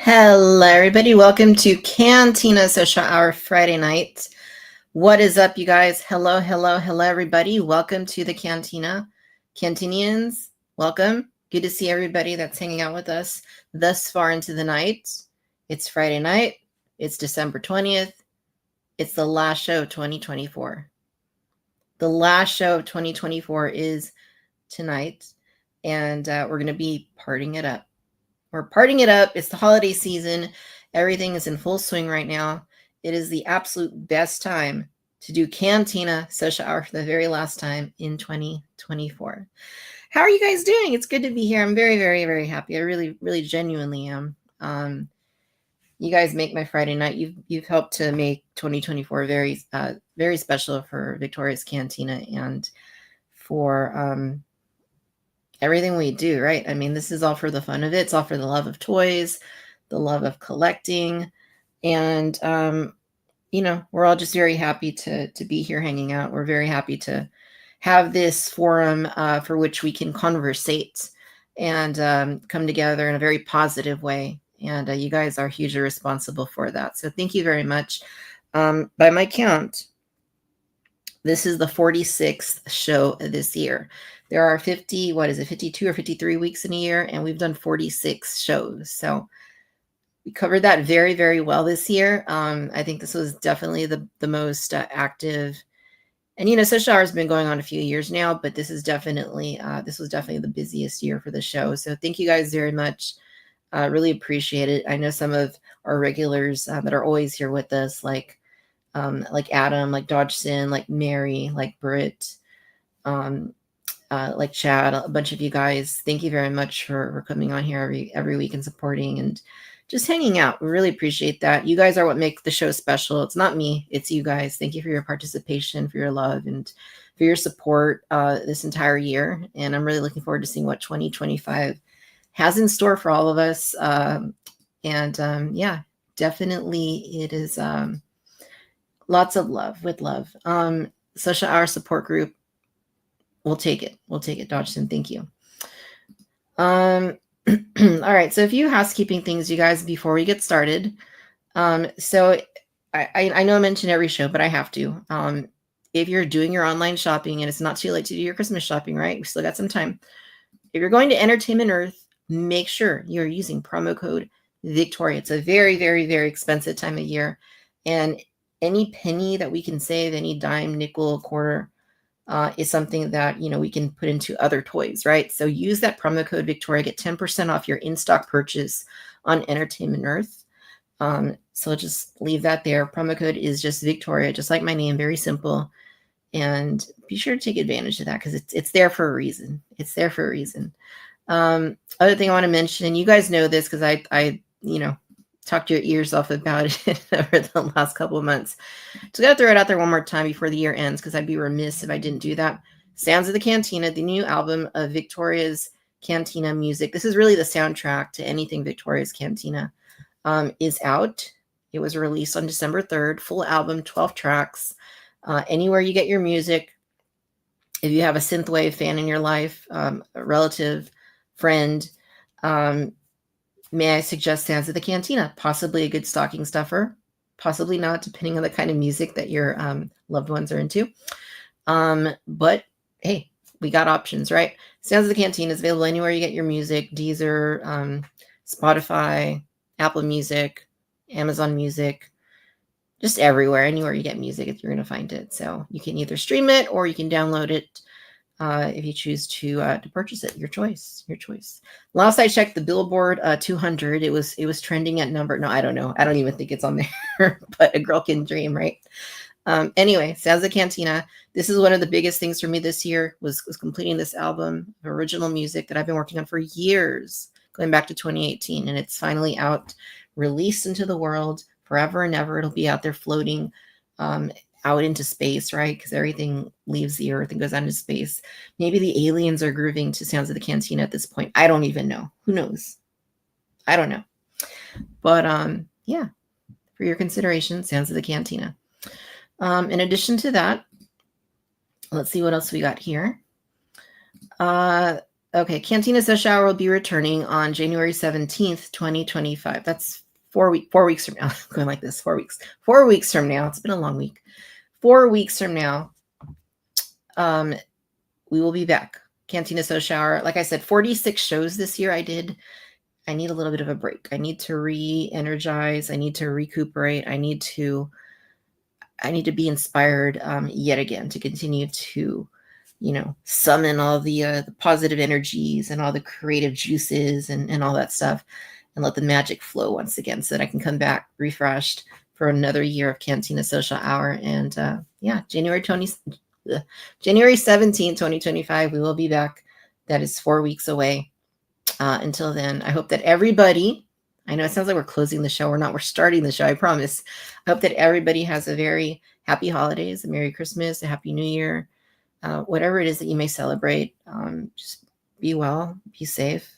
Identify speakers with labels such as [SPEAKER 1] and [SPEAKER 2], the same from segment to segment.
[SPEAKER 1] Hello, everybody. Welcome to Cantina Social Hour Friday night. What is up, you guys? Hello, everybody. Welcome to the Cantina. Cantinians, welcome. Good to see everybody that's hanging out with us thus far into the night. It's Friday night. It's December 20th. It's the last show of 2024. The last show of 2024 is tonight, and we're going to be partying it up. We're partying it up. It's the holiday season. Everything is in full swing right now. It is the absolute best time to do Cantina Social Hour for the very last time in 2024. How are you guys doing? It's good to be here. I'm very, very, very happy. I really, really genuinely am. You guys make my Friday night. You've helped to make 2024 very, very special for Victoria's Cantina and for everything we do, right? I mean, this is all for the fun of it. It's all for the love of toys, the love of collecting. And, we're all just very happy to be here hanging out. We're very happy to have this forum for which we can conversate and come together in a very positive way. And you guys are hugely responsible for that. So thank you very much. By my count, this is the 46th show this year. There are 52 or 53 weeks in a year, and we've done 46 shows. So we covered that very, very well this year. I think this was definitely the most active. And, Social Hour has been going on a few years now, but this was definitely the busiest year for the show. So thank you guys very much. Really appreciate it. I know some of our regulars that are always here with us, like Adam, like Dodgson, like Mary, like Britt, like Chad, a bunch of you guys. Thank you very much for coming on here every week and supporting and just hanging out. We really appreciate that. You guys are what make the show special. It's not me, it's you guys. Thank you for your participation, for your love, and for your support this entire year. And I'm really looking forward to seeing what 2025 has in store for all of us. Definitely it is lots of love with love. Social Hour support group. We'll take it. Dodgson. Thank you. All right. So a few housekeeping things, you guys, before we get started. So I know I mention every show, but I have to. If you're doing your online shopping and it's not too late to do your Christmas shopping, right? We still got some time. If you're going to Entertainment Earth, make sure you're using promo code Victoria. It's a very, very, very expensive time of year. And any penny that we can save, any dime, nickel, quarter, is something that, we can put into other toys, right? So use that promo code Victoria, get 10% off your in-stock purchase on Entertainment Earth. So just leave that there. Promo code is just Victoria, just like my name, very simple. And be sure to take advantage of that because it's there for a reason. It's there for a reason. Other thing I want to mention, and you guys know this because I talked your ears off about it over the last couple of months. So I got to throw it out there one more time before the year ends because I'd be remiss if I didn't do that. Sounds of the Cantina, the new album of Victoria's Cantina music. This is really the soundtrack to anything Victoria's Cantina is out. It was released on December 3rd, full album, 12 tracks. Anywhere you get your music, if you have a synthwave fan in your life, a relative, friend, may I suggest Sounds of the Cantina? Possibly a good stocking stuffer, possibly not, depending on the kind of music that your loved ones are into. But hey, we got options, right? Sounds of the Cantina is available anywhere you get your music: Deezer, Spotify, Apple Music, Amazon Music, just everywhere. Anywhere you get music, if you're going to find it. So you can either stream it or you can download it. If you choose to purchase it, your choice. Last I checked, the Billboard 200, it was trending at number. No, I don't know. I don't even think it's on there. But a girl can dream, right? Anyway, Sounds of the Cantina. This is one of the biggest things for me this year was completing this album of original music that I've been working on for years, going back to 2018, and it's finally out, released into the world forever and ever. It'll be out there floating out into space, right? Because everything leaves the earth and goes out into space. Maybe the aliens are grooving to Sounds of the Cantina at this point. I don't even know. Who knows? I don't know. But for your consideration, Sounds of the Cantina. In addition to that, let's see what else we got here. Okay, Cantina Social Hour will be returning on January 17th, 2025. That's 4 weeks from now. Going like this, 4 weeks. 4 weeks from now. It's been a long week. 4 weeks from now, we will be back. Cantina Social Hour. Like I said, 46 shows this year I did. I need a little bit of a break. I need to re-energize. I need to recuperate. I need to be inspired yet again to continue to, summon all the positive energies and all the creative juices and all that stuff, and let the magic flow once again, so that I can come back refreshed for another year of Cantina Social Hour. And January 17th, 2025, we will be back. That is 4 weeks away. Until then, I hope that everybody, I know it sounds like we're closing the show. We're not. We're starting the show, I promise. I hope that everybody has a very happy holidays, a Merry Christmas, a Happy New Year, whatever it is that you may celebrate. Just be well, be safe,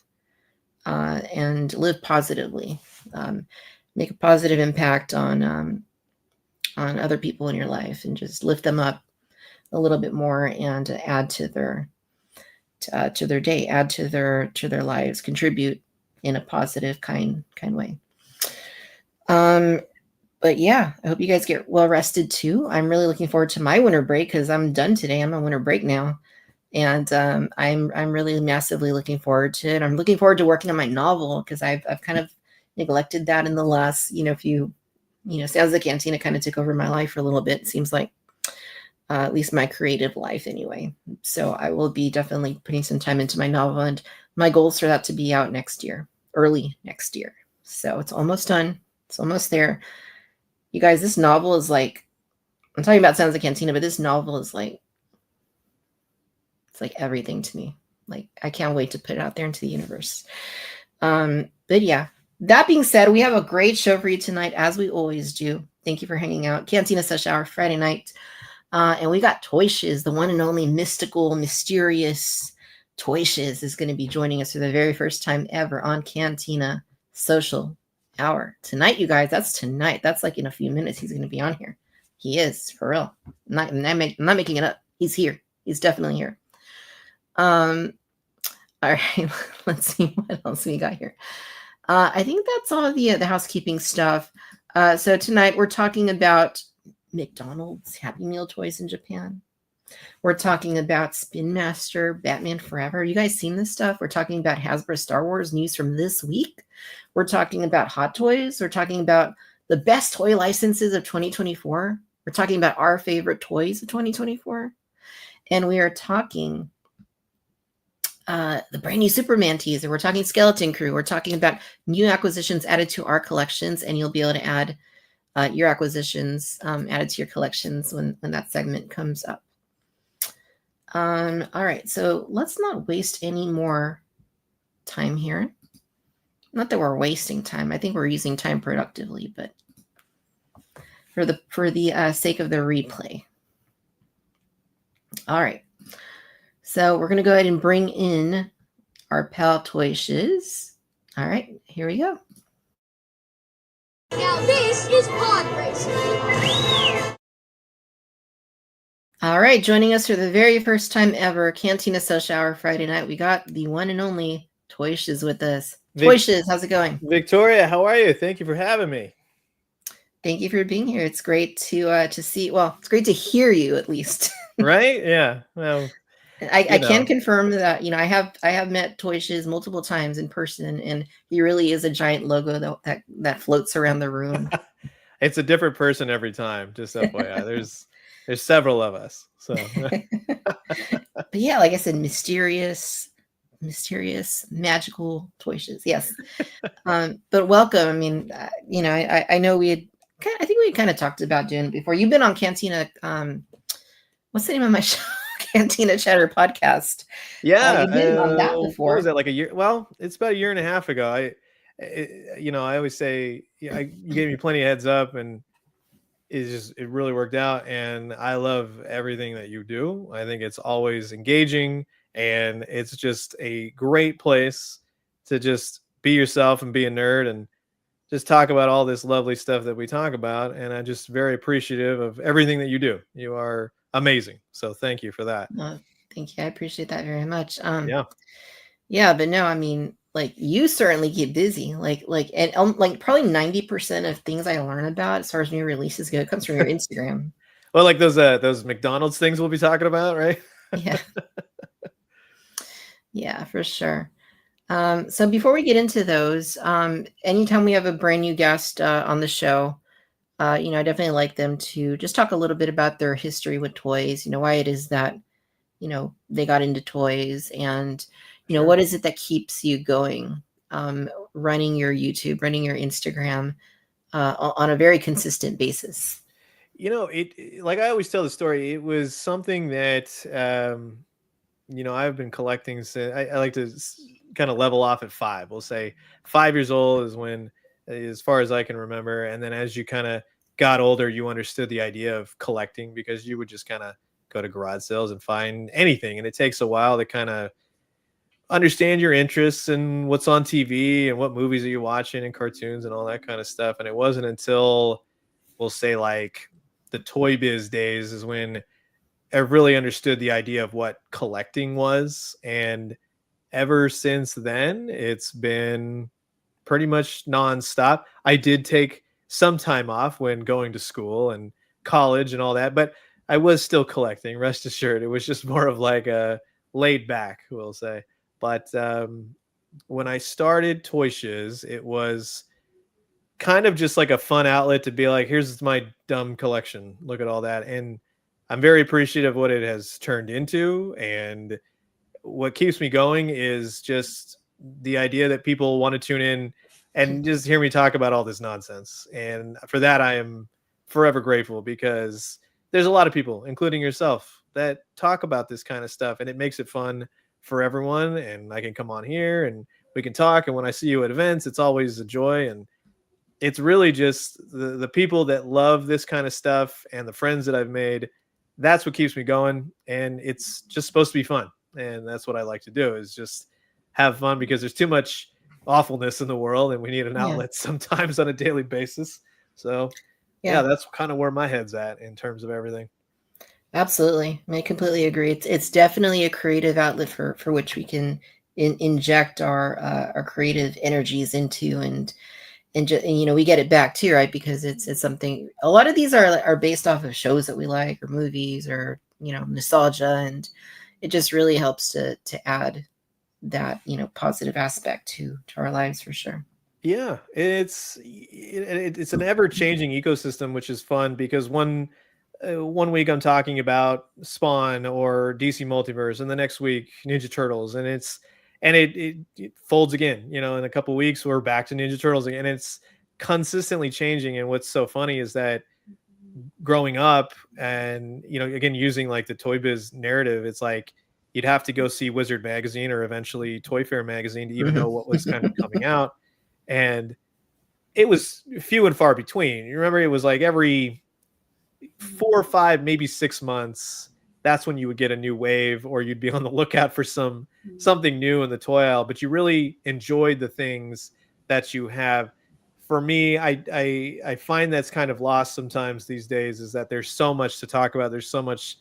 [SPEAKER 1] and live positively. Make a positive impact on other people in your life, and just lift them up a little bit more, and add to their day, add to their lives, contribute in a positive kind way. But yeah, I hope you guys get well rested too. I'm really looking forward to my winter break, because I'm done today. I'm on winter break now, and I'm really massively looking forward to it. I'm looking forward to working on my novel, because I've kind of neglected that in the last few Sounds like Cantina kind of took over my life for a little bit. It seems like, at least my creative life anyway. So I will be definitely putting some time into my novel, and my goals for that to be out next year, early next year. So it's almost done. It's almost there. You guys, this novel is like, I'm talking about Sounds like Cantina, but this novel is like, it's like everything to me. Like, I can't wait to put it out there into the universe. But yeah, that being said, we have a great show for you tonight, as we always do. Thank you for hanging out. Cantina Social Hour Friday night. And we got Toy Shiz, the one and only mystical, mysterious Toy Shiz, is going to be joining us for the very first time ever on Cantina Social Hour. Tonight, you guys, that's tonight. That's like in a few minutes he's going to be on here. He is, for real. I'm not making it up. He's here. He's definitely here. All right, let's see what else we got here. I think that's all the housekeeping stuff. So tonight we're talking about McDonald's Happy Meal toys in Japan. We're talking about Spin Master, Batman Forever. You guys seen this stuff? We're talking about Hasbro Star Wars news from this week. We're talking about Hot Toys. We're talking about the best toy licenses of 2024. We're talking about our favorite toys of 2024. And we are talking the brand new Superman teaser. We're talking Skeleton Crew. We're talking about new acquisitions added to our collections, and you'll be able to add your acquisitions added to your collections when that segment comes up. All right, so let's not waste any more time here. Not that we're wasting time. I think we're using time productively, but for the sake of the replay. All right, so we're gonna go ahead and bring in our pal Toy Shiz. All right, here we go.
[SPEAKER 2] Now this is pod racing.
[SPEAKER 1] All right, joining us for the very first time ever, Cantina Social Hour Friday night, we got the one and only Toy Shiz with us. Toy Shiz, how's it going?
[SPEAKER 3] Victoria, how are you? Thank you for having me.
[SPEAKER 1] Thank you for being here. It's great to see. Well, it's great to hear you at least.
[SPEAKER 3] Right? Yeah. Well,
[SPEAKER 1] I can confirm that I have met Toy Shiz multiple times in person, and he really is a giant logo that floats around the room.
[SPEAKER 3] It's a different person every time. Just FYI, there's several of us. So,
[SPEAKER 1] but yeah, like I said, mysterious, magical Toy Shiz. Yes, but welcome. I mean, I know I think we kind of talked about doing it before. You've been on Cantina. What's the name of my show? Cantina Chatter podcast.
[SPEAKER 3] Yeah,
[SPEAKER 1] you've been on that before.
[SPEAKER 3] What was that, like a year? Well, it's about a year and a half ago. I always say, you gave me plenty of heads up, and it really worked out. And I love everything that you do. I think it's always engaging, and it's just a great place to just be yourself and be a nerd and just talk about all this lovely stuff that we talk about. And I'm just very appreciative of everything that you do. You are amazing. So thank you for that.
[SPEAKER 1] Thank you. I appreciate that very much.
[SPEAKER 3] Yeah.
[SPEAKER 1] Yeah, but no, I mean, like you certainly get busy. And like probably 90% of things I learn about as far as new releases go comes from your Instagram.
[SPEAKER 3] Well, like those McDonald's things we'll be talking about, right?
[SPEAKER 1] Yeah. Yeah, for sure. So before we get into those, anytime we have a brand new guest on the show, I definitely like them to just talk a little bit about their history with toys, why it is that, they got into toys and,
[SPEAKER 3] Sure.
[SPEAKER 1] what is it that keeps you going, running your YouTube, running your Instagram on a very consistent basis.
[SPEAKER 3] Like I always tell the story, it was something that, I've been collecting since I like to kind of level off at 5. We'll say 5 years old is when, as far as I can remember. And then as you kind of got older, you understood the idea of collecting because you would just kind of go to garage sales and find anything. And it takes a while to kind of understand your interests and what's on TV and what movies are you watching and cartoons and all that kind of stuff. And it wasn't until, we'll say, like the Toy Biz days is when I really understood the idea of what collecting was. And ever since then, it's been pretty much nonstop. I did take some time off when going to school and college and all that, but I was still collecting, rest assured. It was just more of like a laid back, we'll say. But when I started Toy Shiz, it was kind of just like a fun outlet to be like, here's my dumb collection. Look at all that. And I'm very appreciative of what it has turned into. And what keeps me going is just the idea that people want to tune in and just hear me talk about all this nonsense. And for that, I am forever grateful because there's a lot of people, including yourself, that talk about this kind of stuff and it makes it fun for everyone. And I can come on here and we can talk. And when I see you at events, it's always a joy. And it's really just the people that love this kind of stuff and the friends that I've made. That's what keeps me going. And it's just supposed to be fun. And that's what I like to do, is just have fun, because there's too much awfulness in the world and we need an
[SPEAKER 1] Yeah.
[SPEAKER 3] outlet sometimes on a daily basis. So yeah, that's kind of where my head's at in terms of everything.
[SPEAKER 1] Absolutely. I completely agree. It's definitely a creative outlet for which we can inject our creative energies into, and we get it back too, right? Because it's something. A lot of these are based off of shows that we like or movies or nostalgia, and it just really helps to add that positive aspect to our lives for sure.
[SPEAKER 3] Yeah, it's an ever changing ecosystem, which is fun because one week I'm talking about Spawn or DC Multiverse, and the next week Ninja Turtles, and it folds again. In a couple weeks we're back to Ninja Turtles again. And it's consistently changing. And what's so funny is that growing up, and again, using like the Toy Biz narrative, it's like you'd have to go see Wizard magazine or eventually Toy Fair magazine to even know what was kind of coming out, and it was few and far between. You remember, it was like every 4 or 5, maybe 6 months, that's when you would get a new wave, or you'd be on the lookout for something new in the toy aisle. But you really enjoyed the things that you have. For me, I find that's kind of lost sometimes these days, is that there's so much to talk about. There's so much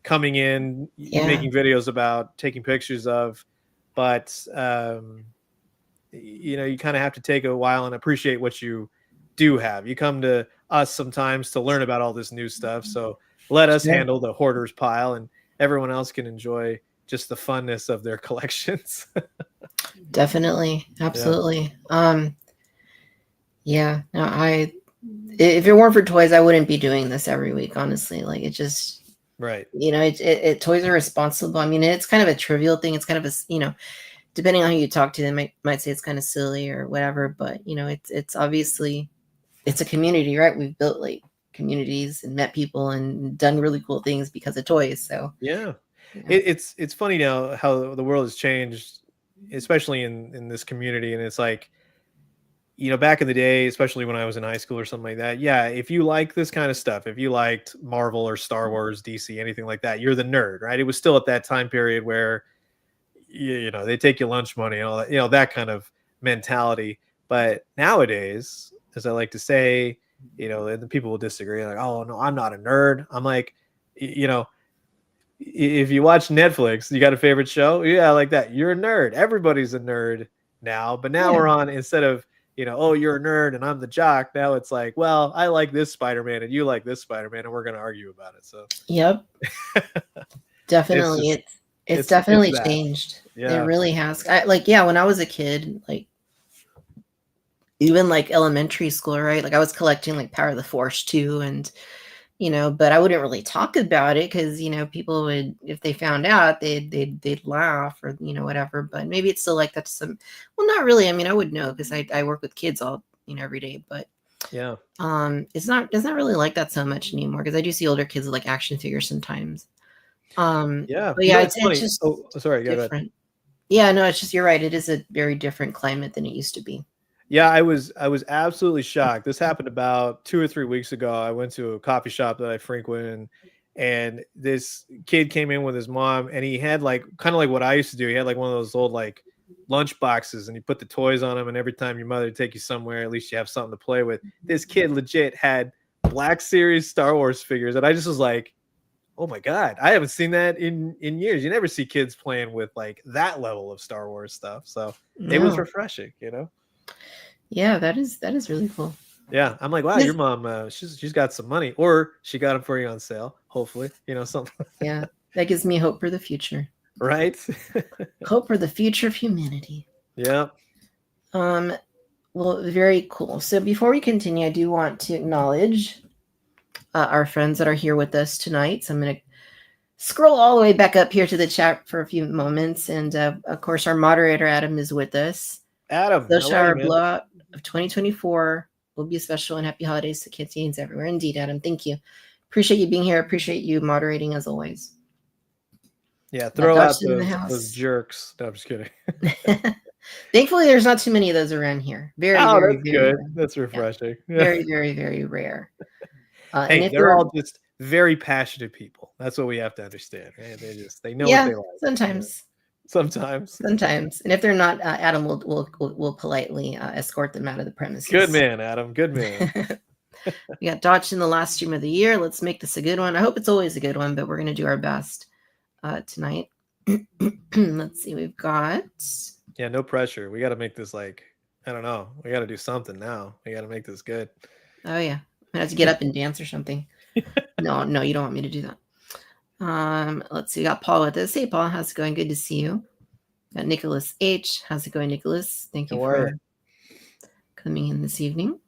[SPEAKER 3] coming in, making videos about, taking pictures of, but you kind of have to take a while and appreciate what you do have. You come to us sometimes to learn about all this new stuff, so let us handle the hoarder's pile, and everyone else can enjoy just the funness of their collections.
[SPEAKER 1] Definitely. Absolutely. Yeah. No, if it weren't for toys, I wouldn't be doing this every week, honestly. Like, it just,
[SPEAKER 3] right.
[SPEAKER 1] Toys are responsible. I mean, it's kind of a trivial thing. It's kind of a, depending on who you talk to, they might say it's kind of silly or whatever, but it's obviously, it's a community, right? We've built like communities and met people and done really cool things because of toys. So
[SPEAKER 3] yeah. It's funny now how the world has changed, especially in this community. And it's like, back in the day, especially when I was in high school or something like that, yeah, if you like this kind of stuff, if you liked Marvel or Star Wars, DC, anything like that, you're the nerd, right? It was still at that time period where they take your lunch money and all that, that kind of mentality. But nowadays, as I like to say, and the people will disagree, like, oh no, I'm not a nerd. I'm like, if you watch Netflix, you got a favorite show? Yeah, like that. You're a nerd. Everybody's a nerd now. But now we're on, instead of, oh, you're a nerd and I'm the jock. Now it's like, well, I like this Spider-Man and you like this Spider-Man, and we're going to argue about it. So,
[SPEAKER 1] yep, definitely. It's definitely changed.
[SPEAKER 3] Yeah.
[SPEAKER 1] It really has. When I was a kid, like, even like elementary school, right? Like I was collecting like Power of the Force too, and but I wouldn't really talk about it because people would, if they found out, they'd laugh or whatever. But maybe it's still like that to some. Well, not really. I mean, I would know because I work with kids all every day. But
[SPEAKER 3] yeah,
[SPEAKER 1] it's not really like that so much anymore because I do see older kids with like action figures sometimes.
[SPEAKER 3] Yeah,
[SPEAKER 1] but yeah,
[SPEAKER 3] it's funny.
[SPEAKER 1] just
[SPEAKER 3] sorry, go ahead.
[SPEAKER 1] different. Yeah, no, it's just, you're right. It is a very different climate than it used to be.
[SPEAKER 3] Yeah, I was absolutely shocked. This happened about 2 or 3 weeks ago. I went to a coffee shop that I frequent, and this kid came in with his mom, and he had like kind of like what I used to do. He had like one of those old like lunch boxes, and you put the toys on them, and every time your mother would take you somewhere, at least you have something to play with. This kid legit had Black Series Star Wars figures, and I just was like, oh my God, I haven't seen that in years. You never see kids playing with like that level of Star Wars stuff. So it was refreshing,
[SPEAKER 1] Yeah, that is really cool.
[SPEAKER 3] Yeah, I'm like, wow, your mom, she's got some money, or she got them for you on sale. Hopefully, something.
[SPEAKER 1] Yeah, that gives me hope for the future.
[SPEAKER 3] Right.
[SPEAKER 1] Hope for the future of humanity.
[SPEAKER 3] Yeah.
[SPEAKER 1] Well, very cool. So before we continue, I do want to acknowledge our friends that are here with us tonight. So I'm going to scroll all the way back up here to the chat for a few moments, and of course, our moderator Adam is with us.
[SPEAKER 3] Adam,
[SPEAKER 1] the shower blowout of 2024 will be special, and happy holidays to kids teens everywhere. Indeed, Adam. Thank you. Appreciate you being here. Appreciate you moderating as always.
[SPEAKER 3] Yeah, throw out those jerks. No, I'm just kidding.
[SPEAKER 1] Thankfully, there's not too many of those around here. Very
[SPEAKER 3] that's good. Rare. That's refreshing.
[SPEAKER 1] Yeah. Very, very, very rare.
[SPEAKER 3] Hey, and they're all just very passionate people. That's what we have to understand. Right? They know what they like.
[SPEAKER 1] Sometimes. And if they're not, Adam will politely escort them out of the premises.
[SPEAKER 3] Good man, Adam. Good man.
[SPEAKER 1] We got Dotch in the last stream of the year. Let's make this a good one. I hope it's always a good one, but we're going to do our best tonight. Let's see. We've got.
[SPEAKER 3] Yeah, no pressure. We got to make this like, I don't know. We got to do something now. We got to make this good.
[SPEAKER 1] Oh, yeah. I have to get up and dance or something. No, you don't want me to do that. Let's see. We got Paul with us. Hey, Paul, how's it going? Good to see you. Got Nicholas H. How's it going, Nicholas? Thank you for coming in this evening.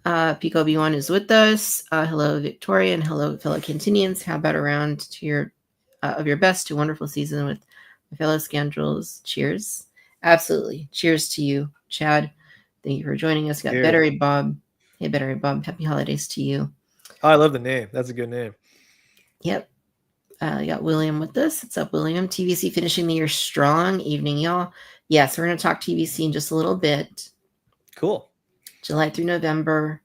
[SPEAKER 1] Pico B1 is with us. Hello, Victoria, and hello, fellow Cantinians. How about a round to your of your best to a wonderful season with my fellow scoundrels? Cheers. Absolutely. Cheers to you, Chad. Thank you for joining us. We got Bettery Bob. Hey, Bettery Bob. Happy holidays to you.
[SPEAKER 3] Oh, I love the name. That's a good name.
[SPEAKER 1] Yep. We got William with us. What's up, William? TVC finishing the year strong. Evening, y'all. Yes, we're going to talk TVC in just a little bit.
[SPEAKER 3] Cool.
[SPEAKER 1] July through November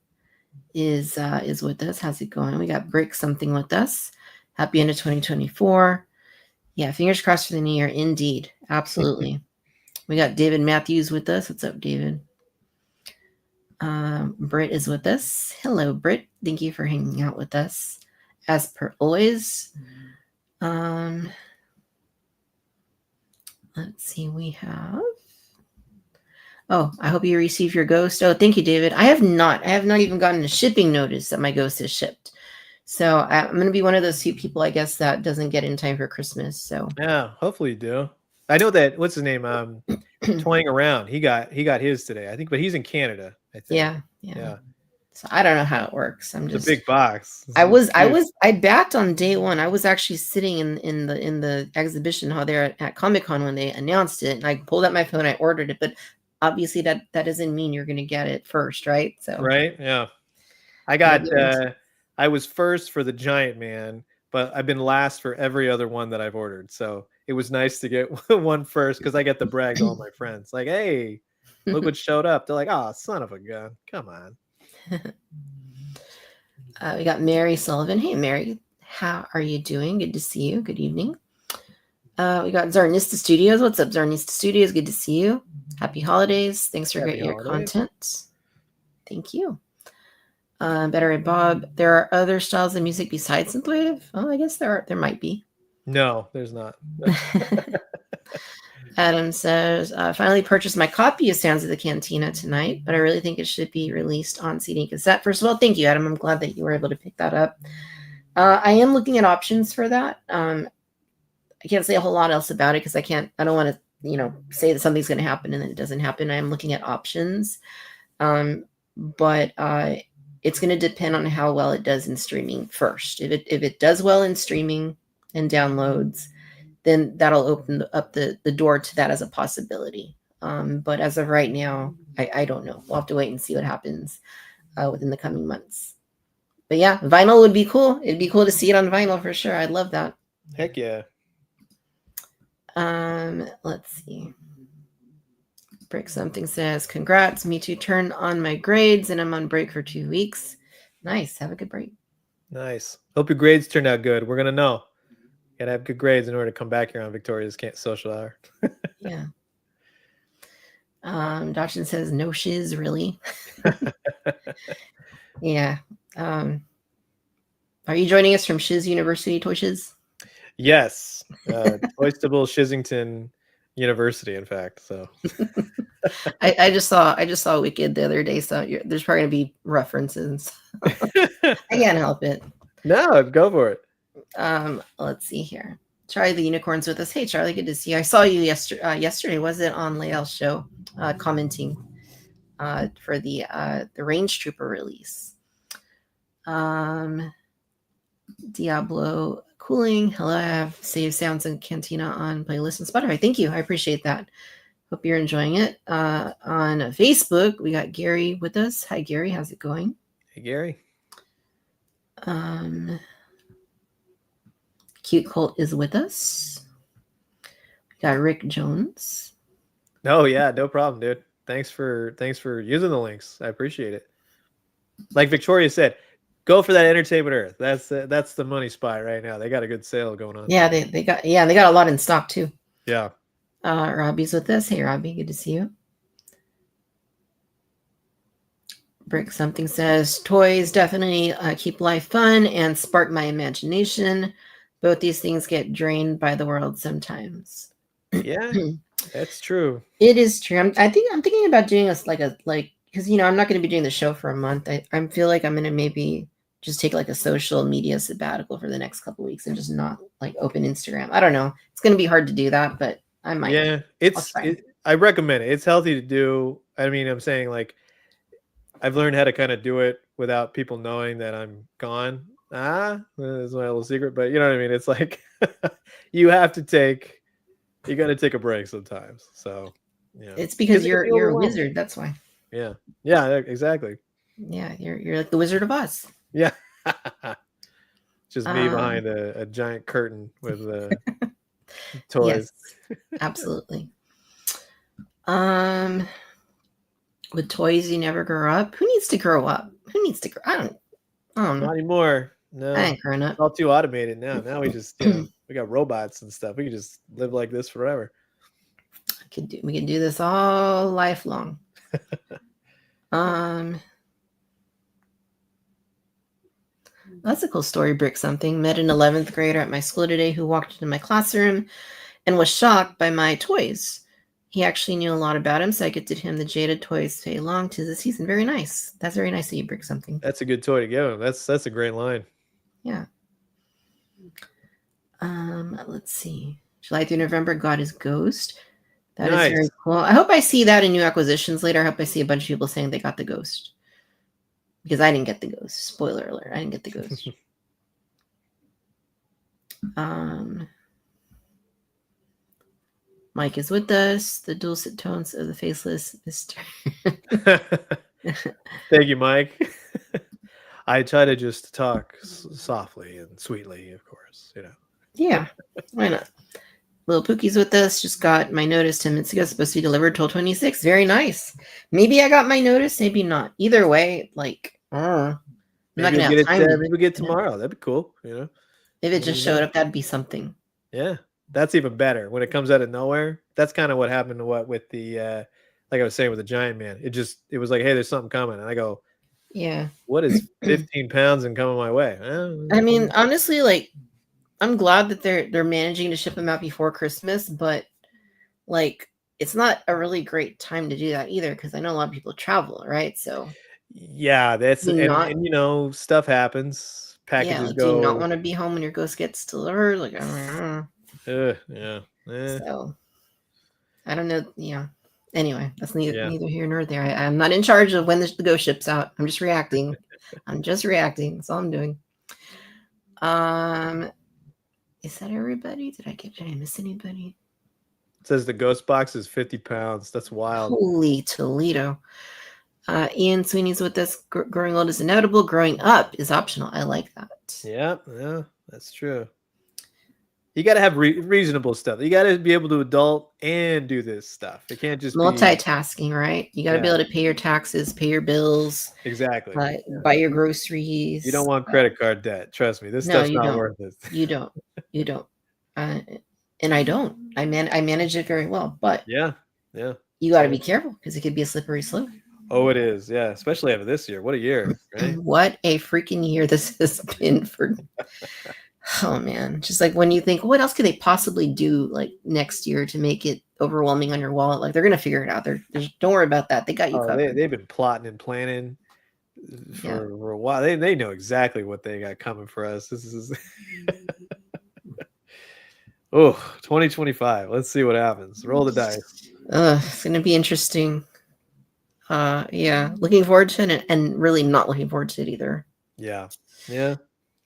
[SPEAKER 1] is with us. How's it going? We got Brick something with us. Happy end of 2024. Yeah, fingers crossed for the new year. Indeed. Absolutely. We got David Matthews with us. What's up, David? Britt is with us. Hello, Britt. Thank you for hanging out with us. As per always. Let's see. We have. Oh, I hope you received your ghost. Oh, thank you, David. I have not even gotten a shipping notice that my ghost is shipped. So I'm going to be one of those few people, I guess, that doesn't get in time for Christmas. So
[SPEAKER 3] yeah, hopefully you do. I know that. What's his name? Toying around. He got his today, I think, but he's in Canada. I think. Yeah.
[SPEAKER 1] So I don't know how it works. I'm just
[SPEAKER 3] a big box.
[SPEAKER 1] I backed on day one. I was actually sitting in the exhibition hall there at Comic-Con when they announced it, and I pulled out my phone. I ordered it, but obviously that doesn't mean you're going to get it first, right? So
[SPEAKER 3] right, yeah. I was first for the Giant Man, but I've been last for every other one that I've ordered. So it was nice to get one first because I get to brag to all my friends. Like, hey, look what showed up. They're like, oh, son of a gun. Come on.
[SPEAKER 1] We got Mary Sullivan. Hey, Mary. How are you doing? Good to see you. Good evening. We got Zarnista Studios. What's up, Zarnista Studios? Good to see you. Happy holidays. Thanks for getting your content. Thank you. Bettery Bob. There are other styles of music besides synthwave? Oh, I guess there might be.
[SPEAKER 3] No, there's not.
[SPEAKER 1] Adam says, finally purchased my copy of Sounds of the Cantina tonight, but I really think it should be released on CD and cassette. First of all, thank you, Adam. I'm glad that you were able to pick that up. I am looking at options for that. I can't say a whole lot else about it because I don't want to, say that something's going to happen and then it doesn't happen. I am looking at options. But it's going to depend on how well it does in streaming first. If it does well in streaming and downloads, then that'll open up the door to that as a possibility. But as of right now, I don't know. We'll have to wait and see what happens within the coming months. But yeah, vinyl would be cool. It'd be cool to see it on vinyl for sure. I'd love that.
[SPEAKER 3] Heck yeah.
[SPEAKER 1] Let's see. Brick something says, congrats. Me too. Turned on my grades and I'm on break for 2 weeks. Nice. Have a good break.
[SPEAKER 3] Nice. Hope your grades turned out good. We're going to know. You got to have good grades in order to come back here on Victoria's social hour.
[SPEAKER 1] Yeah. Dawson says, no shiz, really? Yeah. Are you joining us from Shiz University, Toy Shiz?
[SPEAKER 3] Yes. Toys Plo Shizington University, in fact. So
[SPEAKER 1] I just saw Wicked the other day, so there's probably gonna be references. I can't help it.
[SPEAKER 3] No, go for it.
[SPEAKER 1] Let's see here. Charlie the Unicorn's with us. Hey Charlie, good to see you. I saw you yesterday. Was it on Lael's show? Commenting for the Range Trooper release. Diablo Cooling. Hello, I have Save Sounds and Cantina on playlist and Spotify. Thank you. I appreciate that. Hope you're enjoying it. On Facebook, we got Gary with us. Hi, Gary. How's it going?
[SPEAKER 3] Hey, Gary.
[SPEAKER 1] Cute Colt is with us. We got Rick Jones.
[SPEAKER 3] Oh, yeah. No problem, dude. Thanks for using the links. I appreciate it. Like Victoria said, go for that Entertainment Earth. That's the money spot right now. They got a good sale going on.
[SPEAKER 1] Yeah, they got a lot in stock too.
[SPEAKER 3] Yeah.
[SPEAKER 1] Robbie's with us. Hey, Robbie, good to see you. Brick something says, toys definitely keep life fun and spark my imagination. Both these things get drained by the world sometimes.
[SPEAKER 3] Yeah, that's true.
[SPEAKER 1] It is true. I'm thinking about doing this because I'm not going to be doing the show for a month. I feel like I'm going to maybe just take like a social media sabbatical for the next couple of weeks and just not like open Instagram. I don't know. It's going to be hard to do that, but I might.
[SPEAKER 3] Yeah, I recommend it. It's healthy to do. I mean, I'm saying like I've learned how to kind of do it without people knowing that I'm gone. That's my little secret, but you know what I mean? It's like you got to take a break sometimes. So yeah.
[SPEAKER 1] It's because you're a wizard. That's why.
[SPEAKER 3] Yeah. Yeah, exactly.
[SPEAKER 1] Yeah, you're like the Wizard of Oz.
[SPEAKER 3] Yeah. Just me behind a giant curtain with toys.
[SPEAKER 1] Yes, absolutely. With toys, you never grow up. Who needs to grow up? Who needs to grow? I don't know.
[SPEAKER 3] Not anymore. No,
[SPEAKER 1] I ain't growing up.
[SPEAKER 3] It's all too automated now. Now we just, we got robots and stuff. We can just live like this forever.
[SPEAKER 1] We can do this all lifelong. That's a cool story, Brick something. Met an 11th grader at my school today who walked into my classroom and was shocked by my toys. He actually knew a lot about him, so I gifted him the Jada Toys Fei Long to the season. Very nice. That's very nice of you, Brick something.
[SPEAKER 3] That's a good toy to give him. That's a great line.
[SPEAKER 1] Yeah. Let's see. July through November, God is Ghost. That is very cool. I hope I see that in new acquisitions later. I hope I see a bunch of people saying they got the Ghost. Because I didn't get the Ghost. Spoiler alert. I didn't get the Ghost. Mike is with us. The dulcet tones of the faceless Mr.
[SPEAKER 3] Thank you, Mike. I try to just talk softly and sweetly, of course.
[SPEAKER 1] Yeah, why not? Little Pookie's with us. Just got my notice 10 minutes ago. Supposed to be delivered till 26. Very nice. Maybe I got my notice. Maybe not. Either way, like, I'm not gonna have time.
[SPEAKER 3] Maybe we get tomorrow. That'd be cool.
[SPEAKER 1] If it just showed up, that'd be something.
[SPEAKER 3] Yeah, that's even better when it comes out of nowhere. That's kind of what happened with the like I was saying with the Giant Man. It was like, hey, there's something coming, and I go,
[SPEAKER 1] yeah,
[SPEAKER 3] what is 15 pounds and coming my way?
[SPEAKER 1] I mean, honestly, like I'm glad that they're managing to ship them out before Christmas, but like it's not a really great time to do that either because I know a lot of people travel, right? So
[SPEAKER 3] Yeah, that's
[SPEAKER 1] do you not,
[SPEAKER 3] and you know, stuff happens.
[SPEAKER 1] yeah,
[SPEAKER 3] Packages
[SPEAKER 1] like do you not
[SPEAKER 3] go.
[SPEAKER 1] want to be home when your ghost gets delivered? Like, I don't know.
[SPEAKER 3] Yeah.
[SPEAKER 1] So I don't know. Yeah. Anyway, that's
[SPEAKER 3] Yeah.
[SPEAKER 1] neither here nor there. I'm not in charge of when the ghost ships out. I'm just reacting. I'm just reacting. That's all I'm doing. Is that everybody? Did I miss anybody?
[SPEAKER 3] It says the ghost box is 50 pounds. That's wild.
[SPEAKER 1] Holy Toledo. Ian Sweeney's with us. Growing old is inevitable. Growing up is optional. I like that.
[SPEAKER 3] Yeah, that's true. You got to have reasonable stuff. You got to be able to adult and do this stuff. It can't just be
[SPEAKER 1] Multitasking, right? You got to be
[SPEAKER 3] Yeah.
[SPEAKER 1] able to pay your taxes, pay your bills,
[SPEAKER 3] exactly.
[SPEAKER 1] buy your groceries.
[SPEAKER 3] You don't want credit card debt. Trust me, this
[SPEAKER 1] No,
[SPEAKER 3] stuff's
[SPEAKER 1] you
[SPEAKER 3] not
[SPEAKER 1] don't.
[SPEAKER 3] worth it.
[SPEAKER 1] You don't. You don't. And I don't. I manage it very well, but
[SPEAKER 3] Yeah.
[SPEAKER 1] you got to be careful because it could be a slippery slope.
[SPEAKER 3] Oh, it is. Yeah, especially after this year. What a year, right?
[SPEAKER 1] What a freaking year this has been for. Oh man, just like when you think, what else could they possibly do like next year to make it overwhelming on your wallet? Like they're gonna figure it out. Don't worry about that. They got you covered.
[SPEAKER 3] They've been plotting and planning for a while. They know exactly what they got coming for us. This is 2025. Let's see what happens. Roll the dice.
[SPEAKER 1] It's gonna be interesting. Yeah, looking forward to it and really not looking forward to it either.
[SPEAKER 3] Yeah.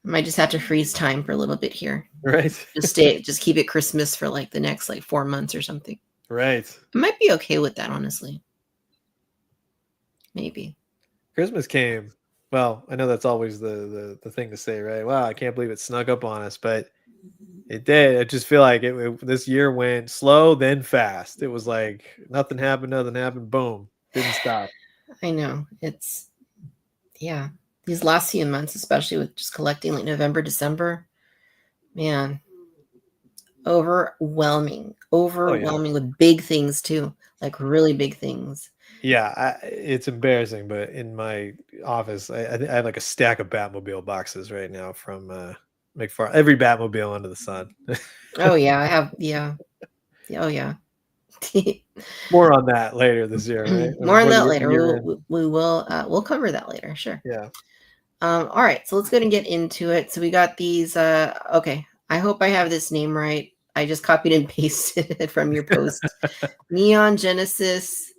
[SPEAKER 1] I might just have to freeze time for a little bit here.
[SPEAKER 3] Right.
[SPEAKER 1] Just keep it Christmas for like the next like 4 months or something.
[SPEAKER 3] Right.
[SPEAKER 1] I might be okay with that, honestly. Maybe.
[SPEAKER 3] Christmas came. Well, I know that's always the thing to say, right? Wow, I can't believe it snuck up on us, but it did. I just feel like this year went slow, then fast. It was like nothing happened, boom, didn't stop.
[SPEAKER 1] I know. These last few months, especially with just collecting like November, December, man, overwhelming with big things too, like really big things.
[SPEAKER 3] Yeah, it's embarrassing, but in my office, I have like a stack of Batmobile boxes right now from McFarlane. Every Batmobile under the sun.
[SPEAKER 1] Oh yeah, I have. Yeah. Oh yeah.
[SPEAKER 3] More on that later this year, right?
[SPEAKER 1] More on that later. We'll cover that later. Sure.
[SPEAKER 3] Yeah.
[SPEAKER 1] All right. So let's go ahead and get into it. So we got these. Okay. I hope I have this name right. I just copied and pasted it from your post. Neon Genesis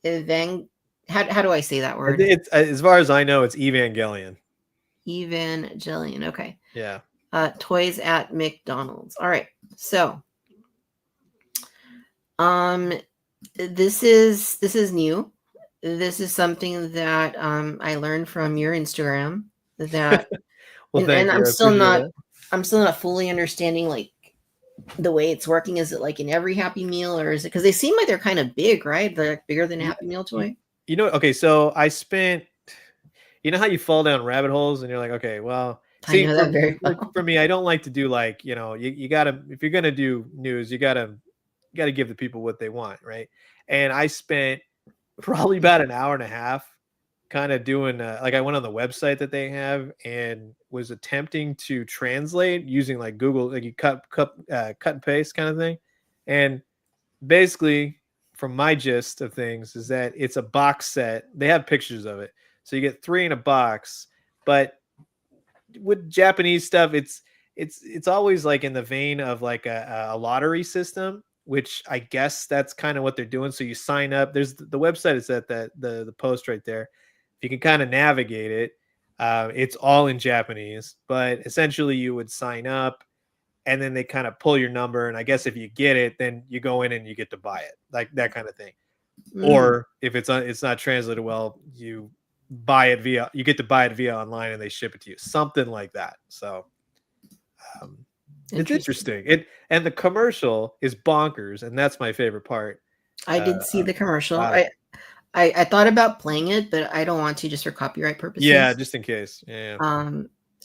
[SPEAKER 1] How do I say that word?
[SPEAKER 3] It's as far as I know, it's Evangelion.
[SPEAKER 1] Evangelion. Okay.
[SPEAKER 3] Yeah.
[SPEAKER 1] Toys at McDonald's. All right. So, this is new. This is something that I learned from your Instagram. That
[SPEAKER 3] Well,
[SPEAKER 1] and
[SPEAKER 3] you.
[SPEAKER 1] I'm still not fully understanding like the way it's working. Is it like in every Happy Meal, or is it because they seem like they're kind of big, right? They're like bigger than a Happy Meal toy.
[SPEAKER 3] You know, okay, so I spent, you know how you fall down rabbit holes and you're like, okay, well,
[SPEAKER 1] I know that very well.
[SPEAKER 3] For me, I don't like to do like, you know, you gotta, if you're gonna do news, you gotta give the people what they want, right? And I spent probably about an hour and a half kind of doing like I went on the website that they have and was attempting to translate using like Google, like you cut and paste kind of thing. And basically, from my gist of things, is that it's a box set. They have pictures of it, so you get 3 in a box. But with Japanese stuff, it's always like in the vein of like a lottery system, which I guess that's kind of what they're doing. So you sign up. There's the website is at the post right there. If you can kind of navigate it, it's all in Japanese. But essentially, you would sign up. And then they kind of pull your number. And I guess if you get it, then you go in and you get to buy it, like that kind of thing. Or if it's not translated well, you get to buy it via online and they ship it to you. Something like that. So it's interesting. And the commercial is bonkers. And that's my favorite part.
[SPEAKER 1] I did see the commercial. I thought about playing it, but I don't want to just for copyright purposes.
[SPEAKER 3] Yeah, just in case. Yeah.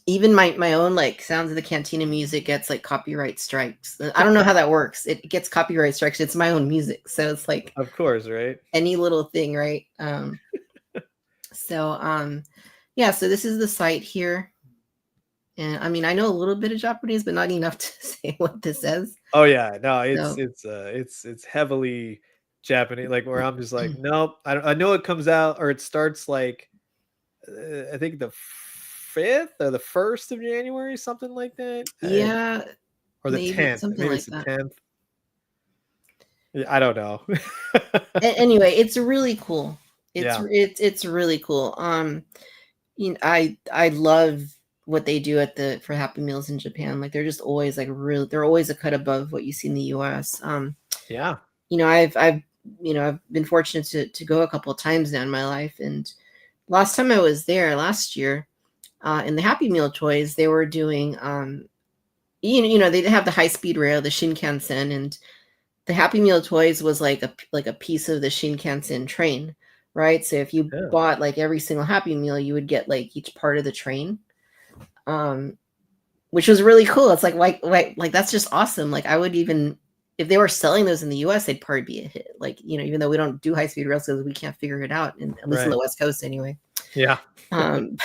[SPEAKER 1] Even my own like Sounds of the Cantina music gets like copyright strikes. I don't know how that works. It gets copyright strikes. It's my own music, so it's like,
[SPEAKER 3] of course, right?
[SPEAKER 1] Any little thing, right? So this is the site here, And I mean, I know a little bit of Japanese, but not enough to say what this says.
[SPEAKER 3] Oh yeah, no,
[SPEAKER 1] So
[SPEAKER 3] it's heavily Japanese, like where I'm just like, nope. I know it comes out or it starts like I think the 5th or the 1st of January, something like that.
[SPEAKER 1] yeah,
[SPEAKER 3] Or the
[SPEAKER 1] maybe
[SPEAKER 3] 10th.
[SPEAKER 1] something
[SPEAKER 3] Maybe
[SPEAKER 1] like
[SPEAKER 3] it's the
[SPEAKER 1] that.
[SPEAKER 3] 10th. Yeah, I don't know.
[SPEAKER 1] Anyway, it's really cool.
[SPEAKER 3] Yeah.
[SPEAKER 1] It's really cool. You know, I love what they do at the for Happy Meals in Japan. Like they're just always like really they're always a cut above what you see in the US.
[SPEAKER 3] Yeah.
[SPEAKER 1] You know, I've you know, I've been fortunate to go a couple of times now in my life. And last time I was there last year, in the Happy Meal toys, they were doing you know, they have the high speed rail, the Shinkansen, and the Happy Meal toys was like a piece of the Shinkansen train, right? So if you
[SPEAKER 3] Yeah.
[SPEAKER 1] bought like every single Happy Meal, you would get like each part of the train, which was really cool. It's like that's just awesome. Like I would even if they were selling those in the US, they'd probably be a hit. Like you know, even though we don't do high speed rails because we can't figure it out, at least on
[SPEAKER 3] Right.
[SPEAKER 1] the West Coast anyway.
[SPEAKER 3] Yeah.
[SPEAKER 1] Um,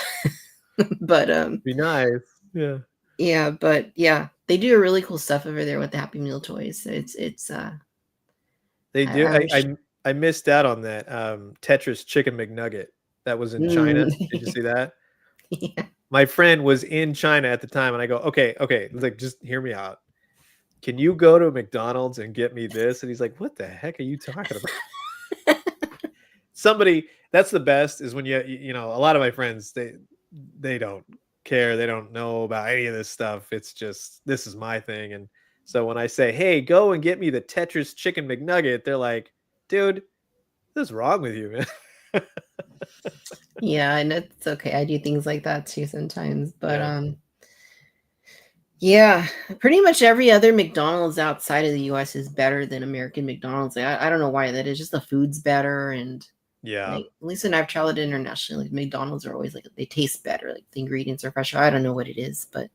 [SPEAKER 1] but
[SPEAKER 3] Be nice. Yeah.
[SPEAKER 1] yeah, but yeah, they do really cool stuff over there with the Happy Meal toys. So it's
[SPEAKER 3] They do.
[SPEAKER 1] I wish.
[SPEAKER 3] I missed out on that Tetris Chicken McNugget that was in China. Did you see that?
[SPEAKER 1] Yeah.
[SPEAKER 3] My friend was in China at the time, and I go, okay, like just hear me out. Can you go to McDonald's and get me this? And he's like, what the heck are you talking about? Somebody that's the best is when you know, a lot of my friends, they don't care. They don't know about any of this stuff. It's just, this is my thing. And so when I say, hey, go and get me the Tetris Chicken McNugget, they're like, dude, what's wrong with you, man?
[SPEAKER 1] Yeah, and it's okay. I do things like that too sometimes. But
[SPEAKER 3] Yeah.
[SPEAKER 1] yeah, pretty much every other McDonald's outside of the US is better than American McDonald's. Like, I don't know why that is. Just the food's better. And
[SPEAKER 3] Yeah.
[SPEAKER 1] like at least when I've traveled internationally, like McDonald's are always like they taste better. Like the ingredients are fresher. I don't know what it is, but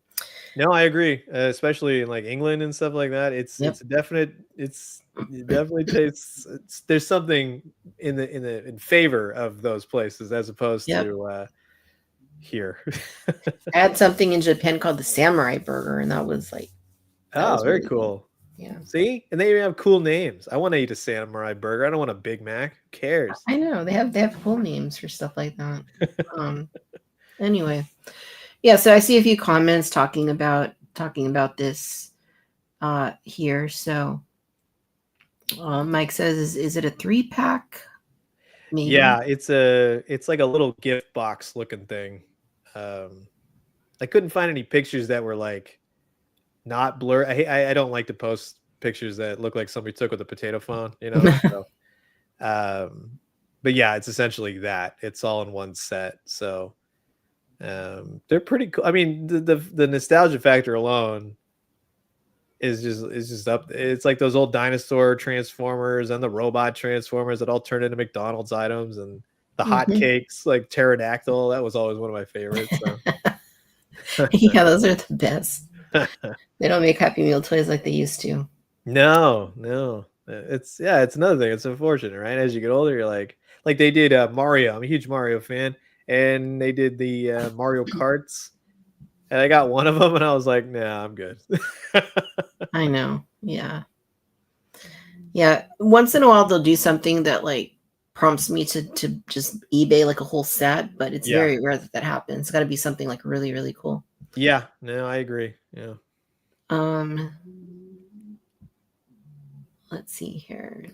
[SPEAKER 3] No, I agree. Especially in like England and stuff like that.
[SPEAKER 1] yep.
[SPEAKER 3] It definitely tastes. There's something in favor of those places as opposed
[SPEAKER 1] Yep.
[SPEAKER 3] to here.
[SPEAKER 1] I had something in Japan called the Samurai Burger, and that was like
[SPEAKER 3] Oh, very
[SPEAKER 1] really good.
[SPEAKER 3] cool.
[SPEAKER 1] Yeah.
[SPEAKER 3] See, and they even have cool names. I want to eat a samurai burger. I don't want a Big Mac. Who cares?
[SPEAKER 1] I know they have cool names for stuff like that. Anyway, yeah. So I see a few comments talking about this here. So Mike says, is it a 3-pack? Maybe.
[SPEAKER 3] Yeah, it's like a little gift box looking thing. I couldn't find any pictures that were like not blur. I don't like to post pictures that look like somebody took with a potato phone, you know. So, but yeah, it's essentially that. It's all in one set. So they're pretty cool. I mean, the nostalgia factor alone is just up. It's like those old dinosaur transformers and the robot transformers that all turned into McDonald's items, and the hot cakes like pterodactyl. That was always one of my favorites. So.
[SPEAKER 1] Yeah, those are the best. They don't make Happy Meal toys like they used to.
[SPEAKER 3] No. It's another thing. It's unfortunate, right? As you get older, you're like they did Mario. I'm a huge Mario fan, and they did the Mario Karts, and I got one of them, and I was like, nah, I'm good.
[SPEAKER 1] I know. Yeah. Once in a while, they'll do something that like prompts me to just eBay like a whole set, but it's very rare that happens. It's got to be something like really, really cool.
[SPEAKER 3] Yeah. No, I agree. Yeah.
[SPEAKER 1] Let's see here.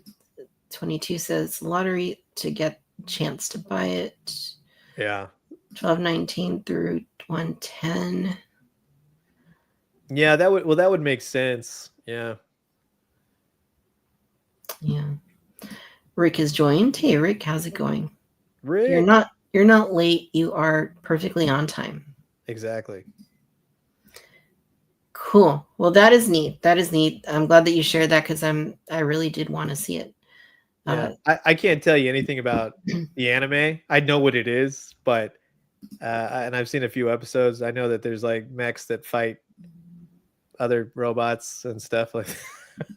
[SPEAKER 1] 22 says lottery to get a chance to buy it.
[SPEAKER 3] Yeah.
[SPEAKER 1] 12.19 through 110.
[SPEAKER 3] Yeah, that would make sense. Yeah.
[SPEAKER 1] Yeah. Rick has joined. Hey Rick, how's it going?
[SPEAKER 3] Rick.
[SPEAKER 1] You're not late. You are perfectly on time.
[SPEAKER 3] Exactly.
[SPEAKER 1] Cool. Well, that is neat. I'm glad that you shared that because I really did want to see it.
[SPEAKER 3] Yeah. I can't tell you anything about the anime. I know what it is, but and I've seen a few episodes. I know that there's like mechs that fight other robots and stuff like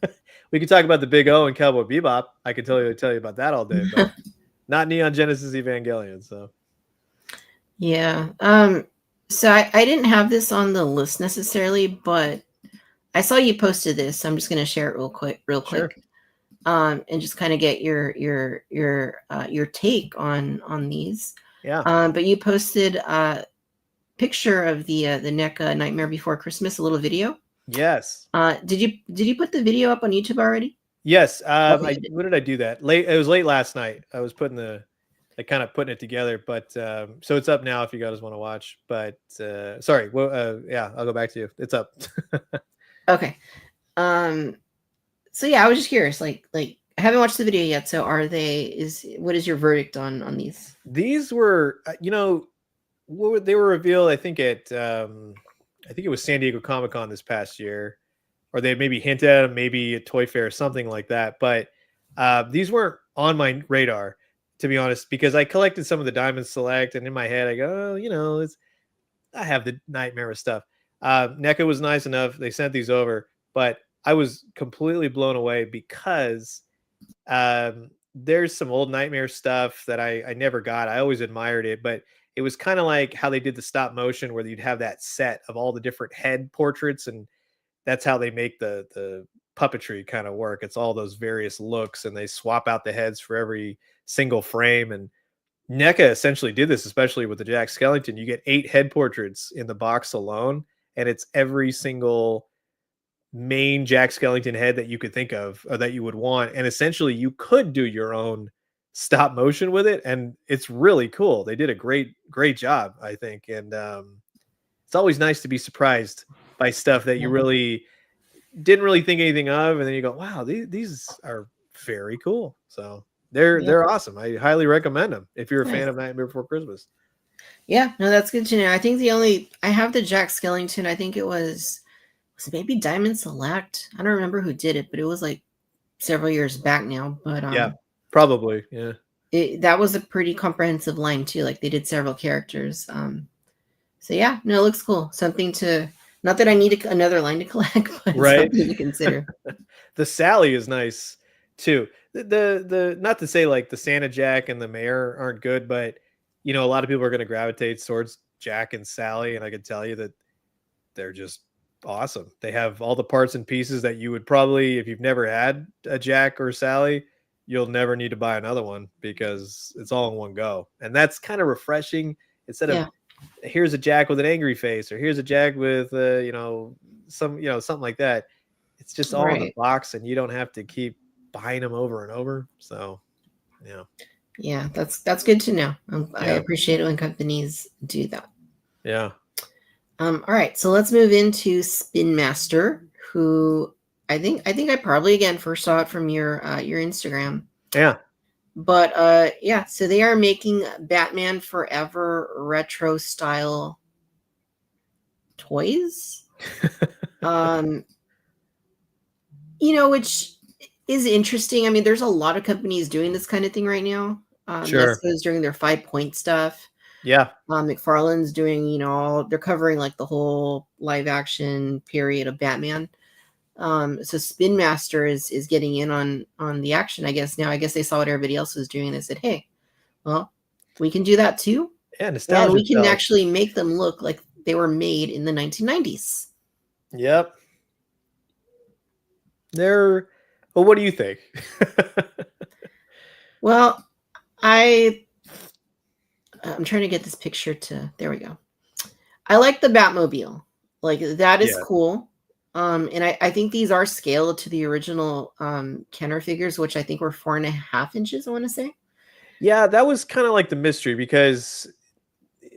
[SPEAKER 3] that. We could talk about the Big O and Cowboy Bebop. I could tell you about that all day, but not Neon Genesis Evangelion. So
[SPEAKER 1] yeah. So I didn't have this on the list necessarily, but I saw you posted this, so I'm just going to share it real
[SPEAKER 3] Sure.
[SPEAKER 1] quick, and just kind of get your take on these.
[SPEAKER 3] Yeah.
[SPEAKER 1] But you posted a picture of the NECA Nightmare Before Christmas, a little video.
[SPEAKER 3] Yes.
[SPEAKER 1] Did you put the video up on YouTube already?
[SPEAKER 3] Yes.
[SPEAKER 1] Okay.
[SPEAKER 3] When did I do that? Late. It was late last night. I was kind of putting it together, but so it's up now if you guys want to watch. But sorry. Well, yeah, I'll go back to you. It's up.
[SPEAKER 1] Okay. So yeah, I was just curious. Like I haven't watched the video yet. So what is your verdict on these?
[SPEAKER 3] These were, they were revealed. I think it was San Diego Comic-Con this past year, or they maybe hinted at them, maybe a Toy Fair or something like that. But these weren't on my radar, to be honest, because I collected some of the Diamond Select, and in my head I go, oh, I have the Nightmare stuff. NECA was nice enough; they sent these over, but I was completely blown away because there's some old Nightmare stuff that I never got. I always admired it, but it was kind of like how they did the stop motion, where you'd have that set of all the different head portraits, and that's how they make the puppetry kind of work. It's all those various looks, and they swap out the heads for every single frame. And NECA essentially did this, especially with the Jack Skellington. You get 8 head portraits in the box alone, and it's every single main Jack Skellington head that you could think of or that you would want. And essentially you could do your own stop motion with it, and it's really cool. They did a great job, I think. And it's always nice to be surprised by stuff that you really didn't really think anything of, and then you go, wow, these are very cool. So they're awesome. I highly recommend them if you're a fan of Nightmare Before Christmas.
[SPEAKER 1] Yeah, no, that's good to know. I think I have the Jack Skellington. I think it was maybe Diamond Select. I don't remember who did it, but it was like several years back now. But
[SPEAKER 3] yeah, probably. Yeah.
[SPEAKER 1] That was a pretty comprehensive line too. Like they did several characters. So yeah, no, it looks cool. Something to, not that I need another line to collect, but something to consider.
[SPEAKER 3] The Sally is nice too. The not to say like the Santa Jack and the Mayor aren't good, but a lot of people are going to gravitate towards Jack and Sally, and I can tell you that they're just awesome. They have all the parts and pieces that you would probably, if you've never had a Jack or Sally, you'll never need to buy another one because it's all in one go. And that's kind of refreshing. Instead of here's a Jack with an angry face, or here's a Jack with something like that. It's just all in the box, and you don't have to keep buying them over and over. So yeah,
[SPEAKER 1] that's good to know. I appreciate it when companies do that.
[SPEAKER 3] Yeah.
[SPEAKER 1] All right, so let's move into Spin Master, who I think I probably again first saw it from your Instagram.
[SPEAKER 3] Yeah.
[SPEAKER 1] But so they are making Batman Forever retro style toys. Which is interesting. I mean, there's a lot of companies doing this kind of thing right now.
[SPEAKER 3] Sure.
[SPEAKER 1] NECA's doing their 5-point stuff.
[SPEAKER 3] Yeah.
[SPEAKER 1] McFarlane's doing, they're covering like the whole live action period of Batman. So Spin Master is getting in on the action, I guess. Now, I guess they saw what everybody else was doing. They said, hey, well, we can do that too.
[SPEAKER 3] Yeah, nostalgia.
[SPEAKER 1] And we can actually make them look like they were made in the 1990s.
[SPEAKER 3] Yep. Well, what do you think?
[SPEAKER 1] Well, I'm trying to get this picture there we go. I like the Batmobile. Like that is cool. And I think these are scaled to the original Kenner figures, which I think were 4.5 inches, I want to say.
[SPEAKER 3] Yeah, that was kind of like the mystery, because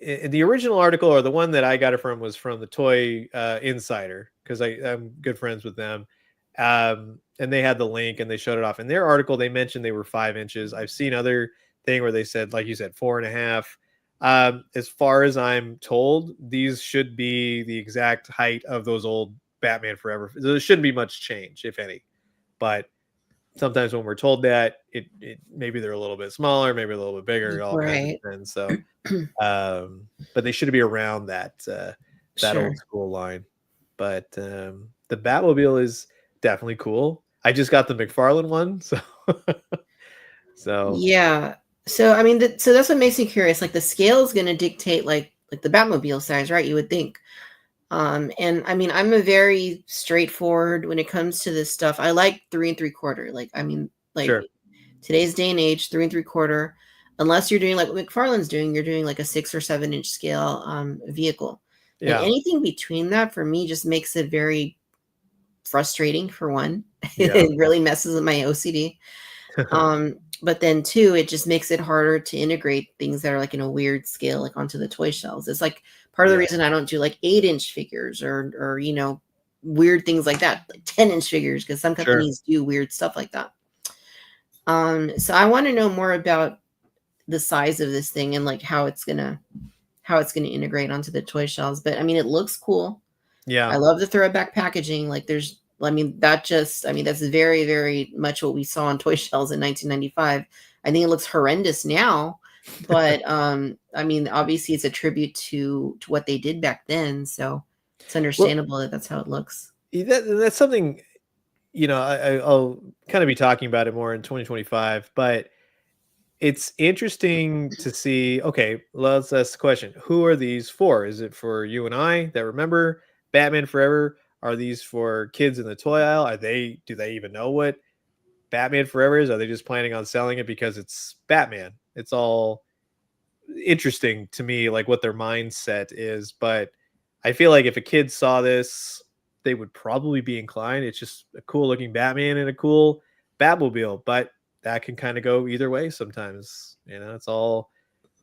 [SPEAKER 3] in the original article, or the one that I got it from, was from the Toy Insider, because I'm good friends with them. And they had the link and they showed it off. In their article, they mentioned they were 5 inches. I've seen other thing where they said, like you said, 4.5. As far as I'm told, these should be the exact height of those old Batman Forever. There shouldn't be much change, if any. But sometimes when we're told that, it maybe they're a little bit smaller, maybe a little bit bigger. It all depends. So, but they should be around that old school line. But the Batmobile is definitely cool. I just got the McFarlane one, so
[SPEAKER 1] yeah. So I mean, so that's what makes me curious. Like the scale is going to dictate like the Batmobile size, right? You would think. And I mean, I'm a very straightforward when it comes to this stuff. I like 3 3/4. Like, I mean, like
[SPEAKER 3] Sure.
[SPEAKER 1] today's day and age, 3 3/4, unless you're doing like what McFarlane's doing, you're doing like a 6 or 7 inch scale vehicle. And
[SPEAKER 3] Yeah.
[SPEAKER 1] anything between that for me just makes it very frustrating for one.
[SPEAKER 3] Yeah.
[SPEAKER 1] It really messes with my OCD. But then two, it just makes it harder to integrate things that are like in a weird scale, like onto the toy shelves. It's like part of the
[SPEAKER 3] Yeah.
[SPEAKER 1] reason I don't do like 8 inch figures or weird things like that, like 10 inch figures, because some
[SPEAKER 3] Sure.
[SPEAKER 1] companies do weird stuff like that. So I want to know more about the size of this thing and like how it's gonna integrate onto the toy shelves. But I mean, it looks cool.
[SPEAKER 3] Yeah.
[SPEAKER 1] I love the throwback packaging. Like that's very, very much what we saw on toy shelves in 1995. I think it looks horrendous now, but I mean, obviously it's a tribute to what they did back then. So it's understandable that that's how it looks.
[SPEAKER 3] That's something, I'll kind of be talking about it more in 2025, but it's interesting to see. Okay, let's ask the question: who are these for? Is it for you and I that remember Batman Forever? Are these for kids in the toy aisle? Do they even know what Batman Forever is? Are they just planning on selling it because it's Batman? It's all interesting to me, like what their mindset is. But I feel like if a kid saw this, they would probably be inclined. It's just a cool looking Batman and a cool Batmobile, but that can kind of go either way sometimes. It's all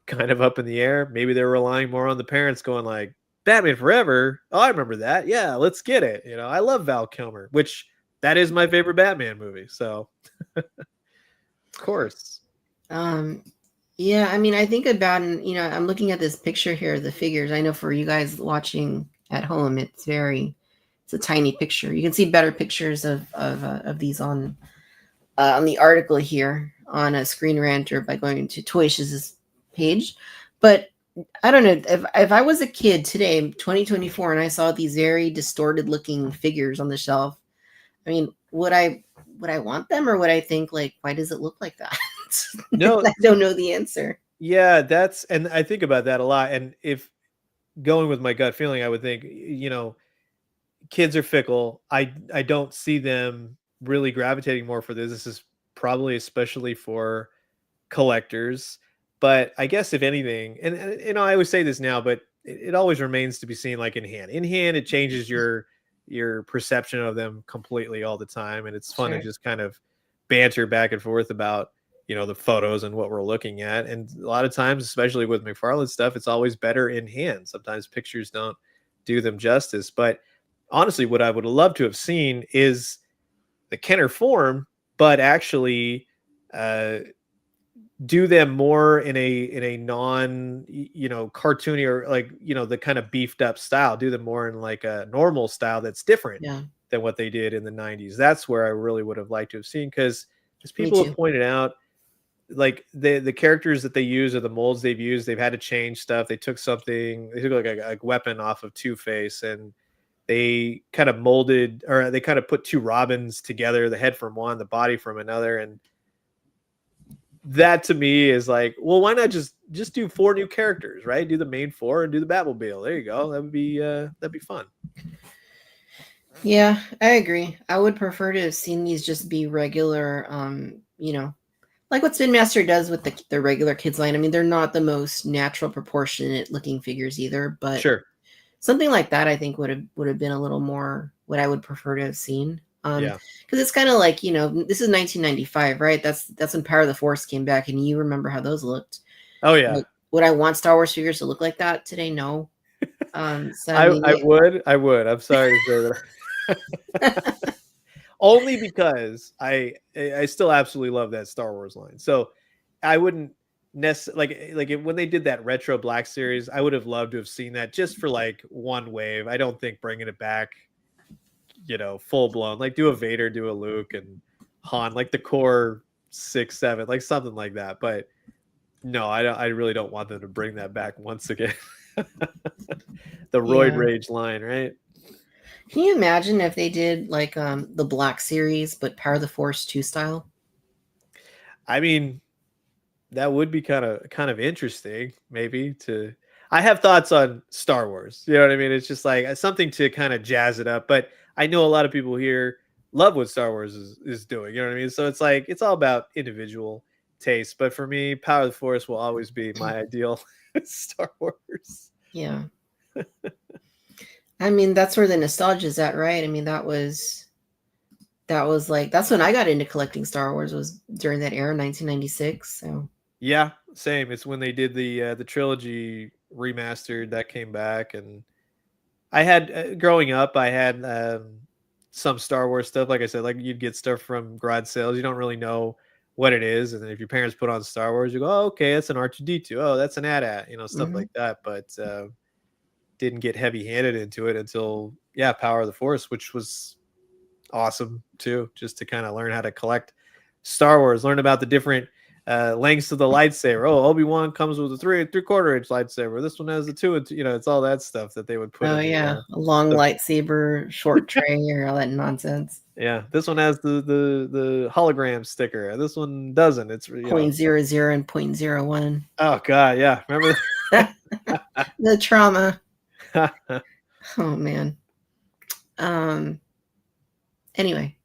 [SPEAKER 3] kind of up in the air. Maybe they're relying more on the parents going like, Batman Forever. Oh, I remember that. Yeah, let's get it. I love Val Kilmer, which that is my favorite Batman movie. So, of course.
[SPEAKER 1] Yeah, I mean, I think about, I'm looking at this picture here of the figures. I know for you guys watching at home, it's a tiny picture. You can see better pictures of these on the article here on a Screen Rant or by going to Toy Shiz's page. But I don't know, if I was a kid today, 2024, and I saw these very distorted looking figures on the shelf, I mean, would I want them, or would I think like, why does it look like that?
[SPEAKER 3] No,
[SPEAKER 1] I don't know the answer.
[SPEAKER 3] yeah, and I think about that a lot. And if going with my gut feeling, I would think, kids are fickle. I don't see them really gravitating more for this. This is probably especially for collectors. But I guess if anything, and I always say this now, but it always remains to be seen. Like in hand, it changes your perception of them completely all the time, and it's fun to just kind of banter back and forth about the photos and what we're looking at. And a lot of times, especially with McFarlane stuff, it's always better in hand. Sometimes pictures don't do them justice. But honestly, what I would love to have seen is the Kenner form, but actually do them more in a non cartoony or like the kind of beefed up style. Do them more in like a normal style that's different than what they did in the 90s. That's where I really would have liked to have seen, because as people have pointed out, like the characters that they use or the molds they've used, they've had to change stuff. They took like a weapon off of Two-Face, and they kind of molded, or they kind of put two Robins together, the head from one, the body from another. And that to me is like, well, why not just do 4 new characters, right? Do the main 4 and do the Batmobile. There you go. That'd be fun.
[SPEAKER 1] Yeah, I agree. I would prefer to have seen these just be regular, like what Spin Master does with the regular kids line. I mean, they're not the most natural proportionate looking figures either, but
[SPEAKER 3] sure,
[SPEAKER 1] something like that I think would have been a little more what I would prefer to have seen.
[SPEAKER 3] Yeah.
[SPEAKER 1] Because it's kind of like, this is 1995, right? That's when Power of the Force came back, and you remember how those looked.
[SPEAKER 3] Oh yeah.
[SPEAKER 1] Like, would I want Star Wars figures to look like that today? No. So
[SPEAKER 3] I would. I'm sorry to say that. Only because I still absolutely love that Star Wars line. So I wouldn't necessarily like when they did that retro Black series, I would have loved to have seen that just for like one wave. I don't think bringing it back, full blown, like do a Vader, do a Luke and Han, like the core 6, 7, like something like that. But no, I really don't want them to bring that back once again. The Roid Rage line, right?
[SPEAKER 1] Can you imagine if they did like the Black series but Power of the Force 2 style?
[SPEAKER 3] I mean, that would be kind of interesting, maybe. I have thoughts on Star Wars. You know what I mean? It's just like something to kind of jazz it up. But I know a lot of people here love what Star Wars is doing. You know what I mean? So it's like it's all about individual taste. But for me, Power of the Force will always be my ideal Star Wars.
[SPEAKER 1] Yeah. I mean, that's where the nostalgia is at, right? I mean, that was like that's when I got into collecting Star Wars, was during that era, 1996. So
[SPEAKER 3] Yeah, same. It's when they did the trilogy remastered that came back, and I had growing up, I had some Star Wars stuff. Like I said, like you'd get stuff from garage sales. You don't really know what it is, and then if your parents put on Star Wars, you go, "Oh, okay, that's an R2D2. Oh, that's an AT-AT," stuff
[SPEAKER 1] Mhm.
[SPEAKER 3] like that. But didn't get heavy-handed into it until Power of the Force, which was awesome too, just to kind of learn how to collect Star Wars, learn about the different lengths of the lightsaber. Oh, Obi-Wan comes with a 3 3/4 inch lightsaber. This one has a 2 and it's all that stuff that they would put
[SPEAKER 1] Oh
[SPEAKER 3] in
[SPEAKER 1] yeah, a long
[SPEAKER 3] the
[SPEAKER 1] lightsaber, short tray, or all that nonsense.
[SPEAKER 3] yeah. This one has the hologram sticker. This one doesn't. It's
[SPEAKER 1] 0.00 and 0.01.
[SPEAKER 3] oh god, yeah. Remember
[SPEAKER 1] The trauma.
[SPEAKER 3] that?
[SPEAKER 1] Oh man. Anyway,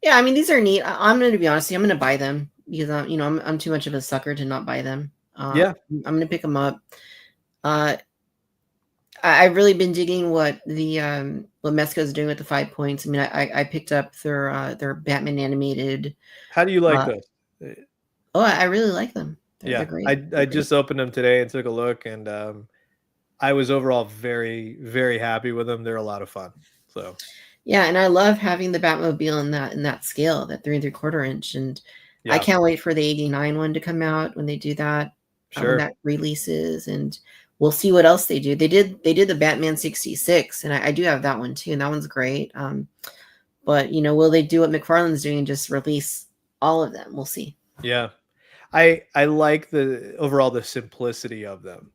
[SPEAKER 1] yeah, I mean these are neat. I'm going to be honest, I'm going to buy them because I'm too much of a sucker to not buy them.
[SPEAKER 3] Yeah.
[SPEAKER 1] I'm going to pick them up. I've really been digging what Mezco is doing with the 5 points. I mean, I picked up their Batman animated.
[SPEAKER 3] How do you like those?
[SPEAKER 1] Oh, I really like them. They're great.
[SPEAKER 3] I just opened them today and took a look, and I was overall very, very happy with them. They're a lot of fun. So
[SPEAKER 1] yeah, and I love having the Batmobile in that scale, that 3 3/4 inch, and I can't wait for the 89 one to come out when they do that.
[SPEAKER 3] Sure.
[SPEAKER 1] When that releases, and we'll see what else they do. They did the Batman 66, and I do have that one too, and that one's great. But will they do what McFarlane's doing and just release all of them? We'll see.
[SPEAKER 3] Yeah. I like the simplicity of them.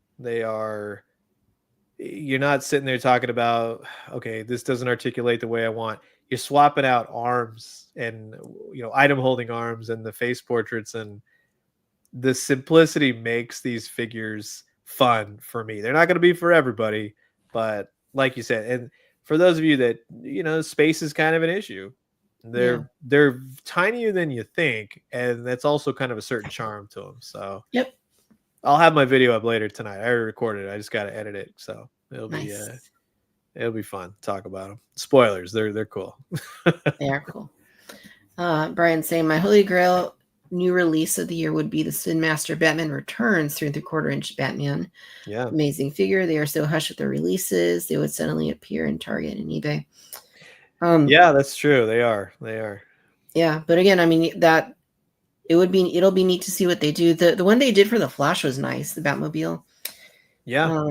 [SPEAKER 3] You're not sitting there talking about, okay, this doesn't articulate the way I want. You're swapping out arms and item holding arms and the face portraits, and the simplicity makes these figures fun for me. They're not going to be for everybody, but like you said, and for those of you that space is kind of an issue. They're tinier than you think, and that's also kind of a certain charm to them. So
[SPEAKER 1] yep,
[SPEAKER 3] I'll have my video up later tonight. I already recorded it. I just got to edit it, so it'll be fun to talk about them. Spoilers, they're cool.
[SPEAKER 1] They are cool. Brian saying my holy grail new release of the year would be the Spin Master Batman Returns 3 3/4 inch Batman.
[SPEAKER 3] Yeah,
[SPEAKER 1] amazing figure. They are so hush with their releases. They would suddenly appear in Target and eBay.
[SPEAKER 3] Yeah, that's true. They are.
[SPEAKER 1] Yeah, but again, I mean that it'll be neat to see what they do. The one they did for the Flash was nice, the Batmobile.
[SPEAKER 3] Yeah.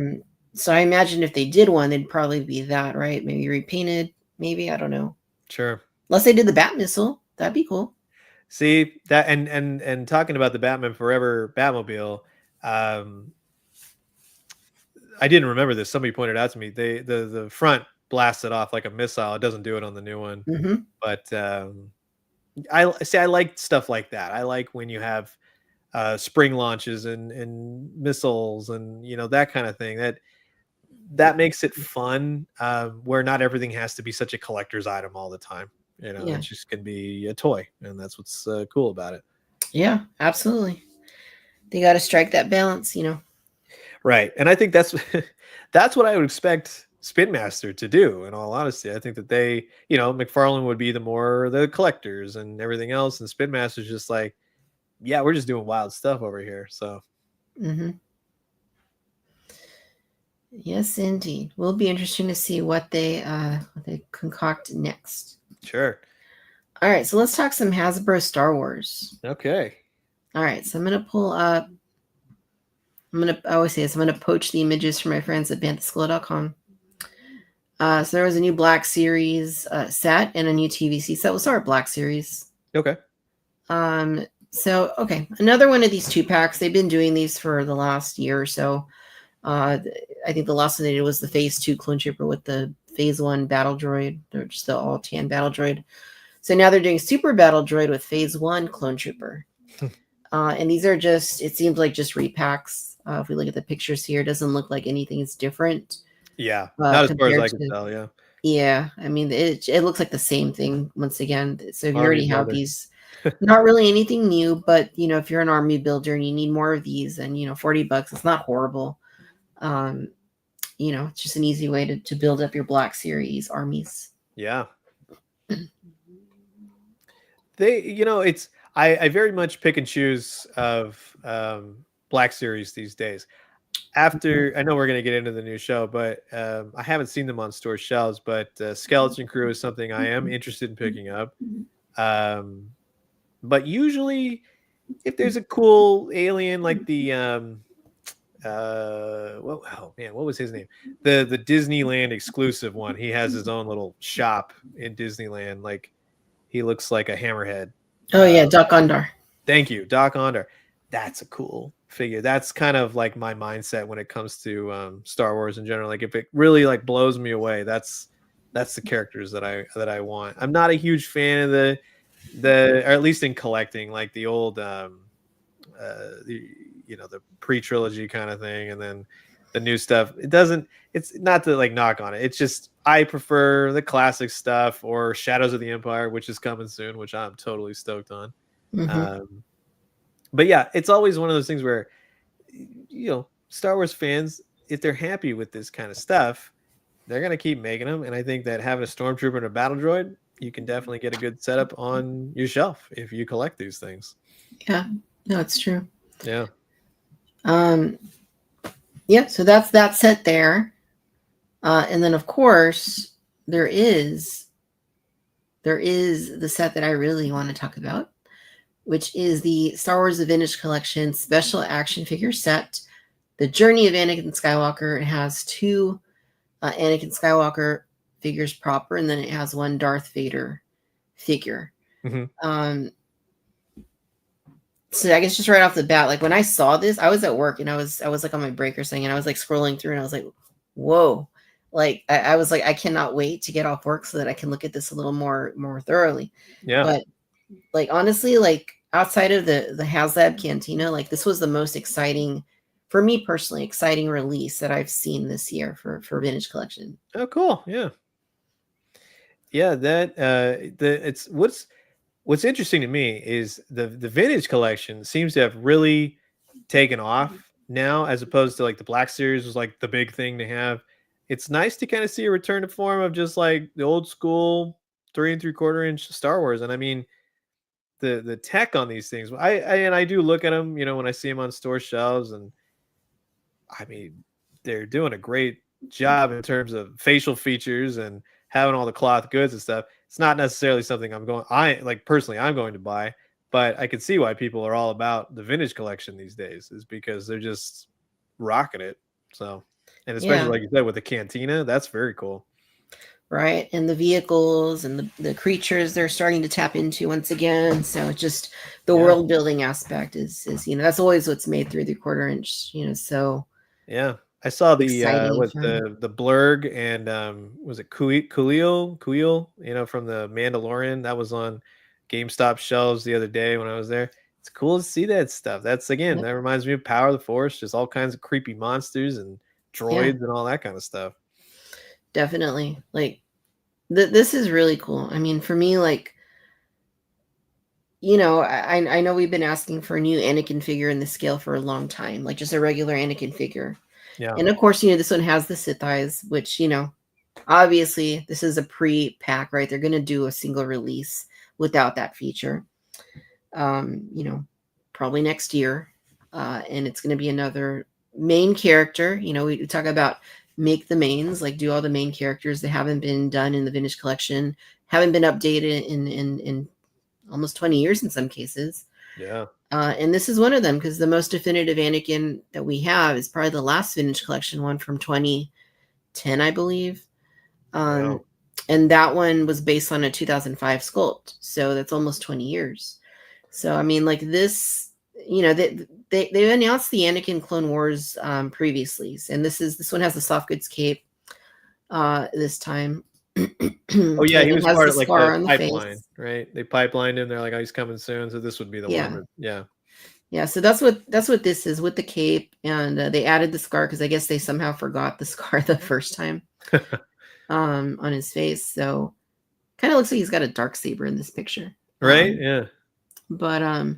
[SPEAKER 1] So I imagine if they did one, they'd probably be that, right? Maybe repainted. Maybe, I don't know.
[SPEAKER 3] Sure.
[SPEAKER 1] Unless they did the Bat Missile, that'd be cool.
[SPEAKER 3] See that, and talking about the Batman Forever Batmobile, I didn't remember this. Somebody pointed out to me the front blasted off like a missile. It doesn't do it on the new one, but I like stuff like that. I like when you have spring launches and missiles and that kind of thing. That makes it fun, where not everything has to be such a collector's item all the time. It just can be a toy, and that's what's cool about it.
[SPEAKER 1] Yeah, absolutely. They got to strike that balance,
[SPEAKER 3] Right, and I think that's that's what I would expect Spin Master to do. In all honesty, I think that they, McFarlane would be the collectors and everything else, and Spin Master's just like, yeah, we're just doing wild stuff over here. So,
[SPEAKER 1] yes, indeed, will be interesting to see what they concoct next.
[SPEAKER 3] Sure.
[SPEAKER 1] All right, so let's talk some Hasbro Star Wars.
[SPEAKER 3] Okay.
[SPEAKER 1] All right, so I'm gonna pull up. I always say this. I'm gonna poach the images from my friends at banthaschool.com. So there was a new Black Series set and a new TVC set. We'll start with Black Series.
[SPEAKER 3] Okay.
[SPEAKER 1] So another one of these 2-packs. They've been doing these for the last year or so. I think the last one they did was the Phase 2 Clone Trooper with the Phase 1 Battle Droid. They're just the all tan Battle Droid. So now they're doing Super Battle Droid with Phase 1 Clone Trooper. And these are just, it seems like just repacks. If we look at the pictures here, it doesn't look like anything is different.
[SPEAKER 3] Yeah, not as far as
[SPEAKER 1] compared
[SPEAKER 3] I can
[SPEAKER 1] to,
[SPEAKER 3] tell. Yeah,
[SPEAKER 1] yeah, I mean, it looks like the same thing once again. So if you
[SPEAKER 3] Army
[SPEAKER 1] already have
[SPEAKER 3] builder.
[SPEAKER 1] these, not really anything new, but you know, if you're an army builder and you need more of these, and you know, $40, it's not horrible. You know, it's just an easy way to build up your Black Series armies.
[SPEAKER 3] Yeah. They, you know, it's I very much pick and choose of Black Series these days. After I know we're going to get into the new show, but I haven't seen them on store shelves. But Skeleton Crew is something I am interested in picking up. But usually, if there's a cool alien like the oh man, what was his name? The Disneyland exclusive one. He has his own little shop in Disneyland. Like he looks like a hammerhead.
[SPEAKER 1] Oh yeah, Doc Ondar.
[SPEAKER 3] Thank you, Doc Onder. That's a cool figure. That's kind of like my mindset when it comes to Star Wars in general. Like if it really like blows me away, that's the characters that I want. I'm not a huge fan of the or at least in collecting like the old you know, the pre-trilogy kind of thing, and then the new stuff. It's not to like knock on it. It's just I prefer the classic stuff or Shadows of the Empire, which is coming soon, which I'm totally stoked on. But yeah, it's always one of those things where, you know, Star Wars fans, if they're happy with this kind of stuff, they're going to keep making them. And I think that having a stormtrooper and a battle droid, you can definitely get a good setup on your shelf if you collect these things.
[SPEAKER 1] Yeah, no, it's true.
[SPEAKER 3] Yeah.
[SPEAKER 1] Yeah, so that's that set there. And then of course there is the set that I really want to talk about, which is the Star Wars The Vintage Collection Special Action Figure Set, The Journey of Anakin Skywalker. It has two Anakin Skywalker figures proper, and then it has one Darth Vader figure. So I guess just right off the bat, like when I saw this, I was at work and I was like on my break or something, and I was like scrolling through and I was like, whoa. Like I was like, I cannot wait to get off work so that I can look at this a little more thoroughly.
[SPEAKER 3] Yeah.
[SPEAKER 1] But like honestly, like outside of the HasLab Cantina, like this was the most exciting, for me personally, exciting release that I've seen this year for Vintage Collection.
[SPEAKER 3] Oh, cool. Yeah. Yeah, that it's what's interesting to me is the Vintage Collection seems to have really taken off now, as opposed to like the Black Series was like the big thing to have. It's nice to kind of see a return to form of just like the old school 3 3/4 inch Star Wars. And I mean, the tech on these things, I do look at them, you know, when I see them on store shelves, and I mean, they're doing a great job in terms of facial features and having all the cloth goods and stuff. It's not necessarily something I'm going to buy, but I can see why people are all about the Vintage Collection these days, is because they're just rocking it. So, and especially like you said with the Cantina, that's very cool.
[SPEAKER 1] Right. And the vehicles and the creatures they're starting to tap into once again. So just the world building aspect is, you know, that's always what's made 3 3/4 inch, you know, so.
[SPEAKER 3] Yeah. I saw the the blurg and was it Kuil, you know, from the Mandalorian. That was on GameStop shelves the other day when I was there. It's cool to see that stuff. That's again, that reminds me of Power of the Force, just all kinds of creepy monsters and droids and all that kind of stuff.
[SPEAKER 1] Definitely. Like this is really cool. I mean, for me, like, you know, I know we've been asking for a new Anakin figure in the scale for a long time, like just a regular Anakin figure.
[SPEAKER 3] Yeah.
[SPEAKER 1] And of course, you know, this one has the Sith eyes, which, you know, obviously this is a pre-pack, right? They're going to do a single release without that feature, you know, probably next year. And it's going to be another main character. You know, we talk about make the mains, like do all the main characters that haven't been done in the Vintage Collection, haven't been updated in almost 20 years in some cases.
[SPEAKER 3] Yeah.
[SPEAKER 1] And this is one of them, because the most definitive Anakin that we have is probably the last Vintage Collection one from 2010, I believe. And that one was based on a 2005 sculpt. So that's almost 20 years. So, I mean, like this, you know, they announced the Anakin Clone Wars previously. And this one has the soft goods cape this time.
[SPEAKER 3] Oh yeah, he was part of like the pipeline, right? They pipelined him. They're like, oh, he's coming soon, so this would be the one. Yeah.
[SPEAKER 1] Yeah, so that's what this is with the cape, and they added the scar because I guess they somehow forgot the scar the first time on his face. So kind of looks like he's got a dark saber in this picture.
[SPEAKER 3] Right? Yeah.
[SPEAKER 1] But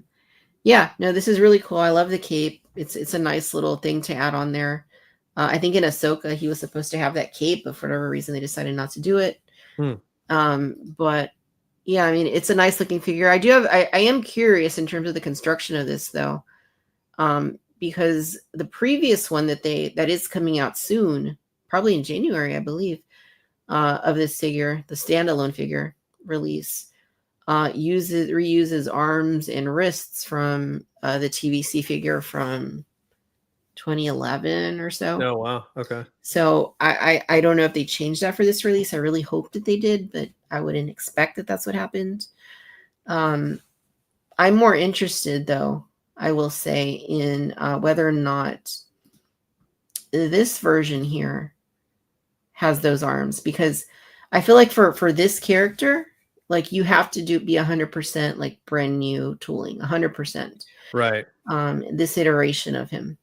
[SPEAKER 1] yeah, no, this is really cool. I love the cape. It's a nice little thing to add on there. I think in Ahsoka he was supposed to have that cape, but for whatever reason they decided not to do it. But yeah, I mean, it's a nice looking figure. I am curious in terms of the construction of this though, because the previous one that is coming out soon, probably in January, I believe, of this figure, the standalone figure release, reuses arms and wrists from the TVC figure from 2011 or so.
[SPEAKER 3] Oh wow, okay.
[SPEAKER 1] So I don't know if they changed that for this release. I really hope that they did, but I wouldn't expect that that's what happened. I'm more interested, though, I will say, in whether or not this version here has those arms, because I feel like for this character, like you have to be 100% like brand new tooling, 100%.
[SPEAKER 3] Right.
[SPEAKER 1] This iteration of him.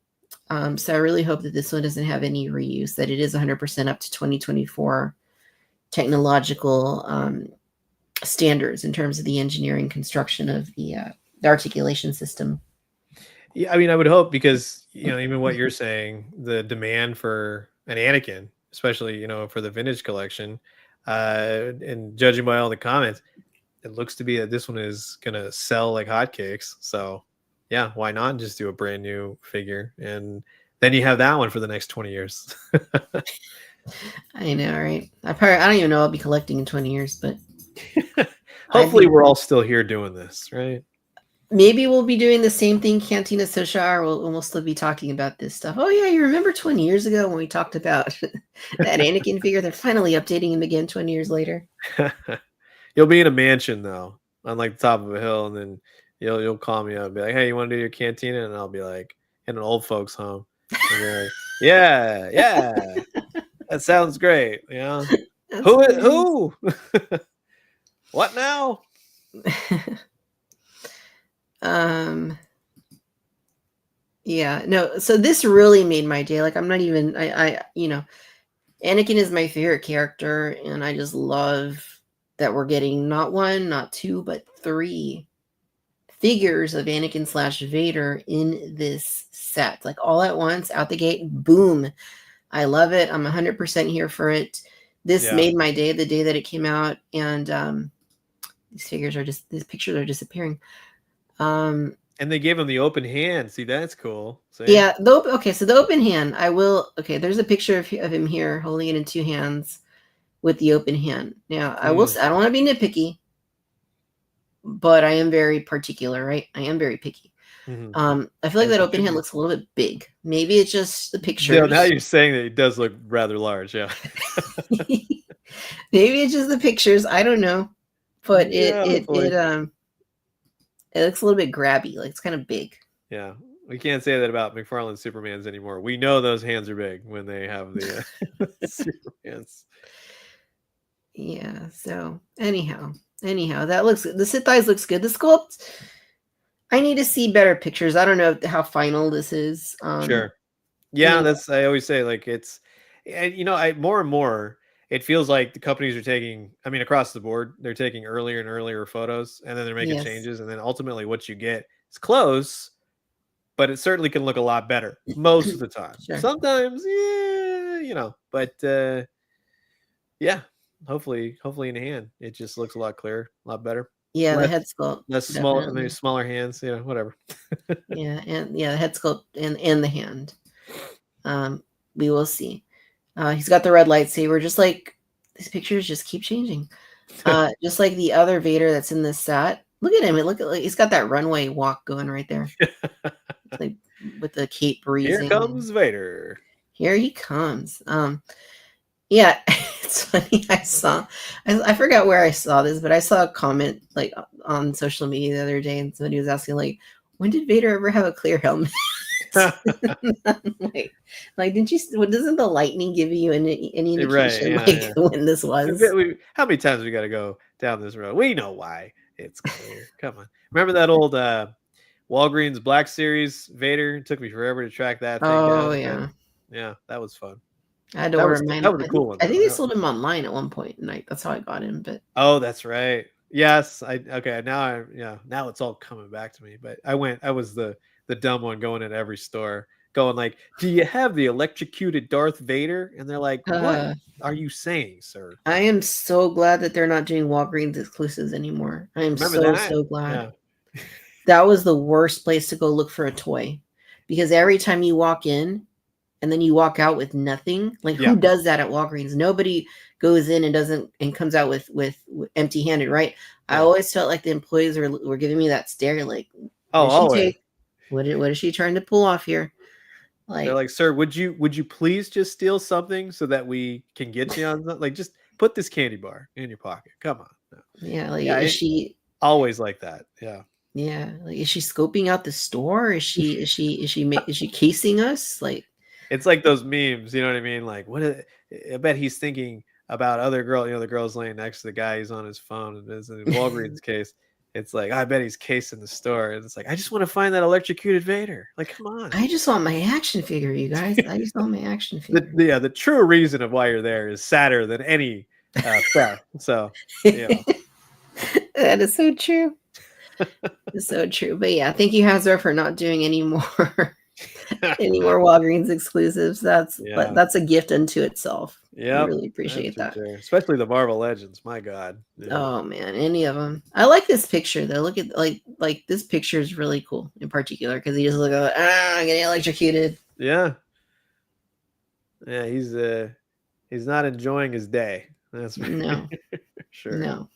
[SPEAKER 1] So I really hope that this one doesn't have any reuse, that it is 100% up to 2024 technological standards in terms of the engineering construction of the articulation system.
[SPEAKER 3] Yeah, I mean, I would hope, because even what you're saying, the demand for an Anakin, especially for the vintage collection, and judging by all the comments, it looks to be that this one is gonna sell like hotcakes. So yeah, why not just do a brand new figure, and then you have that one for the next 20 years.
[SPEAKER 1] I know, right? I don't even know I'll be collecting in 20 years, but
[SPEAKER 3] hopefully we're all still here doing this, right?
[SPEAKER 1] Maybe we'll be doing the same thing, Cantina Social Hour, we'll still be talking about this stuff. Oh yeah, you remember 20 years ago when we talked about that Anakin figure? They're finally updating him again 20 years later.
[SPEAKER 3] You'll be in a mansion though, on like the top of a hill, and then you'll call me up and be like, hey, you want to do your Cantina? And I'll be like, in an old folks home. And you're like, yeah, that sounds great. Who what now?
[SPEAKER 1] Yeah, no, so this really made my day. Like, I'm not even, Anakin is my favorite character, and I just love that we're getting not one, not two, but 3 figures of Anakin / Vader in this set, like all at once, out the gate, boom. I love it. I'm 100% here for it. This made my day, the day that it came out, and these pictures are disappearing.
[SPEAKER 3] And they gave him the open hand. See, that's cool. See?
[SPEAKER 1] Yeah. Okay. So the open hand, there's a picture of him here holding it in 2 hands with the open hand. Now, I don't want to be nitpicky, but I am very particular, right? I am very picky. I feel like that open hand looks a little bit big. Maybe it's just the picture.
[SPEAKER 3] Yeah, now you're saying that it does look rather large. Yeah.
[SPEAKER 1] Maybe it's just the pictures. I don't know, but it looks a little bit grabby. Like it's kind of big.
[SPEAKER 3] Yeah, we can't say that about McFarlane Supermans anymore. We know those hands are big when they have the Supermans.
[SPEAKER 1] Yeah. So anyhow, the Sith eyes looks good. The sculpt, I need to see better pictures. I don't know how final this is.
[SPEAKER 3] Sure. Yeah, that's, I always say, like, it's, and more and more it feels like the companies are taking, I mean, across the board, they're taking earlier and earlier photos, and then they're making changes, and then ultimately what you get is close, but it certainly can look a lot better most of the time. Sure. Sometimes, but yeah, hopefully in hand, it just looks a lot clearer, a lot better.
[SPEAKER 1] Yeah, the head sculpt.
[SPEAKER 3] Less small, maybe smaller hands, whatever.
[SPEAKER 1] Yeah, and the head sculpt and the hand. We will see. He's got the red lightsaber, just like these pictures just keep changing. Just like the other Vader that's in this set. Look at him. He's got that runway walk going right there. Like with the cape breezing.
[SPEAKER 3] Here comes Vader.
[SPEAKER 1] Here he comes. Yeah, it's funny. I forgot where I saw this, but I saw a comment like on social media the other day, and somebody was asking, like, when did Vader ever have a clear helmet? like, didn't you? Doesn't the lightning give you any indication when this was?
[SPEAKER 3] How many times we got to go down this road? We know why it's clear. Come on. Remember that old Walgreens Black Series Vader. It took me forever to track that thing
[SPEAKER 1] Oh
[SPEAKER 3] down.
[SPEAKER 1] yeah.
[SPEAKER 3] But yeah, that was fun.
[SPEAKER 1] I had to
[SPEAKER 3] That
[SPEAKER 1] order
[SPEAKER 3] was
[SPEAKER 1] mine.
[SPEAKER 3] that was a cool one.
[SPEAKER 1] I think
[SPEAKER 3] though.
[SPEAKER 1] they sold him online at one point, and that's how I got him. But
[SPEAKER 3] Oh, that's right. Yes, okay. Now it's all coming back to me. But I was the dumb one going in every store, going like, "Do you have the electrocuted Darth Vader?" And they're like, "What are you saying, sir?"
[SPEAKER 1] I am so glad that they're not doing Walgreens exclusives anymore. I am
[SPEAKER 3] Remember
[SPEAKER 1] so
[SPEAKER 3] that?
[SPEAKER 1] glad.
[SPEAKER 3] Yeah.
[SPEAKER 1] That was the worst place to go look for a toy, because every time you walk in and then you walk out with nothing. Like, who does that at Walgreens? Nobody goes in and doesn't and comes out with empty handed, right? I always felt like the employees were giving me that stare, like,
[SPEAKER 3] Oh,
[SPEAKER 1] what did she
[SPEAKER 3] always.
[SPEAKER 1] take? What is she trying to pull off here?
[SPEAKER 3] They're
[SPEAKER 1] Like,
[SPEAKER 3] like, "Sir, would you please just steal something so that we can get you on something? Like, just put this candy bar in your pocket. Come on." No.
[SPEAKER 1] yeah, like,
[SPEAKER 3] Yeah,
[SPEAKER 1] is she
[SPEAKER 3] always like that. Yeah.
[SPEAKER 1] yeah, like, is she scoping out the store? Is she casing us? Like,
[SPEAKER 3] It's like those memes, you know what I mean? Like, I bet he's thinking about other girl, the girl's laying next to the guy, he's on his phone. And in Walgreens case, it's like, I bet he's casing the store. And it's like, I just want to find that electrocuted Vader. Like, come on.
[SPEAKER 1] I just want my action figure, you guys. I just want my action figure.
[SPEAKER 3] The true reason of why you're there is sadder than any theft. So, yeah.
[SPEAKER 1] That is so true. It's so true. But yeah, thank you, Hasbro, for not doing any more Walgreens exclusives. That's a gift unto itself.
[SPEAKER 3] Yeah,
[SPEAKER 1] I really appreciate that.
[SPEAKER 3] Sure. Especially the Marvel Legends. My God. Yeah.
[SPEAKER 1] Oh man, any of them. I like this picture though. Look at like this picture is really cool in particular because he just look like, I'm getting electrocuted.
[SPEAKER 3] Yeah. Yeah, he's not enjoying his day. That's
[SPEAKER 1] no,
[SPEAKER 3] sure.
[SPEAKER 1] No.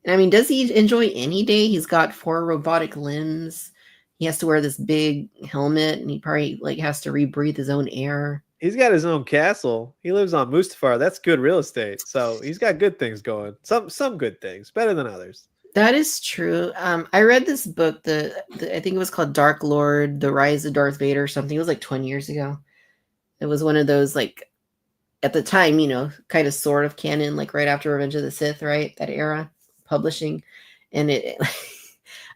[SPEAKER 1] And I mean, does he enjoy any day? He's got 4 robotic limbs. He has to wear this big helmet, and he probably like has to rebreathe his own air.
[SPEAKER 3] He's got his own castle. He lives on Mustafar. That's good real estate. So he's got good things going. Some good things, better than others.
[SPEAKER 1] That is true. I read this book. I think it was called Dark Lord: The Rise of Darth Vader or something. It was like 20 years ago. It was one of those, like, at the time, kind of sort of canon, like right after Revenge of the Sith, right? That era publishing, and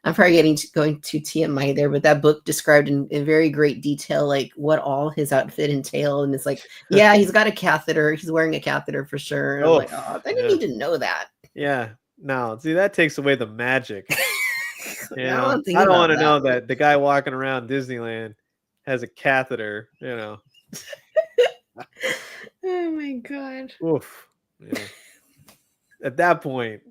[SPEAKER 1] I'm probably going to TMI there, but that book described in very great detail, like what all his outfit entailed. And it's like, yeah, he's got a catheter. He's wearing a catheter for sure. And I'm like, I didn't need to know that.
[SPEAKER 3] Yeah. No, see, that takes away the magic. I don't
[SPEAKER 1] want
[SPEAKER 3] to know that the guy walking around Disneyland has a catheter,
[SPEAKER 1] Oh my God.
[SPEAKER 3] Oof. Yeah. At that point,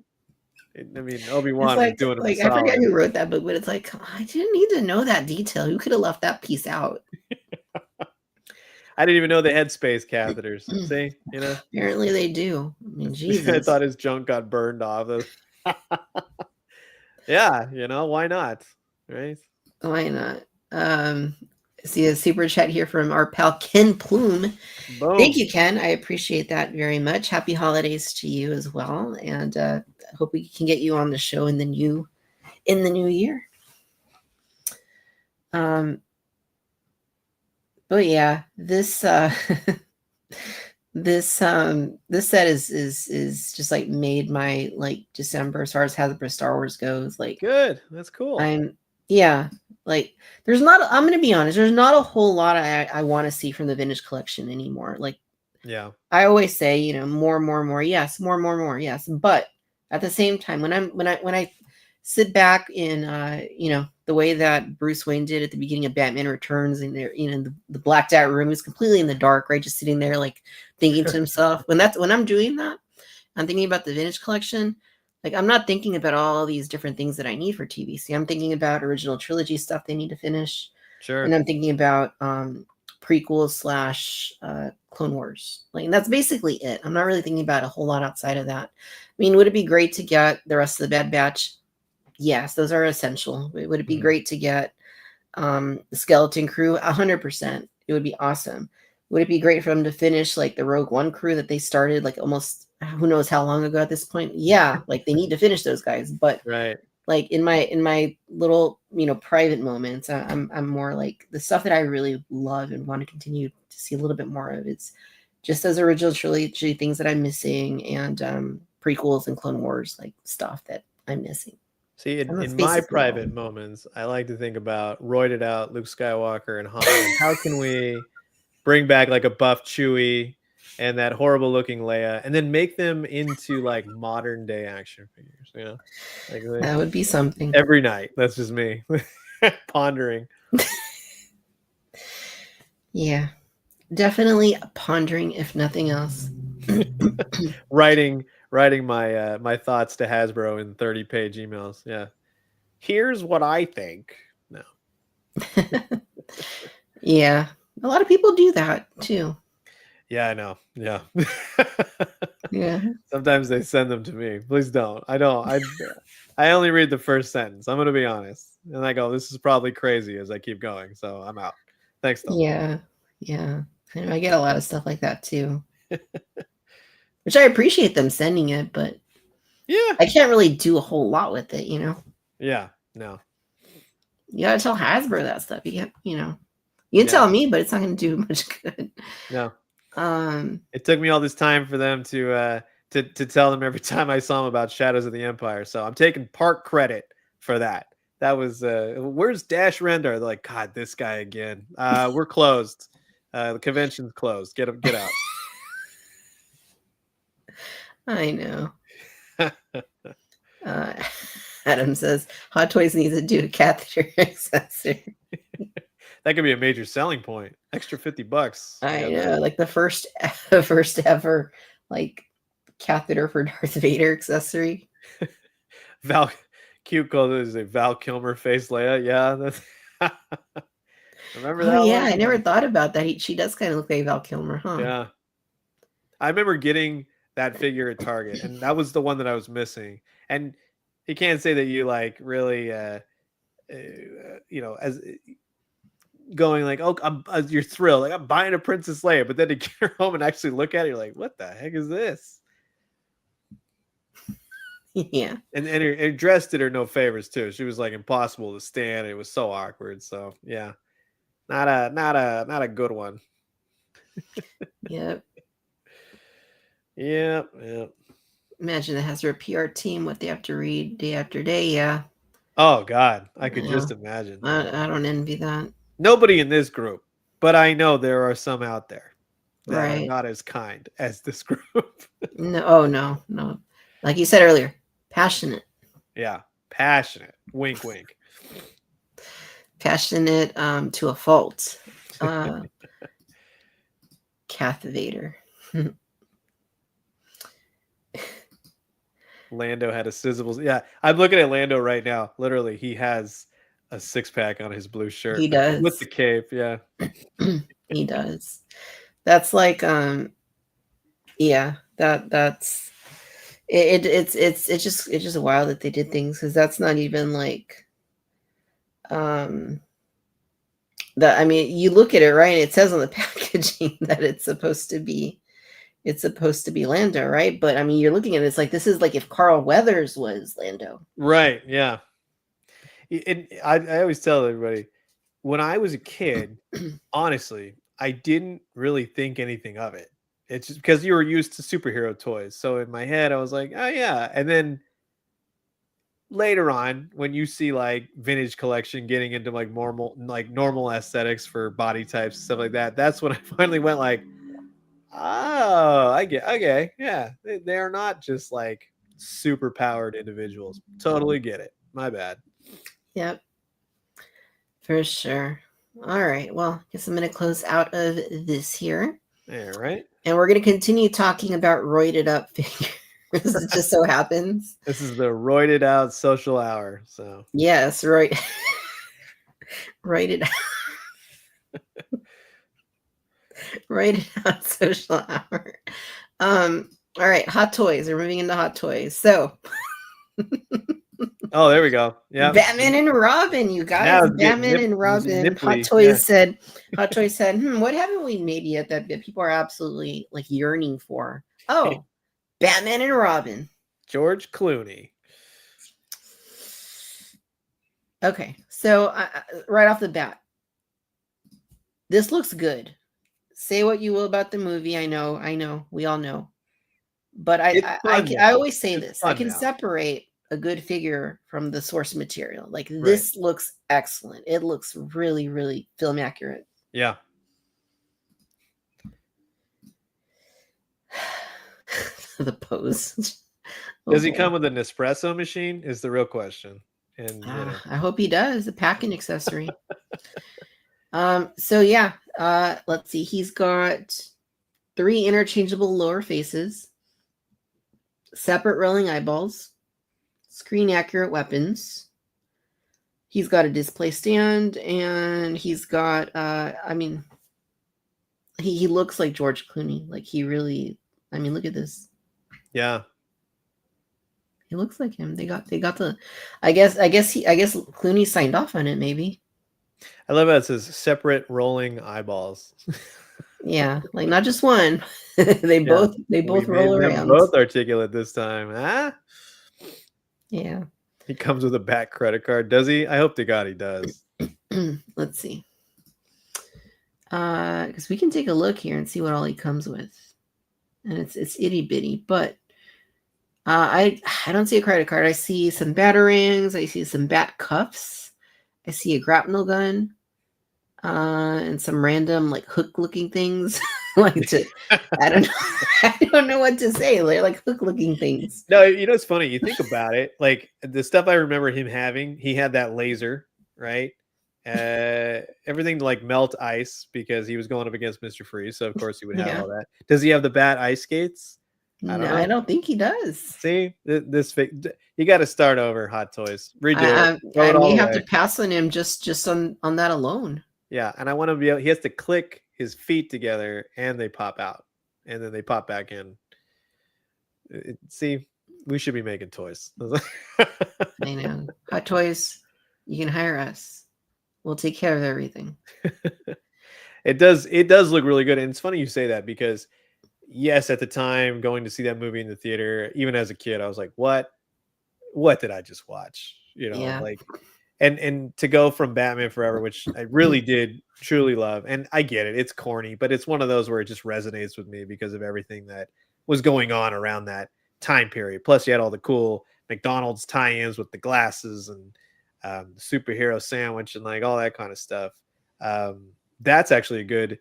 [SPEAKER 3] I mean, Obi-Wan was doing it.
[SPEAKER 1] Like, I forget who wrote that book, but it's like, I didn't need to know that detail. Who could have left that piece out?
[SPEAKER 3] I didn't even know they had space catheters. See,
[SPEAKER 1] Apparently they do. I mean, Jesus.
[SPEAKER 3] I thought his junk got burned off. Yeah, why not? Right?
[SPEAKER 1] Why not? See a super chat here from our pal Ken Plume. Boom. Thank you, Ken. I appreciate that very much. Happy holidays to you as well, and I hope we can get you on the show in the new year. But yeah, this this set is just like made my like December as far as Hasbro Star Wars goes. Like,
[SPEAKER 3] good, that's cool.
[SPEAKER 1] Like, I'm going to be honest, there's not a whole lot I want to see from the vintage collection anymore. Like,
[SPEAKER 3] yeah,
[SPEAKER 1] I always say, more, yes, more, yes. But at the same time, when I sit back in, the way that Bruce Wayne did at the beginning of Batman Returns, and there, the blacked out room is completely in the dark, right? Just sitting there, like, thinking to himself. When I'm doing that, I'm thinking about the vintage collection. Like, I'm not thinking about all these different things that I need for TVC. I'm thinking about original trilogy stuff they need to finish.
[SPEAKER 3] Sure.
[SPEAKER 1] And I'm thinking about prequels / Clone Wars. Like, and that's basically it. I'm not really thinking about a whole lot outside of that. I mean, would it be great to get the rest of the Bad Batch? Yes, those are essential. Would it be great to get the Skeleton Crew? 100%. It would be awesome. Would it be great for them to finish like the Rogue One crew that they started like almost who knows how long ago at this point? Yeah, like they need to finish those guys. But
[SPEAKER 3] right,
[SPEAKER 1] like in my little private moments, I'm more like the stuff that I really love and want to continue to see a little bit more of. It's just those original trilogy things that I'm missing, and prequels and Clone Wars like stuff that I'm missing.
[SPEAKER 3] See,
[SPEAKER 1] Some of
[SPEAKER 3] in
[SPEAKER 1] his face
[SPEAKER 3] my
[SPEAKER 1] is little.
[SPEAKER 3] private moments, I like to think about roided out Luke Skywalker and Han. And how can we bring back like a buff Chewie and that horrible looking Leia, and then make them into like modern day action figures? You know, like
[SPEAKER 1] That would be something.
[SPEAKER 3] every night. That's just me pondering.
[SPEAKER 1] Yeah, definitely pondering, if nothing else.
[SPEAKER 3] writing my my thoughts to Hasbro in 30-page emails. Yeah. Here's what I think. No.
[SPEAKER 1] Yeah, a lot of people do that too.
[SPEAKER 3] Yeah, I know. Yeah.
[SPEAKER 1] Yeah.
[SPEAKER 3] Sometimes they send them to me. Please don't. I don't. I only read the first sentence. I'm going to be honest. And I go, this is probably crazy as I keep going. So I'm out. Thanks, though.
[SPEAKER 1] Yeah. Yeah. I get a lot of stuff like that too. Which I appreciate them sending it, but
[SPEAKER 3] yeah,
[SPEAKER 1] I can't really do a whole lot with it, you know?
[SPEAKER 3] Yeah. No.
[SPEAKER 1] You gotta tell Hasbro that stuff. You can't, you know. You can tell me, but it's not gonna do much good.
[SPEAKER 3] No. It took me all this time for them to tell them every time I saw them about Shadows of the Empire. So I'm taking part credit for that. That was where's Dash Rendar? They're like, God, this guy again. We're closed. The convention's closed. Get out.
[SPEAKER 1] I know. Adam says Hot Toys needs to do a catheter accessory.
[SPEAKER 3] That could be a major selling point. Extra $50.
[SPEAKER 1] I know, like the first ever like catheter for Darth Vader accessory.
[SPEAKER 3] Val, cute call is a Val Kilmer face Leia. Yeah, that's. Remember that?
[SPEAKER 1] Oh yeah,
[SPEAKER 3] one?
[SPEAKER 1] I never thought about that. She does kind of look like Val Kilmer, huh?
[SPEAKER 3] Yeah, I remember getting that figure at Target, and that was the one that I was missing. And you can't say that you like really, you know, as going like, oh, you're thrilled, like I'm buying a Princess Leia, but then to get her home and actually look at it, you're like, what the heck is this?
[SPEAKER 1] Yeah,
[SPEAKER 3] and her dress did her no favors too. She was like impossible to stand. It was so awkward. So yeah, not a good one.
[SPEAKER 1] Yep.
[SPEAKER 3] Yep.
[SPEAKER 1] Imagine it has her PR team, what they have to read day after day. Yeah.
[SPEAKER 3] Oh God, I could just imagine.
[SPEAKER 1] I don't envy that.
[SPEAKER 3] Nobody in this group, but I know there are some out there that are
[SPEAKER 1] Right.
[SPEAKER 3] not as kind as this group.
[SPEAKER 1] No, oh no. Like you said earlier, passionate.
[SPEAKER 3] Yeah, passionate. Wink.
[SPEAKER 1] Passionate to a fault. Captivator.
[SPEAKER 3] Lando had a sizzles. Yeah, I'm looking at Lando right now. Literally, he has a 6-pack on his blue shirt.
[SPEAKER 1] He does.
[SPEAKER 3] With the cape, yeah.
[SPEAKER 1] He does. That's like yeah, that's it's just wild that they did things, because that's not even like that. I mean, you look at it, right? It says on the packaging that it's supposed to be Lando, right? But I mean, you're looking at it, it's like, this is like if Carl Weathers was Lando.
[SPEAKER 3] Right, yeah. And I always tell everybody, when I was a kid, honestly, I didn't really think anything of it. It's just because you were used to superhero toys. So in my head, I was like, oh yeah. And then later on, when you see like vintage collection getting into like normal aesthetics for body types and stuff like that, that's when I finally went like, oh, I get, okay, yeah. They are not just like super powered individuals. Totally get it. My bad.
[SPEAKER 1] Yep. For sure. All right. Well, guess I'm going to close out of this here.
[SPEAKER 3] Yeah, right.
[SPEAKER 1] And we're going to continue talking about roided up figures. It just so happens.
[SPEAKER 3] This is the roided out social hour. So
[SPEAKER 1] yes, right. Roided out social hour. All right, Hot Toys. We're moving into Hot Toys. So
[SPEAKER 3] oh, there we go. Yeah.
[SPEAKER 1] Batman and Robin, you guys.
[SPEAKER 3] Now
[SPEAKER 1] Batman and Robin.
[SPEAKER 3] nipply,
[SPEAKER 1] Hot Toys said, what haven't we made yet that people are absolutely like yearning for? Oh, Batman and Robin.
[SPEAKER 3] George Clooney.
[SPEAKER 1] Okay, so right off the bat, this looks good. Say what you will about the movie. I know, we all know. But I always say this. I can separate a good figure from the source material. Like
[SPEAKER 3] Right.
[SPEAKER 1] this looks excellent. It looks really, really film accurate.
[SPEAKER 3] Yeah.
[SPEAKER 1] The pose.
[SPEAKER 3] Does he come with an espresso machine? Is the real question. And
[SPEAKER 1] I hope he does. A packing accessory. So yeah, let's see. He's got 3 interchangeable lower faces, separate rolling eyeballs, screen accurate weapons. He's got a display stand, and he's got I mean, he looks like George Clooney. Like he really, I mean, look at this.
[SPEAKER 3] Yeah.
[SPEAKER 1] He looks like him. They got the I guess Clooney signed off on it, maybe.
[SPEAKER 3] I love how it says separate rolling eyeballs.
[SPEAKER 1] Yeah, like not just one. they both roll around.
[SPEAKER 3] Both articulate this time, huh?
[SPEAKER 1] Yeah.
[SPEAKER 3] He comes with a back credit card, does he? I hope to God he does.
[SPEAKER 1] Let's see. Because we can take a look here and see what all he comes with, and it's itty bitty, but I don't see a credit card. I see some batarangs. I see some bat cuffs. I see a grapnel gun, and some random like hook looking things. I don't know. I don't know what to say. They're like hook looking things.
[SPEAKER 3] No, you know it's funny. You think about it, like the stuff I remember him having. He had that laser, right? Everything to like melt ice because he was going up against Mr. Freeze, so of course he would have all that. Does he have the bat ice skates?
[SPEAKER 1] I don't think he does.
[SPEAKER 3] See, this you got to start over. Hot Toys, redo it.
[SPEAKER 1] I may have to pass on him just on that alone.
[SPEAKER 3] Yeah, and I want to be able. He has to click his feet together, and they pop out, and then they pop back in. See, we should be making toys.
[SPEAKER 1] I know. Hot Toys, you can hire us. We'll take care of everything.
[SPEAKER 3] It does look really good, and it's funny you say that because yes, at the time going to see that movie in the theater, even as a kid, I was like, what did I just watch? You know, like, and to go from Batman Forever, which I really did truly love, and I get it, it's corny, but it's one of those where it just resonates with me because of everything that was going on around that time period. Plus you had all the cool McDonald's tie-ins with the glasses and the superhero sandwich and like all that kind of stuff. That's actually a good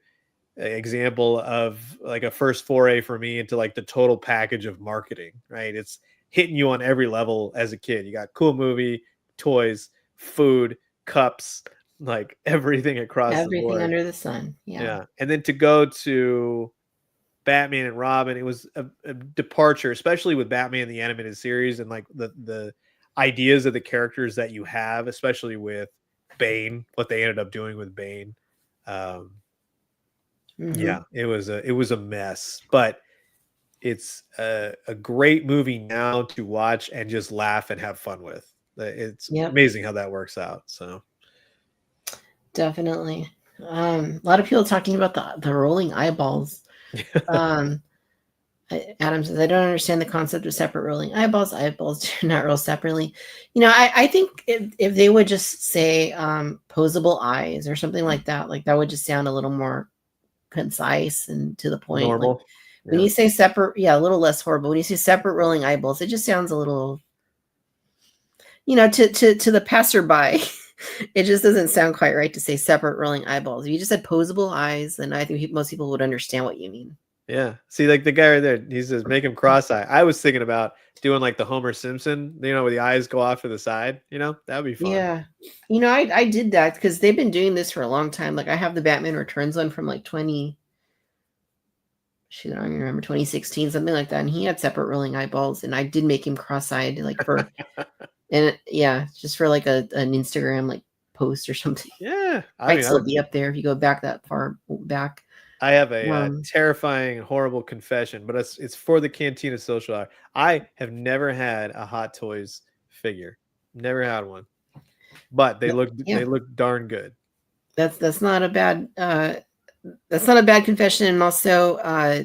[SPEAKER 3] example of like a first foray for me into like the total package of marketing, right? It's hitting you on every level as a kid. You got cool movie, toys, food, cups, like everything across the board.
[SPEAKER 1] Everything under the sun. Yeah.
[SPEAKER 3] And then to go to Batman and Robin, it was a departure, especially with Batman the animated series and like the ideas of the characters that you have, especially with Bane, what they ended up doing with Bane. Yeah, it was a mess, but it's a great movie now to watch and just laugh and have fun with. It's amazing how that works out. So
[SPEAKER 1] definitely, a lot of people talking about the rolling eyeballs. Adam says, I don't understand the concept of separate rolling eyeballs. Eyeballs do not roll separately. You know, I think if they would just say posable eyes or something like that would just sound a little more concise and to the point.
[SPEAKER 3] Normal.
[SPEAKER 1] Like, when you say separate, a little less horrible. When you say separate rolling eyeballs, it just sounds a little, you know, to the passerby, it just doesn't sound quite right to say separate rolling eyeballs. If you just said posable eyes, then I think most people would understand what you mean.
[SPEAKER 3] Yeah. See, like the guy right there, he says, make him cross-eye. I was thinking about doing like the Homer Simpson, you know, where the eyes go off to the side, you know, that'd be fun.
[SPEAKER 1] Yeah. You know, I did that because they've been doing this for a long time. Like I have the Batman Returns one from like 2016, something like that. And he had separate rolling eyeballs and I did make him cross-eyed like for, and just for like an Instagram like post or something.
[SPEAKER 3] Yeah.
[SPEAKER 1] I'd still be up there if you go back that far back.
[SPEAKER 3] I have a terrifying, horrible confession, but it's for the Cantina social hour. I have never had a Hot Toys figure. Never had one. But they look darn good.
[SPEAKER 1] That's not a bad confession, and also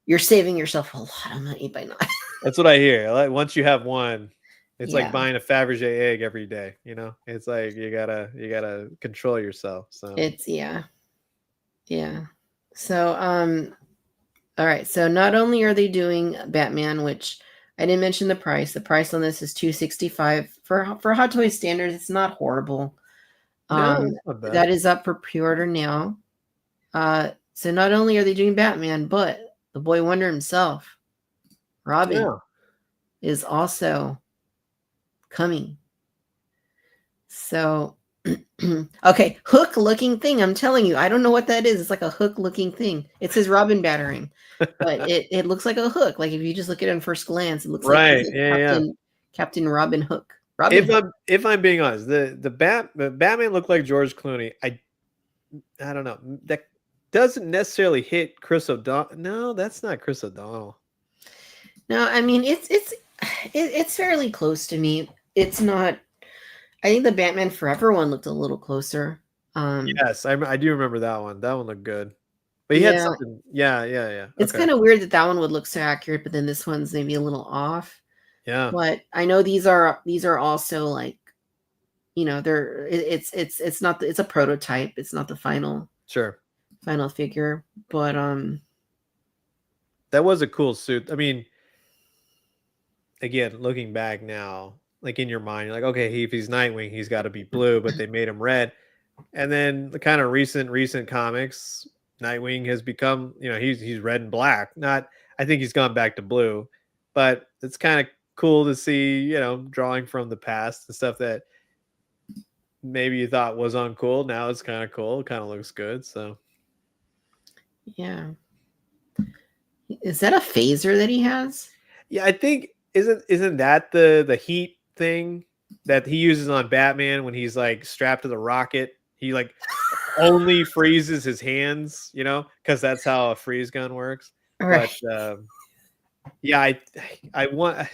[SPEAKER 1] you're saving yourself a lot of money by not.
[SPEAKER 3] That's what I hear. Like once you have one, it's like buying a Fabergé egg every day, you know? It's like you gotta control yourself. So
[SPEAKER 1] it's yeah. So all right. So not only are they doing Batman, which I didn't mention the price. The price on this is $265 for Hot Toys standards. It's not horrible.
[SPEAKER 3] No, that's not bad.
[SPEAKER 1] That is up for pre-order now. So not only are they doing Batman, but the Boy Wonder himself, Robin, is also coming. So, okay, hook-looking thing. I'm telling you, I don't know what that is. It's like a hook-looking thing. It says Robin battering, but it looks like a hook. Like if you just look at it on first glance, it looks like Captain Robin Hook.
[SPEAKER 3] If I'm being honest, the Batman looked like George Clooney. I don't know. That doesn't necessarily hit Chris O'Donnell. No, that's not Chris O'Donnell.
[SPEAKER 1] No, I mean it's fairly close to me. It's not. I think the Batman Forever one looked a little closer.
[SPEAKER 3] Yes, I do remember that one. That one looked good. But he had something. Yeah.
[SPEAKER 1] It's kind of weird that one would look so accurate, but then this one's maybe a little off.
[SPEAKER 3] Yeah.
[SPEAKER 1] But I know these are also like, it's not it's a prototype. It's not the final figure, but
[SPEAKER 3] that was a cool suit. I mean, again, looking back now, like in your mind, you're like, okay, if he's Nightwing, he's got to be blue, but they made him red. And then the kind of recent comics, Nightwing has become, he's red and black. I think he's gone back to blue, but it's kind of cool to see, drawing from the past and stuff that maybe you thought was uncool. Now it's kind of cool. It kind of looks good. So
[SPEAKER 1] yeah. Is that a phaser that he has?
[SPEAKER 3] Yeah, I think isn't that the heat thing that he uses on Batman when he's like strapped to the rocket? He like only freezes his hands, because that's how a freeze gun works. Right. But yeah, I want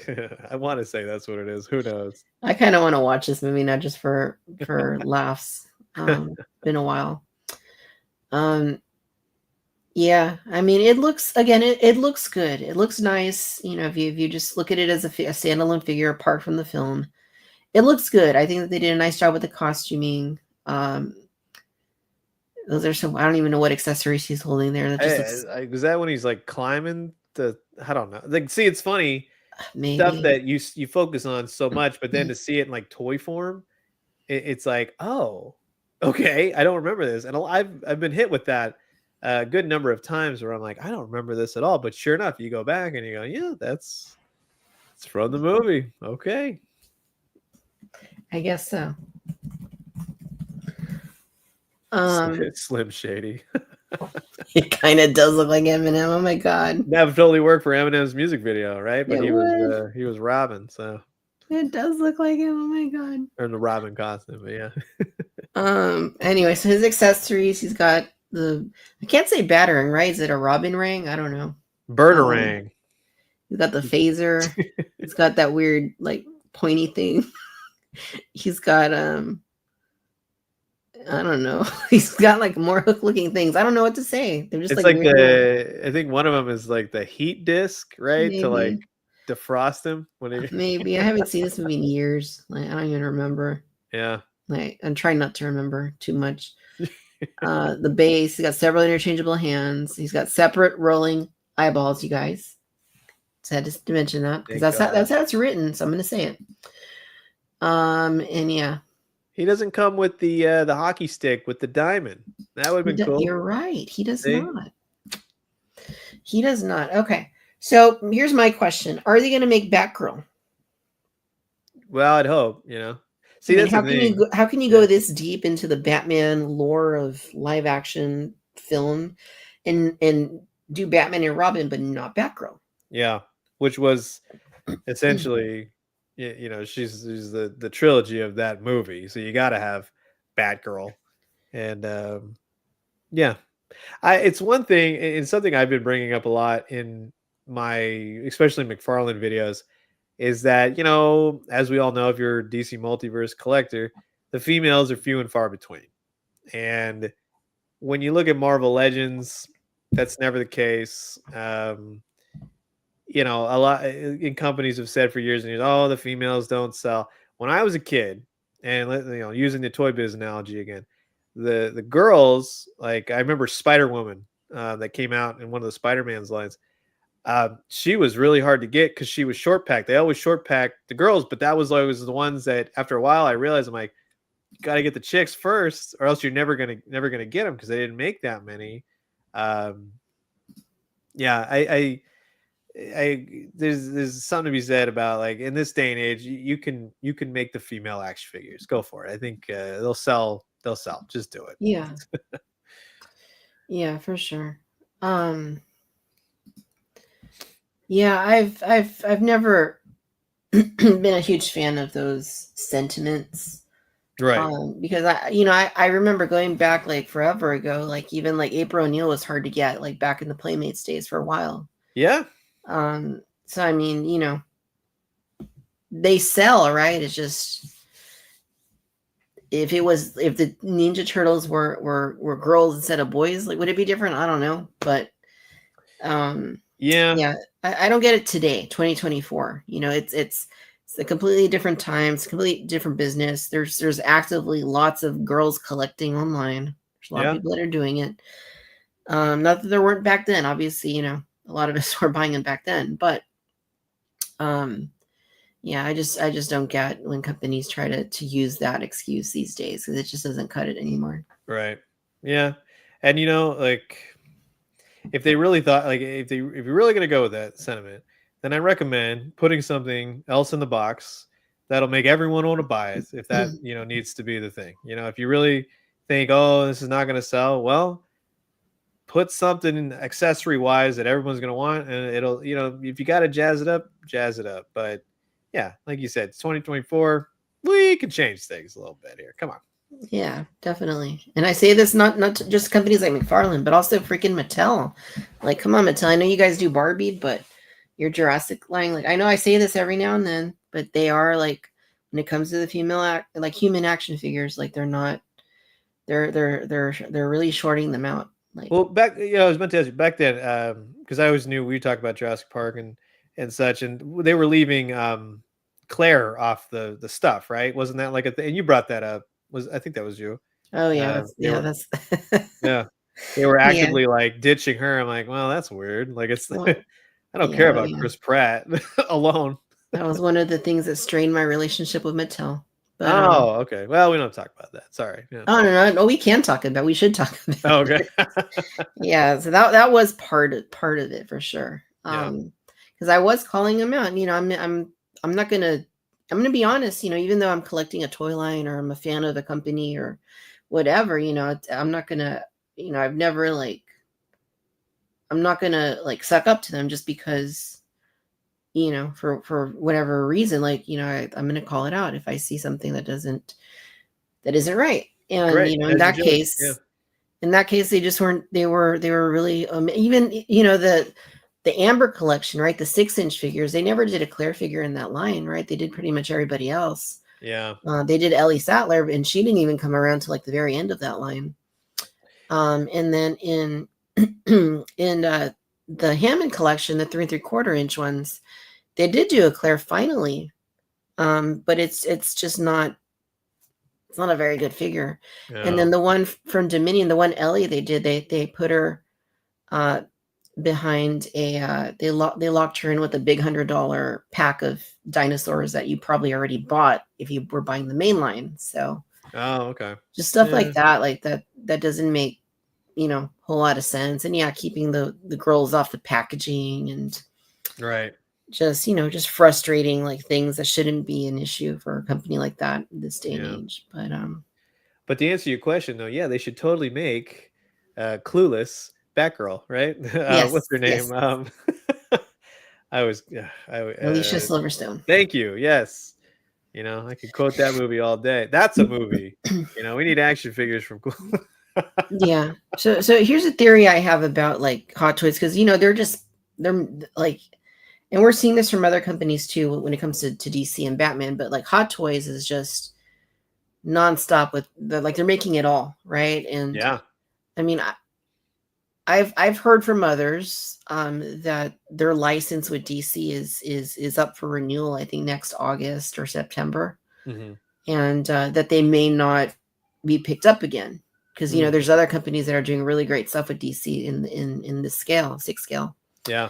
[SPEAKER 3] I want to say that's what it is. Who knows?
[SPEAKER 1] I kind of want to watch this movie, not just for laughs. Been a while. Yeah, I mean, it looks it looks good. It looks nice. If you just look at it as a standalone figure apart from the film, it looks good. I think that they did a nice job with the costuming. Those are some. I don't even know what accessories he's holding there. That just
[SPEAKER 3] was that when he's like climbing the. I don't know. Like, see, it's funny.
[SPEAKER 1] Maybe.
[SPEAKER 3] Stuff that you focus on so much, but then to see it in like toy form, it's like, oh, okay, I don't remember this, and I've been hit with that a good number of times where I'm like, I don't remember this at all, but sure enough, you go back and you go, yeah, it's from the movie. Okay,
[SPEAKER 1] I guess so.
[SPEAKER 3] It's Slim Shady.
[SPEAKER 1] It kind of does look like Eminem. Oh my god,
[SPEAKER 3] that would totally work for Eminem's music video, right? But he was Robin, so
[SPEAKER 1] it does look like him. Oh my god,
[SPEAKER 3] or in the Robin costume, but yeah.
[SPEAKER 1] Anyway, so his accessories, he's got I can't say battering, right? Is it a Robin ring? I don't know.
[SPEAKER 3] Birdarang.
[SPEAKER 1] He's got the phaser. He's got that weird like pointy thing. He's got I don't know. He's got like more hook looking things. I don't know what to say. They're just
[SPEAKER 3] it's like I think one of them is like the heat disc, right?
[SPEAKER 1] Maybe.
[SPEAKER 3] To like defrost him when he
[SPEAKER 1] maybe. I haven't seen this movie in years. Like, I don't even remember.
[SPEAKER 3] Yeah.
[SPEAKER 1] Like, I'm trying not to remember too much. The base, he's got several interchangeable hands. He's got separate rolling eyeballs, you guys. So I had to mention that because that's how it's written. So I'm gonna say it. And yeah.
[SPEAKER 3] He doesn't come with the hockey stick with the diamond. That would have been cool.
[SPEAKER 1] You're right. He does not. He does not. Okay. So here's my question. Are they going to make Batgirl?
[SPEAKER 3] Well, I'd hope, See, that's
[SPEAKER 1] how can you go this deep into the Batman lore of live action film and do Batman and Robin, but not Batgirl?
[SPEAKER 3] Yeah. Which was essentially... she's the trilogy of that movie, so you got to have Batgirl, and yeah, it's one thing, and something I've been bringing up a lot in my especially McFarlane videos is that as we all know, if you're a DC Multiverse collector, the females are few and far between, and when you look at Marvel Legends, that's never the case. A lot in companies have said for years and years, oh, the females don't sell. When I was a kid, and using the Toy Biz analogy again, the girls, like I remember Spider-Woman that came out in one of the Spider-Man's lines. She was really hard to get because she was short packed. They always short pack the girls, but that was always the ones that after a while I realized I'm like, you got to get the chicks first, or else you're never gonna get them because they didn't make that many. Yeah, there's something to be said about like in this day and age, you can make the female action figures. Go for it. I think they'll sell. They'll sell. Just do it.
[SPEAKER 1] Yeah. Yeah, for sure. Yeah, I've never been a huge fan of those sentiments.
[SPEAKER 3] Right.
[SPEAKER 1] Because I remember going back like forever ago, like even like April O'Neil was hard to get, like back in the Playmates days for a while.
[SPEAKER 3] Yeah.
[SPEAKER 1] So I mean, they sell, right? It's just if the Ninja Turtles were girls instead of boys, like would it be different? I don't know, but yeah, I don't get it today, 2024. It's a completely different time. It's a completely different business. There's actively lots of girls collecting online. There's a lot of people that are doing it. Not that there weren't back then. Obviously, a lot of us were buying them back then. But yeah, I just don't get when companies try to use that excuse these days because it just doesn't cut it anymore.
[SPEAKER 3] Right. Yeah. And like if they really thought like if you're really gonna go with that sentiment, then I recommend putting something else in the box that'll make everyone want to buy it if that needs to be the thing. If you really think, oh, this is not going to sell, well, put something accessory wise that everyone's going to want, and it'll if you got to jazz it up. But yeah, like you said, it's 2024. We can change things a little bit here. Come on.
[SPEAKER 1] Yeah, definitely. And I say this not just companies like McFarlane, but also freaking Mattel. Like, come on, Mattel. I know you guys do Barbie, but your Jurassic line, like I know I say this every now and then, but they are like when it comes to the female like human action figures, like they're really shorting them out. Like,
[SPEAKER 3] well, back I was meant to ask you back then because I always knew we talked about Jurassic Park and such, and they were leaving Claire off the stuff, right? Wasn't that like a thing? And you brought that up. I think that was you?
[SPEAKER 1] Oh yeah, that's
[SPEAKER 3] yeah. They were actively like ditching her. I'm like, well, that's weird. Like it's. Well, I don't care about Chris Pratt alone.
[SPEAKER 1] That was one of the things that strained my relationship with Mattel. But,
[SPEAKER 3] okay. Well, we don't talk about that. Sorry.
[SPEAKER 1] Yeah. Oh no, we can talk about. We should talk about.
[SPEAKER 3] Oh, okay.
[SPEAKER 1] Yeah, so that was part of it for sure. Because I was calling him out. I'm not gonna. I'm gonna be honest. Even though I'm collecting a toy line or I'm a fan of the company or whatever, I'm not gonna. I've never like. I'm not gonna like suck up to them just because, for whatever reason, like, I'm gonna call it out if I see something that isn't right. And in that case, they just weren't. They were really even the Amber collection, right? The 6-inch figures. They never did a Claire figure in that line, right? They did pretty much everybody else.
[SPEAKER 3] Yeah.
[SPEAKER 1] They did Ellie Sattler, and she didn't even come around to like the very end of that line. And then in the Hammond collection, the 3 3/4 inch ones, they did do a Claire finally, but it's just not. It's not a very good figure. Yeah. And then the one from Dominion, the one Ellie they did, they put her behind a they locked her in with a big $100 pack of dinosaurs that you probably already bought if you were buying the main line. So
[SPEAKER 3] okay,
[SPEAKER 1] just stuff like that doesn't make whole lot of sense. And keeping the girls off the packaging and
[SPEAKER 3] right,
[SPEAKER 1] just frustrating, like things that shouldn't be an issue for a company like that in this day and age.
[SPEAKER 3] But to answer your question though, they should totally make Clueless Batgirl, right?
[SPEAKER 1] Yes,
[SPEAKER 3] what's her name?
[SPEAKER 1] Yes. Alicia Silverstone.
[SPEAKER 3] Thank you. Yes. I could quote that movie all day. That's a movie. We need action figures from Clueless.
[SPEAKER 1] Yeah. So here's a theory I have about like Hot Toys, because they're like, and we're seeing this from other companies too when it comes to DC and Batman, but like Hot Toys is just nonstop with they're making it all, right? And I mean, I've heard from others that their license with DC is up for renewal, I think next August or September, and that they may not be picked up again. Because there's other companies that are doing really great stuff with DC in the scale, 6 scale.
[SPEAKER 3] Yeah.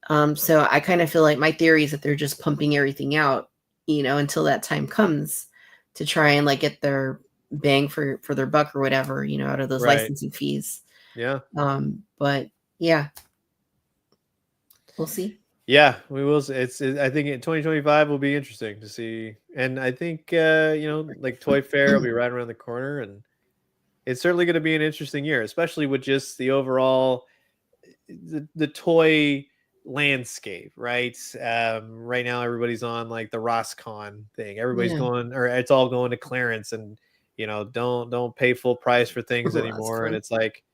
[SPEAKER 1] So I kind of feel like my theory is that they're just pumping everything out, until that time comes to try and like get their bang for their buck or whatever, out of those
[SPEAKER 3] Right.
[SPEAKER 1] licensing fees.
[SPEAKER 3] Yeah.
[SPEAKER 1] But yeah, we'll see.
[SPEAKER 3] Yeah, we will. I think in 2025 will be interesting to see, and I think like Toy Fair will be right around the corner, and it's certainly going to be an interesting year, especially with just the overall the toy landscape, right? Right now everybody's on like the Roscon thing. Everybody's
[SPEAKER 1] Yeah.
[SPEAKER 3] going, or it's all going to clearance, and don't pay full price for things
[SPEAKER 1] Oh, that's
[SPEAKER 3] anymore. And
[SPEAKER 1] fun.
[SPEAKER 3] it's like,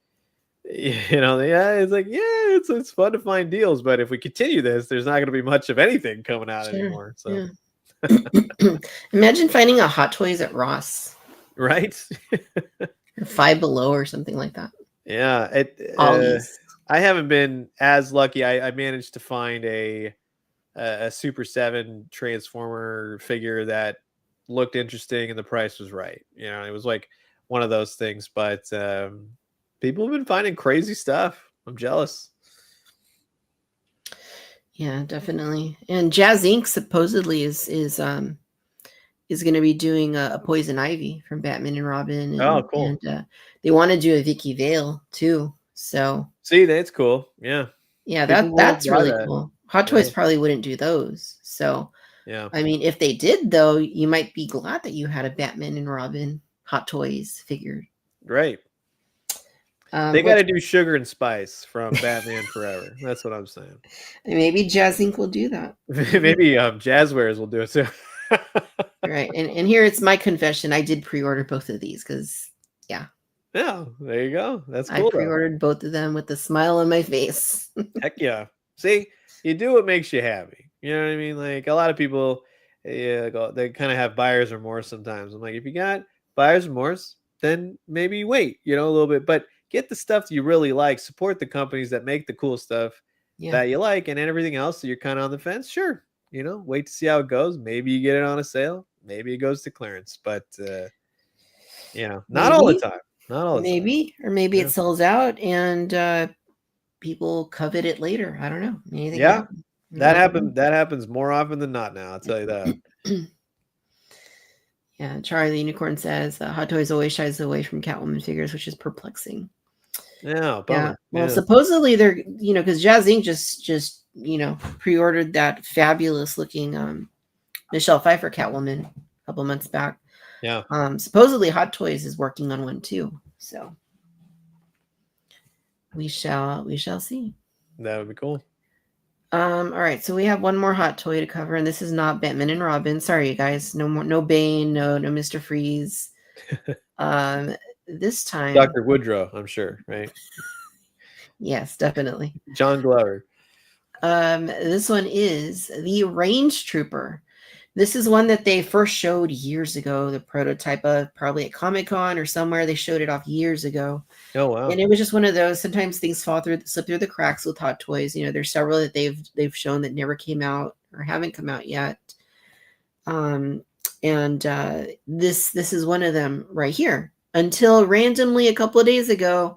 [SPEAKER 3] yeah, it's like, yeah, it's fun to find deals, but if we continue this, there's not going to be much of anything coming out
[SPEAKER 1] Sure.
[SPEAKER 3] anymore. So,
[SPEAKER 1] Yeah. Imagine finding a Hot Toys at Ross
[SPEAKER 3] right?
[SPEAKER 1] or Five Below or something like that.
[SPEAKER 3] Yeah,
[SPEAKER 1] Ollie's.
[SPEAKER 3] I haven't been as lucky. I managed to find a Super 7 Transformer figure that looked interesting and the price was right. It was like one of those things, but people have been finding crazy stuff. I'm jealous.
[SPEAKER 1] Yeah, definitely. And Jazz Inc. supposedly is going to be doing a Poison Ivy from Batman and Robin. And,
[SPEAKER 3] Oh, cool.
[SPEAKER 1] And they want to do a Vicky Vale too. So
[SPEAKER 3] see, that's cool. Yeah.
[SPEAKER 1] Yeah, that's really cool. Hot Toys probably wouldn't do those. So
[SPEAKER 3] yeah.
[SPEAKER 1] I mean, if they did though, you might be glad that you had a Batman and Robin Hot Toys figure.
[SPEAKER 3] Right. They got to do Sugar and Spice from Batman Forever. That's what I'm saying.
[SPEAKER 1] Maybe Jazz Inc. will do that.
[SPEAKER 3] Maybe Jazzwares will do it too.
[SPEAKER 1] Right. And here it's my confession. I did pre-order both of these because, yeah.
[SPEAKER 3] Yeah, there you go. That's cool.
[SPEAKER 1] I pre-ordered both of them with a smile on my face.
[SPEAKER 3] Heck yeah. See, you do what makes you happy. You know what I mean? Like a lot of people, they kind of have buyer's remorse sometimes. I'm like, if you got buyer's remorse, then maybe wait, a little bit. But get the stuff that you really like. Support the companies that make the cool stuff that you like, and everything else that you're kind of on the fence. Sure, wait to see how it goes. Maybe you get it on a sale. Maybe it goes to clearance. But not all the time. Not all the time.
[SPEAKER 1] Maybe, or maybe it sells out and people covet it later. I don't know. Anything happen.
[SPEAKER 3] That happens more often than not now. I'll tell you that.
[SPEAKER 1] Yeah, Charlie the Unicorn says Hot Toys always shies away from Catwoman figures, which is perplexing.
[SPEAKER 3] Yeah, bummer.
[SPEAKER 1] Well, supposedly they're, because Jazz Inc. just pre-ordered that fabulous looking Michelle Pfeiffer Catwoman a couple months back.
[SPEAKER 3] Yeah.
[SPEAKER 1] Supposedly Hot Toys is working on one too. So we shall see.
[SPEAKER 3] That would be cool.
[SPEAKER 1] All right, so we have one more hot toy to cover, and this is not Batman and Robin. Sorry, you guys. No Bane, no Mr. Freeze. This time
[SPEAKER 3] Dr. Woodrow, I'm sure, right?
[SPEAKER 1] Yes, definitely.
[SPEAKER 3] John Glover.
[SPEAKER 1] This one is the Range Trooper. This is one that they first showed years ago, the prototype of probably at Comic-Con or somewhere. They showed it off years ago.
[SPEAKER 3] Oh, wow.
[SPEAKER 1] And it was just one of those, sometimes things slip through the cracks with Hot Toys. There's several that they've shown that never came out or haven't come out yet. This is one of them right here. Until randomly a couple of days ago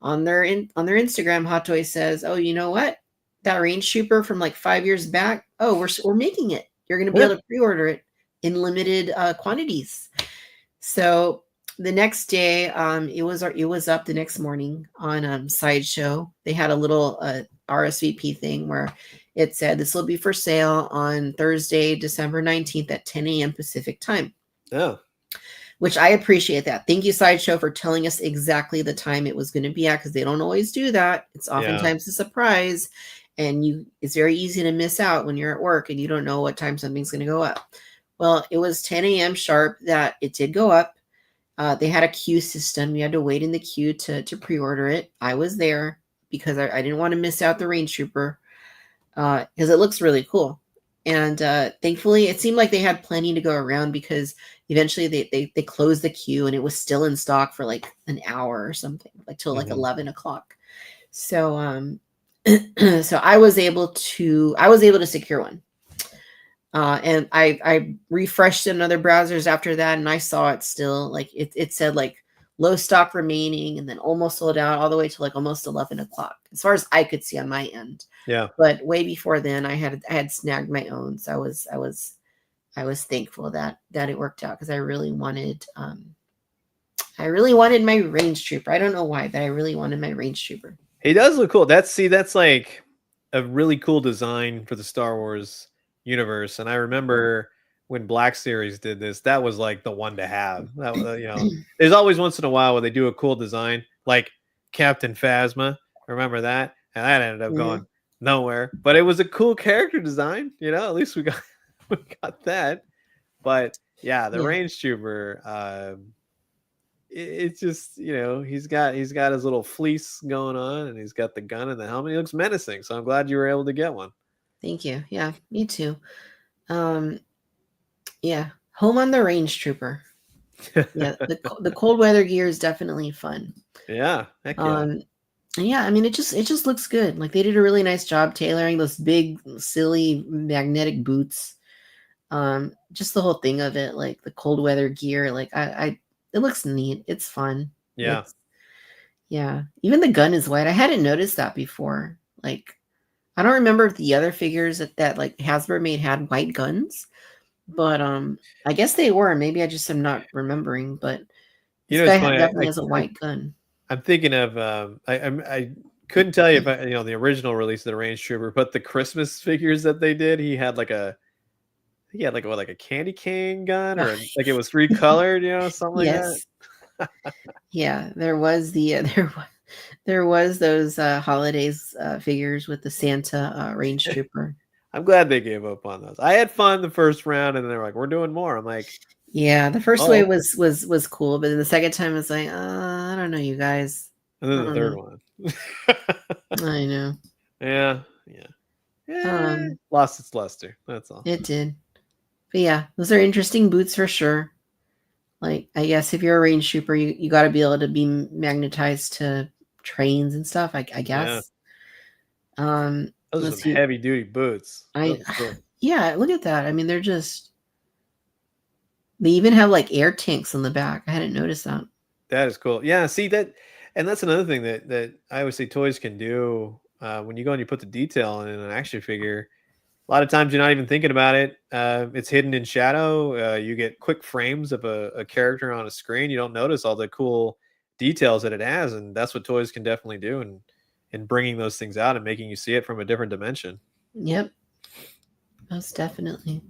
[SPEAKER 1] on their Instagram, Hot Toys says, "Oh, you know what? That Range Trooper from like 5 years back. Oh, we're making it. You're going to be able to pre-order it in limited quantities." So the next day, it was up the next morning on Sideshow. They had a little RSVP thing where it said this will be for sale on Thursday, December 19th at 10 a.m. Pacific time.
[SPEAKER 3] Oh.
[SPEAKER 1] Which I appreciate that. Thank you, Sideshow, for telling us exactly the time it was going to be at, because they don't always do that. It's oftentimes a surprise, and it's very easy to miss out when you're at work and you don't know what time something's going to go up. Well, it was 10 a.m. sharp that it did go up. They had a queue system. You had to wait in the queue to pre-order it. I was there because I didn't want to miss out the Range Trooper because it looks really cool. And thankfully, it seemed like they had plenty to go around, because eventually they closed the queue and it was still in stock for like an hour or something, like till like 11 o'clock. So so I was able to secure one. And I refreshed in other browsers after that, and I saw it still, like it said like low stock remaining, and then almost sold out all the way to like almost 11 o'clock, as far as I could see on my end.
[SPEAKER 3] Yeah.
[SPEAKER 1] But way before then, I had snagged my own, so I was thankful that it worked out, because I really wanted my range trooper. I don't know why, but I really wanted my range trooper.
[SPEAKER 3] He does look cool. That's like a really cool design for the Star Wars universe. And I remember when Black Series did this, that was like the one to have. That was, there's always once in a while where they do a cool design, like Captain Phasma. Remember that? And that ended up going nowhere. But it was a cool character design. At least we got that. But yeah, the range trooper. It's just, he's got his little fleece going on, and he's got the gun and the helmet. He looks menacing, so I'm glad you were able to get one.
[SPEAKER 1] Thank you. Yeah, me too. Yeah, home on the range trooper. Yeah, the cold weather gear is definitely fun.
[SPEAKER 3] Yeah, heck yeah.
[SPEAKER 1] Yeah, I mean, it just looks good. Like, they did a really nice job tailoring those big, silly magnetic boots. Just the whole thing of it, like the cold weather gear, like it looks neat. It's fun.
[SPEAKER 3] Yeah.
[SPEAKER 1] Yeah. Even the gun is white. I hadn't noticed that before. Like, I don't remember if the other figures that like Hasbro made had white guns, but I guess they were. Maybe I just am not remembering. But this guy definitely has a white gun. I'm
[SPEAKER 3] thinking of I couldn't tell you if the original release of the Range Trooper, but the Christmas figures that they did, he had like a candy cane gun, or like it was recolored, something like that.
[SPEAKER 1] Yeah, there was there was those holidays figures with the Santa Range Trooper.
[SPEAKER 3] I'm glad they gave up on those. I had fun the first round, and then they're like, "We're doing more." I'm like,
[SPEAKER 1] "Yeah." The first wave was cool, but then the second time was like, "I don't know, you guys."
[SPEAKER 3] And then the third one,
[SPEAKER 1] I know.
[SPEAKER 3] Yeah. Lost its luster. That's all.
[SPEAKER 1] It did. But yeah, those are interesting boots for sure. Like, I guess if you're a range trooper, you got to be able to be magnetized to trains and stuff, I guess.
[SPEAKER 3] Yeah. Those are some heavy duty boots.
[SPEAKER 1] Yeah, look at that. I mean, they even have like air tanks on the back. I hadn't noticed that.
[SPEAKER 3] That is cool. Yeah, see that, and that's another thing that I always say toys can do. When you go and you put the detail in an action figure, a lot of times you're not even thinking about it. It's hidden in shadow. You get quick frames of a character on a screen. You don't notice all the cool details that it has, and that's what toys can definitely do, and bringing those things out and making you see it from a different dimension.
[SPEAKER 1] Yep, most definitely.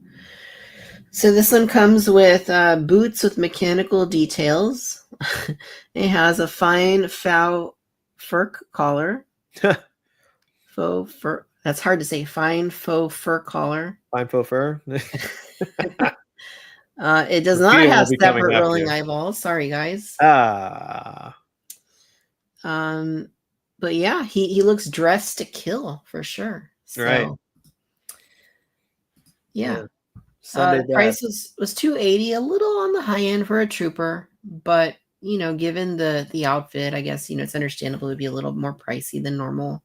[SPEAKER 1] So this one comes with boots with mechanical details. It has a fine faux fur collar. Faux fur. That's hard to say. Fine faux fur collar.
[SPEAKER 3] Fine faux fur.
[SPEAKER 1] It does not have separate rolling eyeballs. Sorry, guys. But yeah, he looks dressed to kill for sure. So,
[SPEAKER 3] right.
[SPEAKER 1] Yeah. The price was $280, a little on the high end for a trooper, but given the outfit, I guess it's understandable to be a little more pricey than normal.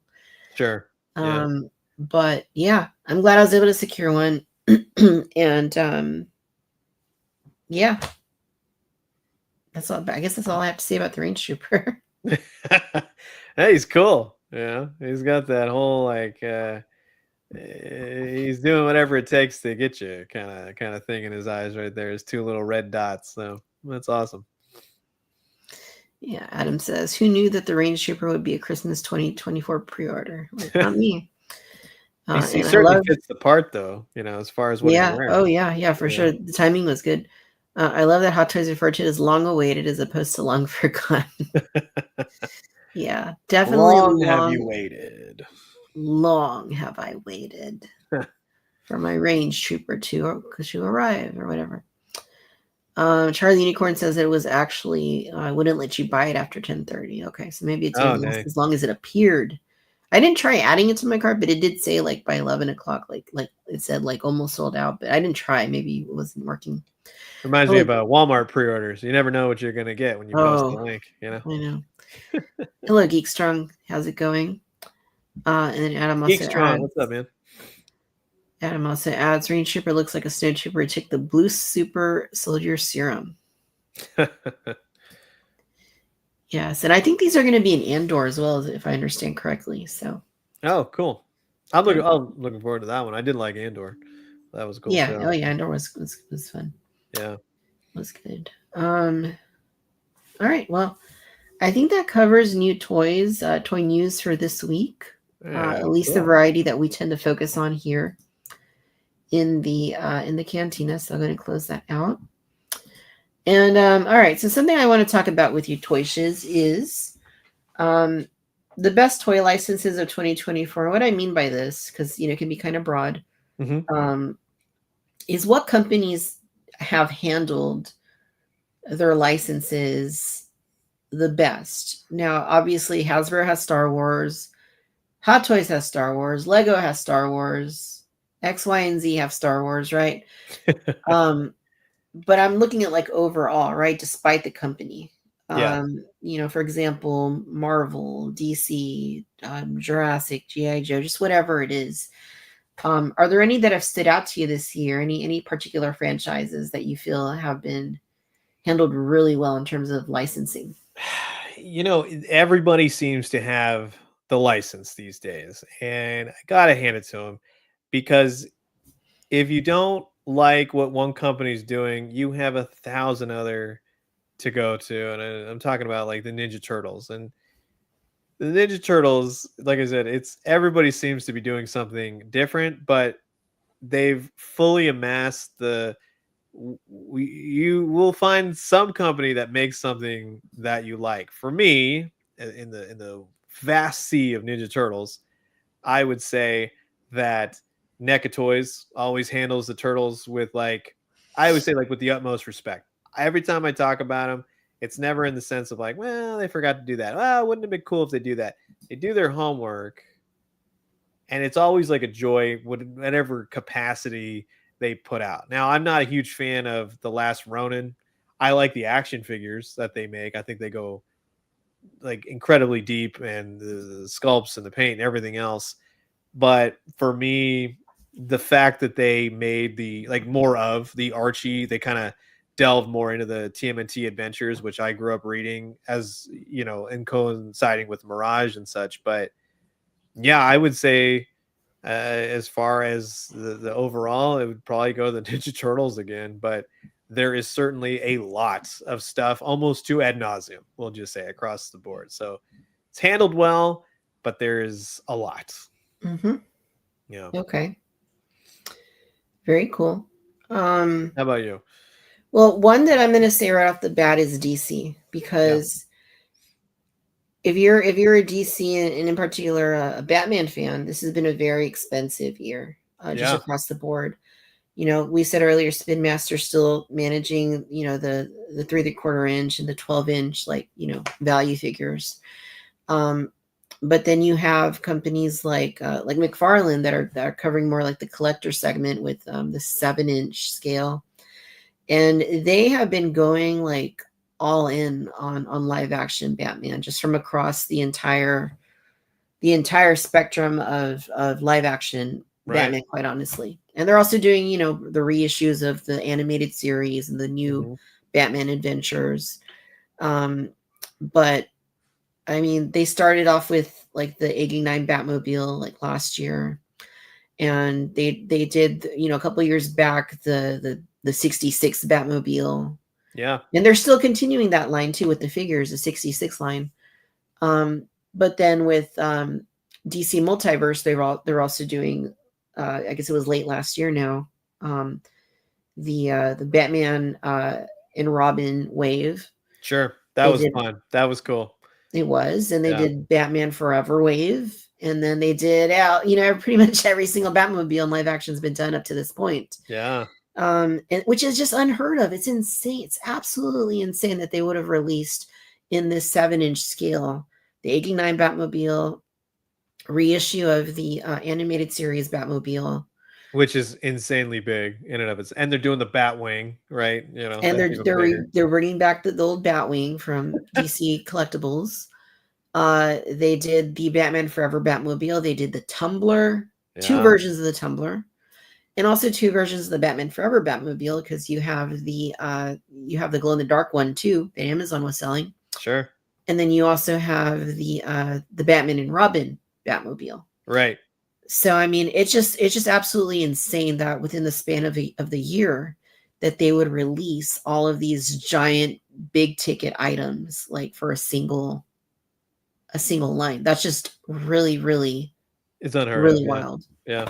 [SPEAKER 3] Sure. Yeah.
[SPEAKER 1] But yeah, I'm glad I was able to secure one. And yeah. That's all. I guess that's all I have to say about the range trooper.
[SPEAKER 3] Hey, he's cool. Yeah, he's got that whole like he's doing whatever it takes to get you kind of thing in his eyes right there. His two little red dots. So that's awesome.
[SPEAKER 1] Yeah, Adam says, "Who knew that the range trooper would be a Christmas 2024 pre-order?" Like, not me.
[SPEAKER 3] He certainly fits the part, though. As far as what he's wearing.
[SPEAKER 1] Oh yeah, for sure. The timing was good. I love that Hot Toys referred to it as long awaited as opposed to long forgotten. Yeah, definitely.
[SPEAKER 3] Long have you waited?
[SPEAKER 1] Long have I waited for my range trooper to arrive or whatever. Charlie Unicorn says it was actually I wouldn't let you buy it after 10:30. Okay, so maybe it's as long as it appeared. I didn't try adding it to my cart, but it did say like by 11 o'clock, like it said like almost sold out, but I didn't try. Maybe it wasn't working.
[SPEAKER 3] Reminds me of Walmart pre-orders. You never know what you're going to get when you post the link,
[SPEAKER 1] I know. Hello, Geek Strong. How's it going? And then Adam also
[SPEAKER 3] Geek Strong, what's up, man?
[SPEAKER 1] Adam also adds, range trooper looks like a snow trooper who took the blue super soldier serum. Yes, and I think these are going to be in Andor as well, if I understand correctly. So
[SPEAKER 3] Oh, cool. I'm looking forward to that one. I did like Andor. That was a cool
[SPEAKER 1] yeah,
[SPEAKER 3] show.
[SPEAKER 1] oh yeah, Andor was fun.
[SPEAKER 3] Yeah.
[SPEAKER 1] Was good. All right, well, I think that covers new toys, toy news for this week.
[SPEAKER 3] Yeah,
[SPEAKER 1] At least the
[SPEAKER 3] cool.
[SPEAKER 1] variety that we tend to focus on here in the cantina. So I'm going to close that out. And all right, so something I want to talk about with you, Toy Shiz, is the best toy licenses of 2024. What I mean by this, because it can be kind of broad, is what companies have handled their licenses the best. Now, obviously, Hasbro has Star Wars, Hot Toys has Star Wars, Lego has Star Wars, X, Y, and Z have Star Wars, right? But I'm looking at like overall, right? Despite the company.
[SPEAKER 3] Yeah.
[SPEAKER 1] For example, Marvel, DC, Jurassic, G.I. Joe, just whatever it is. Are there any that have stood out to you this year? Any particular franchises that you feel have been handled really well in terms of licensing?
[SPEAKER 3] Everybody seems to have the license these days, and I gotta hand it to them, because if you don't like what one company's doing, you have 1,000 other to go to. And I'm talking about like the Ninja Turtles. And the Ninja Turtles, like I said, it's everybody seems to be doing something different, but they've fully amassed you will find some company that makes something that you like. For me, in the vast sea of Ninja Turtles, I would say that NECA Toys always handles the turtles with I would say with the utmost respect. Every time I talk about them, it's never in the sense of well, they forgot to do that. Well, wouldn't it be cool if they do that? They do their homework, and it's always like a joy, whatever capacity they put out. Now, I'm not a huge fan of The Last Ronin. I like the action figures that they make. I think they go incredibly deep, and the sculpts and the paint and everything else. But for me, the fact that they made the more of the Archie, they kind of delved more into the TMNT adventures, which I grew up reading as and coinciding with Mirage and such. But yeah, I would say as far as the overall, it would probably go the Ninja Turtles again. But there is certainly a lot of stuff, almost to ad nauseum, we'll just say, across the board. So it's handled well, but there is a lot.
[SPEAKER 1] Mm-hmm.
[SPEAKER 3] Yeah.
[SPEAKER 1] Okay. Very cool.
[SPEAKER 3] How about you?
[SPEAKER 1] Well, one that I'm going to say right off the bat is DC, because if you're a DC and in particular a Batman fan, this has been a very expensive year, just across the board. We said earlier, Spin Master still managing, the 3/4 inch and the 12-inch, value figures. But then you have companies like McFarlane that are covering more like the collector segment with the 7-inch scale. And they have been going all in on live action Batman, just from across the entire spectrum of live action Batman, quite honestly. And they're also doing, the reissues of the animated series and the new Batman adventures. But I mean, they started off with the 89 Batmobile last year. And they did, a couple of years back, the 66 Batmobile.
[SPEAKER 3] Yeah.
[SPEAKER 1] And they're still continuing that line too with the figures, the 66 line. But then with DC Multiverse, they're also doing, I guess it was late last year now, the Batman and Robin wave.
[SPEAKER 3] Sure. That was fun. That was cool.
[SPEAKER 1] It was. And they did Batman Forever wave. And then they did out, pretty much every single Batmobile in live action has been done up to this point.
[SPEAKER 3] Yeah.
[SPEAKER 1] And which is just unheard of. It's insane. It's absolutely insane that they would have released in this 7-inch scale the 89 Batmobile, reissue of the animated series Batmobile,
[SPEAKER 3] which is insanely big in and of itself. And they're doing the Batwing, right?
[SPEAKER 1] And they're bringing back the old Batwing from DC Collectibles. They did the Batman Forever Batmobile. They did the Tumbler, 2 versions of the Tumbler, and also 2 versions of the Batman Forever Batmobile, because you have the glow in the dark one too that Amazon was selling.
[SPEAKER 3] Sure.
[SPEAKER 1] And then you also have the Batman and Robin Batmobile.
[SPEAKER 3] Right.
[SPEAKER 1] So I mean, it's just absolutely insane that within the span of the year that they would release all of these giant big ticket items like for a single line. That's just really, really,
[SPEAKER 3] It's unheard of.
[SPEAKER 1] really
[SPEAKER 3] Yeah.
[SPEAKER 1] wild.
[SPEAKER 3] Yeah.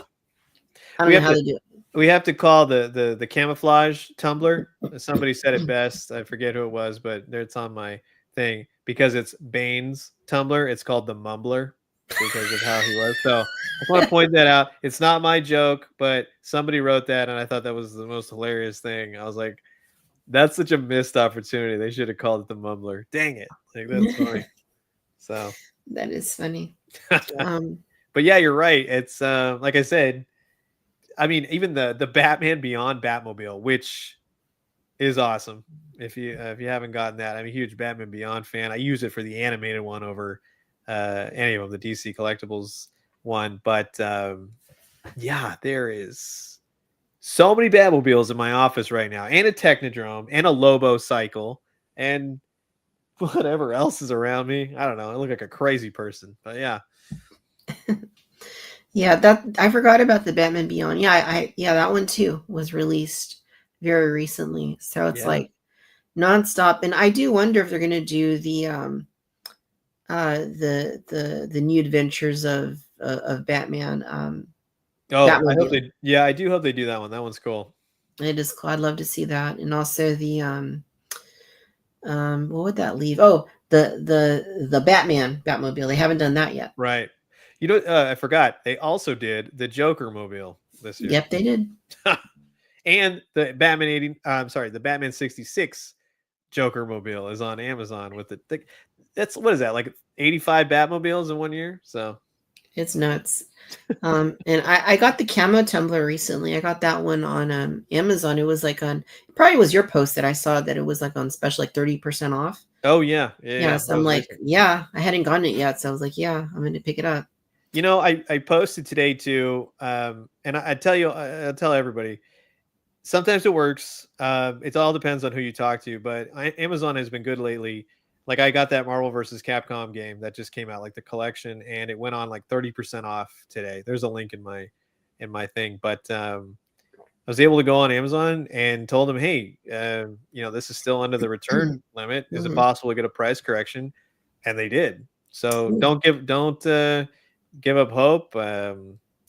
[SPEAKER 1] I
[SPEAKER 3] We
[SPEAKER 1] don't know
[SPEAKER 3] have
[SPEAKER 1] how
[SPEAKER 3] to
[SPEAKER 1] they do it.
[SPEAKER 3] we have to call the camouflage tumbler. Somebody said it best. I forget who it was, but it's on my thing because it's Bane's tumbler. It's called the Mumbler because of how he was. So I just want to point that out. It's not my joke, but somebody wrote that, and I thought that was the most hilarious thing. I was like, that's such a missed opportunity. They should have called it the Mumbler. Dang it! Like that's funny. So
[SPEAKER 1] That is funny.
[SPEAKER 3] but yeah, you're right. It's like I said. I mean, even the Batman Beyond Batmobile, which is awesome. If you haven't gotten that, I'm a huge Batman Beyond fan. I use it for the animated one over any of them, the DC Collectibles one. But yeah, there is so many Batmobiles in my office right now, and a Technodrome, and a Lobo Cycle, and whatever else is around me. I don't know. I look like a crazy person, but yeah.
[SPEAKER 1] Yeah, that I forgot about the Batman Beyond. Yeah, that one too was released very recently. So it's
[SPEAKER 3] Yeah.
[SPEAKER 1] like nonstop. And I do wonder if they're gonna do the new adventures of Batman.
[SPEAKER 3] Oh, I hope
[SPEAKER 1] Batmobile.
[SPEAKER 3] I do hope they do that one. That one's cool.
[SPEAKER 1] It is cool. I'd love to see that. And also the what would that leave? Oh, the Batman Batmobile. They haven't done that yet.
[SPEAKER 3] Right. You know, I forgot. They also did the Joker mobile this year.
[SPEAKER 1] Yep, they did.
[SPEAKER 3] And the Batman 80, the Batman 66 Joker mobile is on Amazon with that's what is that, like 85 Batmobiles in 1 year? So
[SPEAKER 1] it's nuts. And I got the camo tumbler recently. I got that one on Amazon. It was like on, it probably was your post that I saw that it was like on special, like 30% off.
[SPEAKER 3] Oh yeah. Yeah.
[SPEAKER 1] So I'm like, yeah, I hadn't gotten it yet. So I was like, yeah, I'm going to pick it up.
[SPEAKER 3] You know, I posted today too. And I tell you, I'll tell everybody, sometimes it works. It all depends on who you talk to, but Amazon has been good lately. Like I got that Marvel versus Capcom game that just came out, like the collection, and it went on like 30% off today. There's a link in my thing, but I was able to go on Amazon and told them, hey, this is still under the return limit. Is it possible to get a price correction? And they did. So don't give up hope. I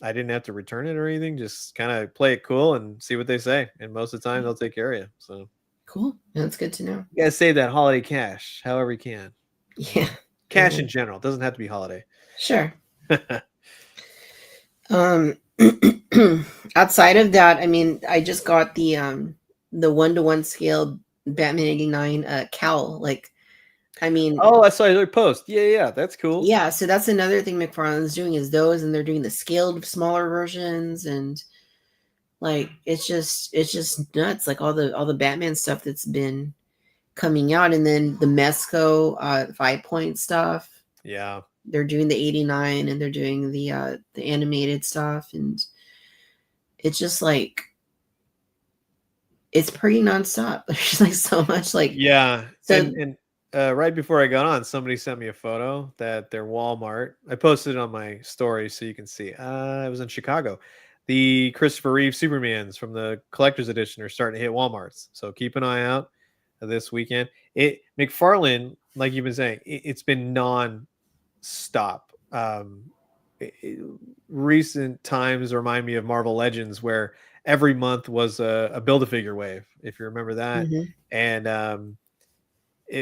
[SPEAKER 3] didn't have to return it or anything. Just kind of play it cool and see what they say. And most of the time, they'll take care of you. So
[SPEAKER 1] cool. That's good to know.
[SPEAKER 3] You gotta save that holiday cash, however you can.
[SPEAKER 1] Yeah.
[SPEAKER 3] Cash in general. It doesn't have to be holiday.
[SPEAKER 1] Sure. Outside of that, I mean, I just got the 1-to-1 scale Batman 89 cowl. Like, I mean,
[SPEAKER 3] oh, I saw your post. Yeah, that's cool.
[SPEAKER 1] Yeah, so that's another thing McFarlane's doing is those, and they're doing the scaled smaller versions, and like it's just nuts. Like all the Batman stuff that's been coming out, and then the Mesco 5-point stuff.
[SPEAKER 3] Yeah,
[SPEAKER 1] they're doing the 89, and they're doing the animated stuff, and it's just like it's pretty nonstop. There's like so much like
[SPEAKER 3] So and right before I got on, somebody sent me a photo that their Walmart. I posted it on my story so you can see. I was in Chicago. The Christopher Reeve Supermans from the collector's edition are starting to hit Walmarts. So keep an eye out this weekend. McFarlane, like you've been saying, it's been non-stop. Recent times remind me of Marvel Legends, where every month was a Build-A-Figure wave, if you remember that. And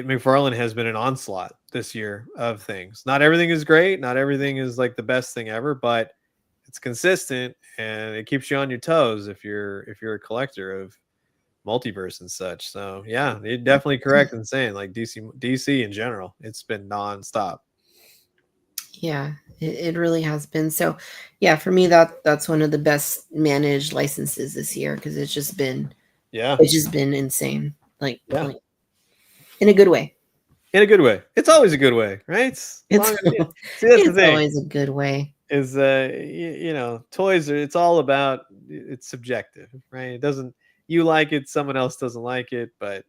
[SPEAKER 3] McFarlane has been an onslaught this year of things. Not everything is great. Not everything is like the best thing ever, but it's consistent and it keeps you on your toes if you're a collector of multiverse and such. So yeah, you're definitely correct in saying like DC in general, it's been nonstop.
[SPEAKER 1] Yeah, it really has been. So yeah, for me that's one of the best managed licenses this year because it's just been insane. Like in a good way.
[SPEAKER 3] In a good way. It's always a good way, right?
[SPEAKER 1] It's always a good way.
[SPEAKER 3] Is toys are, it's all about, it's subjective, right? It doesn't, you like it, someone else doesn't like it, but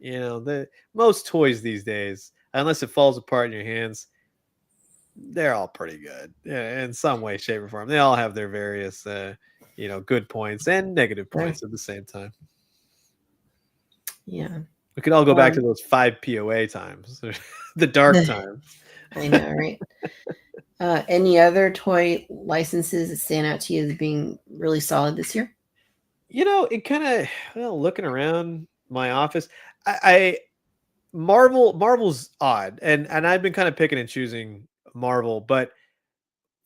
[SPEAKER 3] the most toys these days, unless it falls apart in your hands, they're all pretty good in some way, shape, or form. They all have their various, good points and negative points at the same time.
[SPEAKER 1] Yeah.
[SPEAKER 3] We could all go back to those 5 POA times, the dark times.
[SPEAKER 1] I know, right? Any other toy licenses that stand out to you as being really solid this year?
[SPEAKER 3] It kind of, looking around my office, I Marvel's odd, and I've been kind of picking and choosing Marvel, but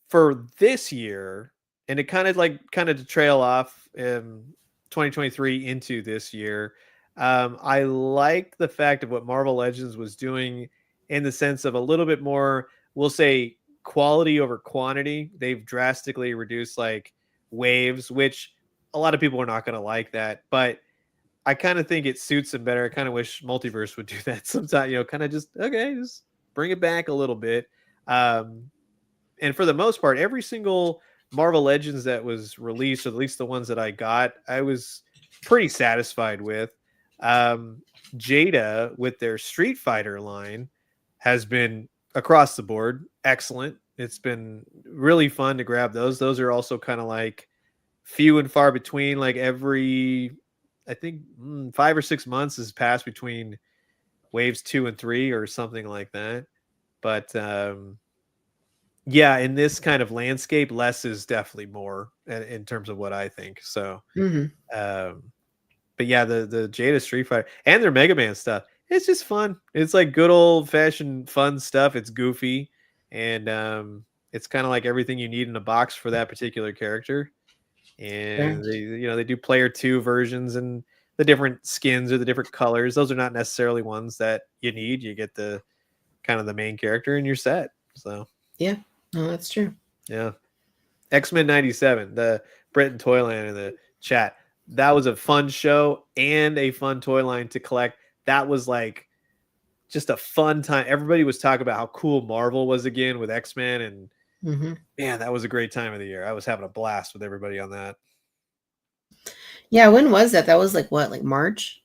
[SPEAKER 3] for this year, and it kind of to trail off 2023 into this year, I like the fact of what Marvel Legends was doing in the sense of a little bit more, we'll say, quality over quantity. They've drastically reduced like waves, which a lot of people are not going to like that, but I kind of think it suits them better. I kind of wish Multiverse would do that sometime, kind of just bring it back a little bit. And for the most part, every single Marvel Legends that was released, or at least the ones that I got, I was pretty satisfied with. Jada with their Street Fighter line has been across the board excellent. It's been really fun to grab those. Those are also kind of like few and far between. Like every, I think 5 or 6 months has passed between waves 2 and 3 or something like that. But yeah, in this kind of landscape, less is definitely more in terms of what I think. So, but yeah, the Jada Street Fighter and their Mega Man stuff, it's just fun. It's like good old fashioned fun stuff. It's goofy, and it's kind of like everything you need in a box for that particular character. And they do player 2 versions, and the different skins or the different colors. Those are not necessarily ones that you need. You get the kind of the main character and you're set. So
[SPEAKER 1] yeah, no, that's true.
[SPEAKER 3] Yeah. X-Men 97, the Brit and Toyland in the chat. That was a fun show and a fun toy line to collect. That was like just a fun time. Everybody was talking about how cool Marvel was again with X-Men, and man, that was a great time of the year. I was having a blast with everybody on that.
[SPEAKER 1] Yeah, when was that? That was like what, like March?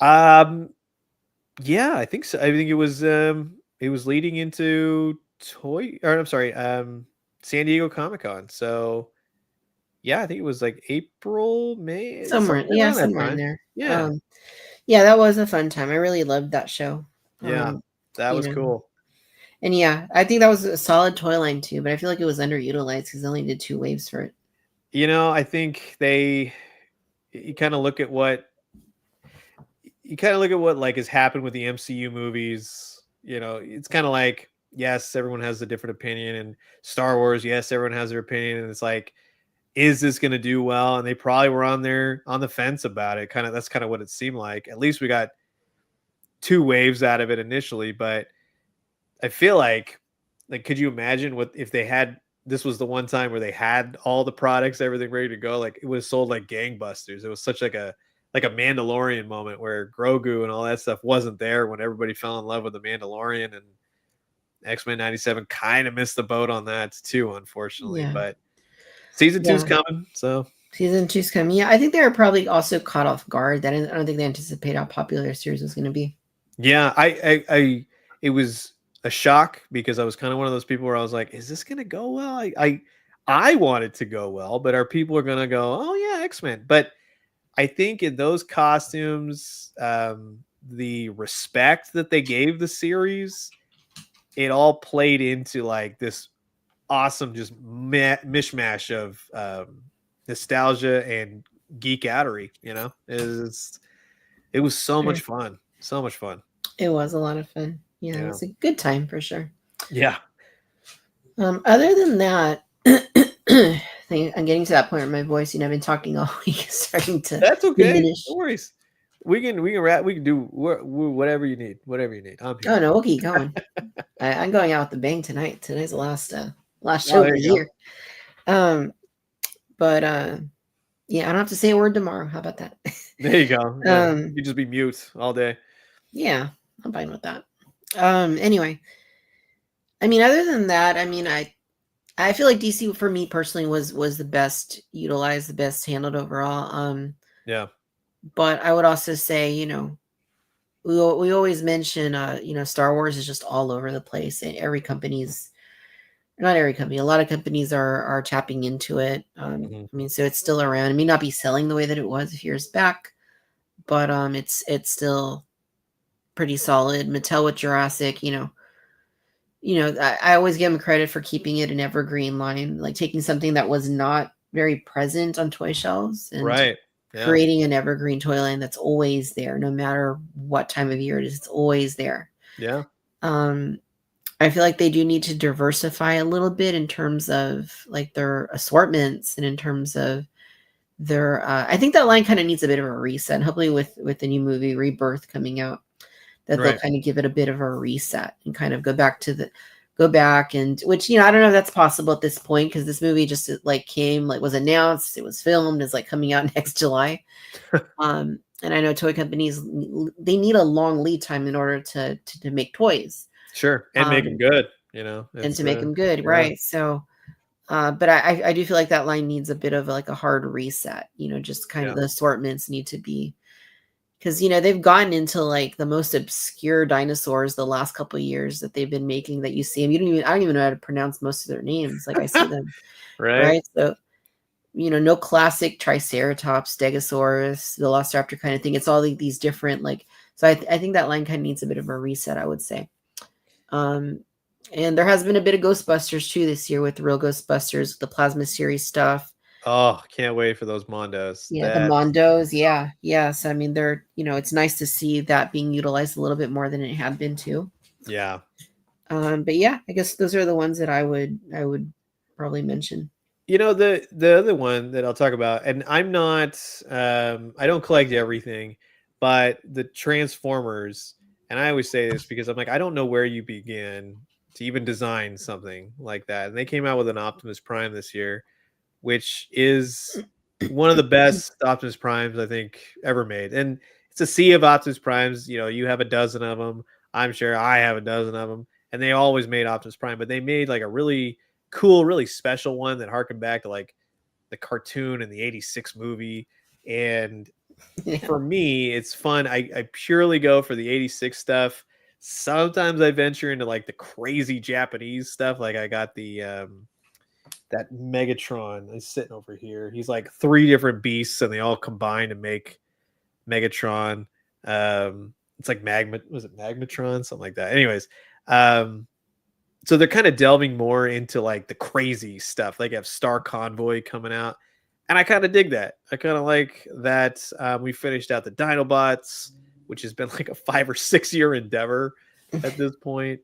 [SPEAKER 3] Yeah, I think so. I think it was leading into San Diego Comic-Con. So yeah, I think it was like April, May,
[SPEAKER 1] somewhere in there.
[SPEAKER 3] Yeah.
[SPEAKER 1] Yeah, that was a fun time. I really loved that show.
[SPEAKER 3] Yeah, that was cool.
[SPEAKER 1] And yeah, I think that was a solid toy line too, but I feel like it was underutilized because they only did 2 waves for it.
[SPEAKER 3] I think you kind of look at what like has happened with the MCU movies. It's kind of like, yes, everyone has a different opinion, and Star Wars, yes, everyone has their opinion, and it's like, is this going to do well? And they probably were on the fence about it. That's kind of what it seemed like. At least we got 2 waves out of it initially, but I feel like could you imagine what if they had, this was the one time where they had all the products, everything ready to go? Like it was sold like gangbusters. It was such like a Mandalorian moment where Grogu and all that stuff wasn't there when everybody fell in love with the Mandalorian, and X-Men 97 kind of missed the boat on that too, unfortunately. Yeah. But season 2's coming, so
[SPEAKER 1] season 2's coming. Yeah, I think they were probably also caught off guard. I don't think they anticipate how popular their series was going to be.
[SPEAKER 3] Yeah, it was a shock because I was kind of one of those people where I was like, is this going to go well? I want it to go well, but are people going to go, oh yeah, X-Men? But I think in those costumes, the respect that they gave the series, it all played into like this awesome just mishmash of nostalgia and geek-outery. It was so much fun. So much fun.
[SPEAKER 1] It was a lot of fun. Yeah, it was a good time for sure.
[SPEAKER 3] Yeah.
[SPEAKER 1] Other than that, I'm getting to that point where my voice, I've been talking all week, starting to
[SPEAKER 3] That's okay. Diminish. No worries. We can rap. We can do whatever you need. Whatever you need. I'm here.
[SPEAKER 1] Oh no, we'll keep going. I'm going out with the bang tonight. Today's the last show of the year. But yeah, I don't have to say a word tomorrow. How about that?
[SPEAKER 3] There you go. Yeah. You just be mute all day.
[SPEAKER 1] Yeah, I'm fine with that. Anyway, other than that, I feel like DC for me personally was the best utilized, the best handled overall.
[SPEAKER 3] Yeah.
[SPEAKER 1] But I would also say, we always mention, Star Wars is just all over the place, and not every company, a lot of companies are tapping into it.
[SPEAKER 3] Mhm.
[SPEAKER 1] I mean, so it's still around. It may not be selling the way that it was a few years back, but it's still pretty solid. Mattel with Jurassic, I always give them credit for keeping it an evergreen line, like taking something that was not very present on toy shelves and
[SPEAKER 3] Right. Yeah.
[SPEAKER 1] creating an evergreen toy line that's always there, no matter what time of year it is. It's always there.
[SPEAKER 3] Yeah.
[SPEAKER 1] Um, I feel like they do need to diversify a little bit in terms of like their assortments and in terms of their. I think that line kind of needs a bit of a reset. And hopefully, with the new movie Rebirth coming out, that they'll
[SPEAKER 3] Right.
[SPEAKER 1] kind of give it a bit of a reset and kind of go back and which I don't know if that's possible at this point because this movie just like was announced, it was filmed, is like coming out next July. And I know toy companies, they need a long lead time in order to make toys.
[SPEAKER 3] Sure. And make them good,
[SPEAKER 1] And to make them good,
[SPEAKER 3] yeah.
[SPEAKER 1] right? So but I do feel like that line needs a bit of like a hard reset, just kind of the assortments need to be, because they've gotten into like the most obscure dinosaurs the last couple of years that they've been making, that you see them. I don't even know how to pronounce most of their names. Like I see them,
[SPEAKER 3] Right.
[SPEAKER 1] right? So no classic Triceratops, Stegosaurus, Velociraptor kind of thing. It's all these different like. So I think that line kind of needs a bit of a reset, I would say. And there has been a bit of Ghostbusters too this year with Real Ghostbusters, the Plasma series stuff.
[SPEAKER 3] Oh, can't wait for those Mondos.
[SPEAKER 1] Yeah, the Mondos. Yeah. Yes. I mean, they're, it's nice to see that being utilized a little bit more than it had been too.
[SPEAKER 3] Yeah.
[SPEAKER 1] But yeah, I guess those are the ones that I would probably mention.
[SPEAKER 3] The other one that I'll talk about, and I'm not, I don't collect everything, but the Transformers, and I always say this because I'm like, I don't know where you begin to even design something like that. And they came out with an Optimus Prime this year, which is one of the best Optimus Primes I think ever made. And it's a sea of Optimus Primes. You have a dozen of them. I'm sure I have a dozen of them. And they always made Optimus Prime, but they made like a really cool, really special one that harkened back to like the cartoon and the 86 movie. And for me, it's fun. I purely go for the 86 stuff. Sometimes I venture into like the crazy Japanese stuff. Like I got the that Megatron is sitting over here. He's like 3 different beasts and they all combine to make Megatron. It's like was it Magmatron? Something like that. Anyways, so they're kind of delving more into like the crazy stuff. Like have Star Convoy coming out. And I kind of dig that. I kind of like that. We finished out the Dinobots, which has been like a 5 or 6 year endeavor at this point.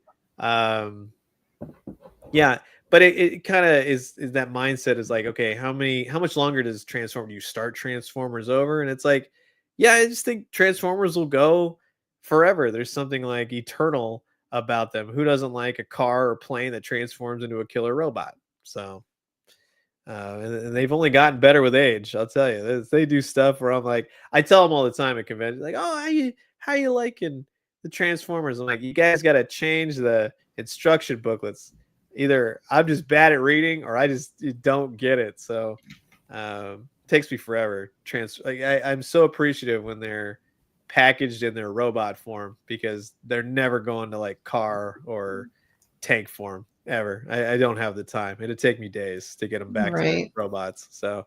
[SPEAKER 3] Yeah, but it kind of is that mindset is like, okay, how much longer does Transformers? Do you start Transformers over? And it's like, yeah, I just think Transformers will go forever. There's something like eternal about them. Who doesn't like a car or plane that transforms into a killer robot? So, and they've only gotten better with age. I'll tell you, they do stuff where I'm like, I tell them all the time at conventions, like, oh, how you liking the Transformers? I'm like, you guys got to change the instruction booklets. Either I'm just bad at reading or I just don't get it. So takes me forever. I'm so appreciative when they're packaged in their robot form because they're never going to like car or tank form ever. I don't have the time. It'd take me days to get them back to robots. So,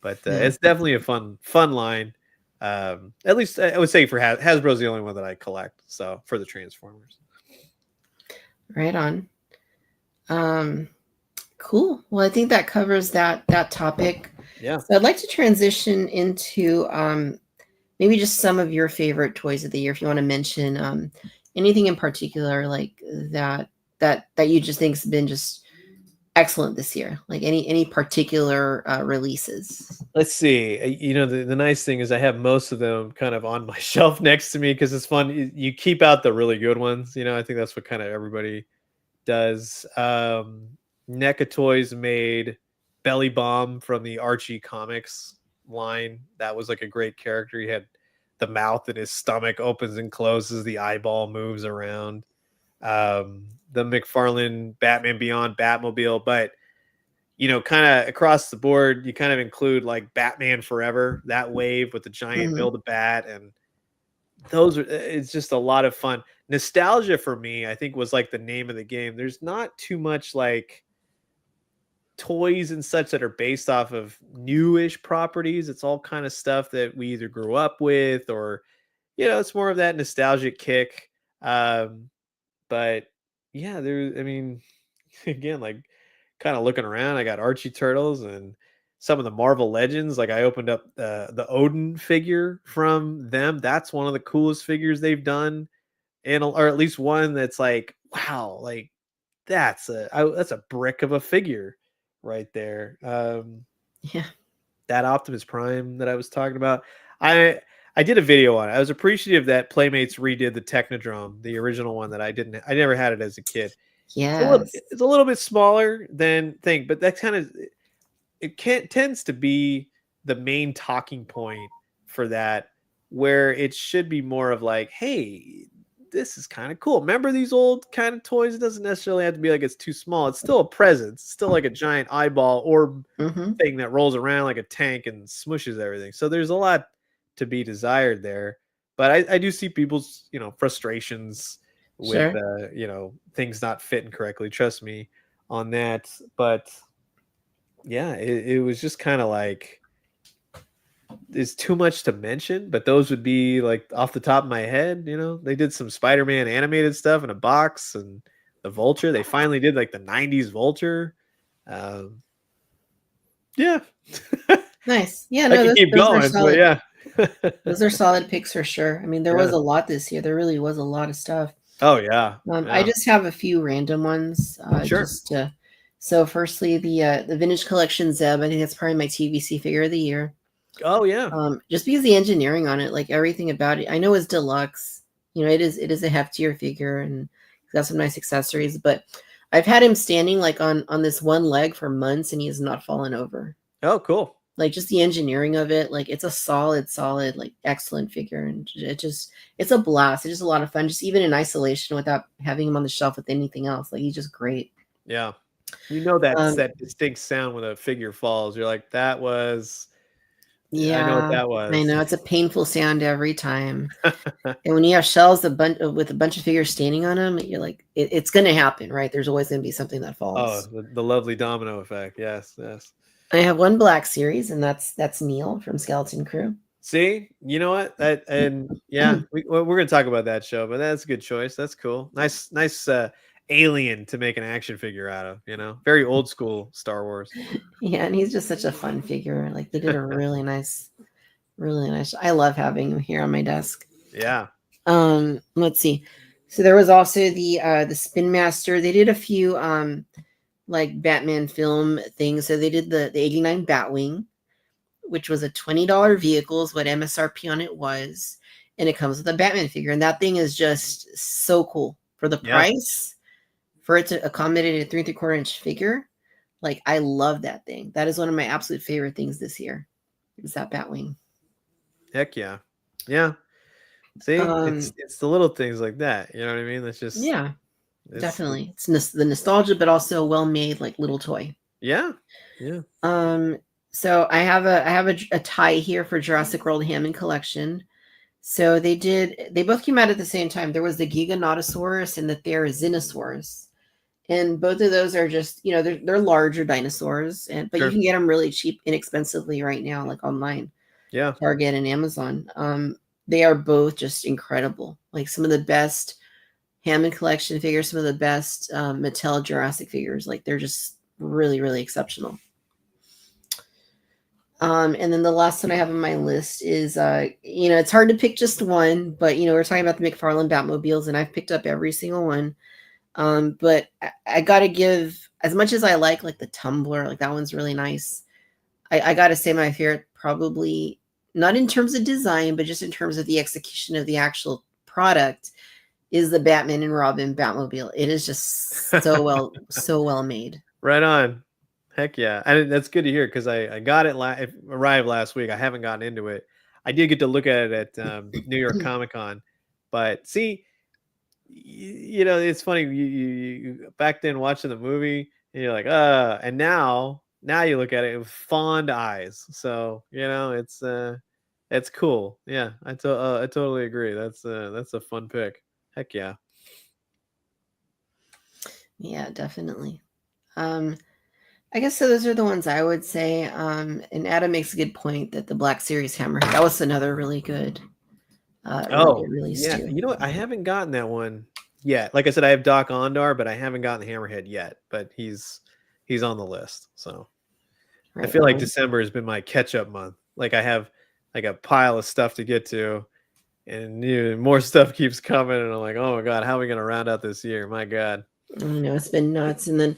[SPEAKER 3] but it's definitely a fun line. At least I would say for Hasbro's the only one that I collect. So for the Transformers.
[SPEAKER 1] Right on. Cool. Well, I think that covers that topic.
[SPEAKER 3] Yeah.
[SPEAKER 1] So I'd like to transition into maybe just some of your favorite toys of the year. If you want to mention anything in particular like that you just think has been just excellent this year, like any particular releases.
[SPEAKER 3] Let's see. The nice thing is I have most of them kind of on my shelf next to me because it's fun. You keep out the really good ones. I think that's what kind of everybody does. NECA Toys made Belly Bomb from the Archie Comics line. That was like a great character. He had the mouth in his stomach opens and closes, the eyeball moves around. The McFarlane Batman Beyond Batmobile, but kind of across the board, you kind of include like Batman Forever, that wave with the giant Build-A-Bat, and those are, it's just a lot of fun. Nostalgia for me, I think, was like the name of the game. There's not too much like toys and such that are based off of newish properties. It's all kind of stuff that we either grew up with, or it's more of that nostalgic kick. But yeah, I mean, again, like kind of looking around, I got Archie Turtles and some of the Marvel Legends. Like I opened up the Odin figure from them. That's one of the coolest figures they've done, and or at least one that's like, wow, like that's a brick of a figure right there.
[SPEAKER 1] Yeah.
[SPEAKER 3] That Optimus Prime that I was talking about. I did a video on it. I was appreciative that Playmates redid the Technodrome, the original one that I never had it as a kid.
[SPEAKER 1] Yes.
[SPEAKER 3] It's a little bit smaller than thing, but that kind of tends to be the main talking point for that, where it should be more of like, hey, this is kind of cool. Remember these old kind of toys? It doesn't necessarily have to be like it's too small. It's still a presence. It's still like a giant eyeball orb thing that rolls around like a tank and smushes everything. So there's a lot to be desired there. But I do see people's, frustrations with,
[SPEAKER 1] Sure.
[SPEAKER 3] things not fitting correctly. Trust me on that. But yeah, it was just kind of like, there's too much to mention, but those would be like off the top of my head. They did some Spider-Man animated stuff in a box, and the Vulture. They finally did like the '90s Vulture. Yeah,
[SPEAKER 1] Nice. Yeah,
[SPEAKER 3] I
[SPEAKER 1] no,
[SPEAKER 3] can keep
[SPEAKER 1] those are
[SPEAKER 3] going, but
[SPEAKER 1] solid.
[SPEAKER 3] yeah,
[SPEAKER 1] Those are solid picks for sure. I mean, there was
[SPEAKER 3] yeah.
[SPEAKER 1] a lot this year. There really was a lot of stuff.
[SPEAKER 3] Oh yeah,
[SPEAKER 1] I
[SPEAKER 3] yeah.
[SPEAKER 1] just have a few random ones.
[SPEAKER 3] Sure.
[SPEAKER 1] So firstly, the Vintage Collection Zeb. I think that's probably my TVC figure of the year.
[SPEAKER 3] Oh yeah,
[SPEAKER 1] Just because the engineering on it, like everything about it, I know it's deluxe. It is a heftier figure, and it's got some nice accessories. But I've had him standing like on this one leg for months, and he has not fallen over.
[SPEAKER 3] oh cool.
[SPEAKER 1] Like just the engineering of it, like it's a solid, like excellent figure, and it's a blast. It's just a lot of fun, just even in isolation without having him on the shelf with anything else. Like he's just great.
[SPEAKER 3] Yeah, that's
[SPEAKER 1] Um,
[SPEAKER 3] that distinct sound when a figure falls. You're like, that was. I know what
[SPEAKER 1] yeah,
[SPEAKER 3] that
[SPEAKER 1] I
[SPEAKER 3] was.
[SPEAKER 1] know it's a painful sound every time. And when you have shells with a bunch of figures standing on them, you're like, it's going to happen, right? There's always going to be something that
[SPEAKER 3] Oh,
[SPEAKER 1] falls.
[SPEAKER 3] the lovely domino effect. Yes, yes.
[SPEAKER 1] I have one Black Series, and that's Neil from Skeleton Crew.
[SPEAKER 3] See, you know what? And yeah, we're gonna talk about that show, but that's a good choice. That's cool. Nice alien to make an action figure out of. Very old school Star Wars.
[SPEAKER 1] Yeah, and he's just such a fun figure. Like they did a really nice. Really nice. I love having him here on my desk.
[SPEAKER 3] Yeah.
[SPEAKER 1] Let's see. So there was also the Spin Master. They did a few like Batman film things. So they did the 89 Batwing, which was a $20 vehicle, is what MSRP on it was. And it comes with a Batman figure. And that thing is just so cool for the
[SPEAKER 3] Yeah.
[SPEAKER 1] price, for it to accommodate a 3 3/4 inch figure. Like I love that thing. That is one of my absolute favorite things this year. Is that Batwing.
[SPEAKER 3] Heck yeah. Yeah. See, it's the little things like that. You know what I mean? That's just
[SPEAKER 1] Yeah, definitely. It's the nostalgia, but also a well-made like little toy.
[SPEAKER 3] Yeah. Yeah.
[SPEAKER 1] So I have a tie here for Jurassic World Hammond Collection. So they both came out at the same time. There was the Giganotosaurus and the Therizinosaurus. And both of those are just, they're larger dinosaurs, but you can get them really cheap, inexpensively right now, like online.
[SPEAKER 3] Yeah.
[SPEAKER 1] Target and Amazon. They are both just incredible. Like some of the best Hammond Collection figures, some of the best Mattel Jurassic figures. Like they're just really, really exceptional. And then the last one I have on my list is, it's hard to pick just one, but we're talking about the McFarlane Batmobiles, and I've picked up every single one. But I gotta give, as much as I like the Tumbler, like that one's really nice. I gotta say my favorite, probably not in terms of design, but just in terms of the execution of the actual product, is the Batman and Robin Batmobile. It is just so well made.
[SPEAKER 3] Right on. Heck yeah. And that's good to hear, because I got it, it arrived last week. I haven't gotten into it. I did get to look at it at New York Comic Con. But see, it's funny. You back then watching the movie, and you're like, and now you look at it with fond eyes. So, it's It's cool. Yeah, I totally agree. That's a fun pick. Heck yeah.
[SPEAKER 1] Yeah, definitely. I guess so. Those are the ones I would say. And Adam makes a good point that the Black Series Hammerhead, that was another really good release
[SPEAKER 3] yeah.
[SPEAKER 1] too.
[SPEAKER 3] You know what? I haven't gotten that one yet. Like I said, I have Doc Ondar, but I haven't gotten Hammerhead yet. But he's on the list. So I
[SPEAKER 1] Right
[SPEAKER 3] feel like
[SPEAKER 1] on.
[SPEAKER 3] December has been my catch up month. Like I have like a pile of stuff to get to, and more stuff keeps coming, and I'm like, oh my god, how are we gonna round out this year? My god.
[SPEAKER 1] I know it's been nuts. And then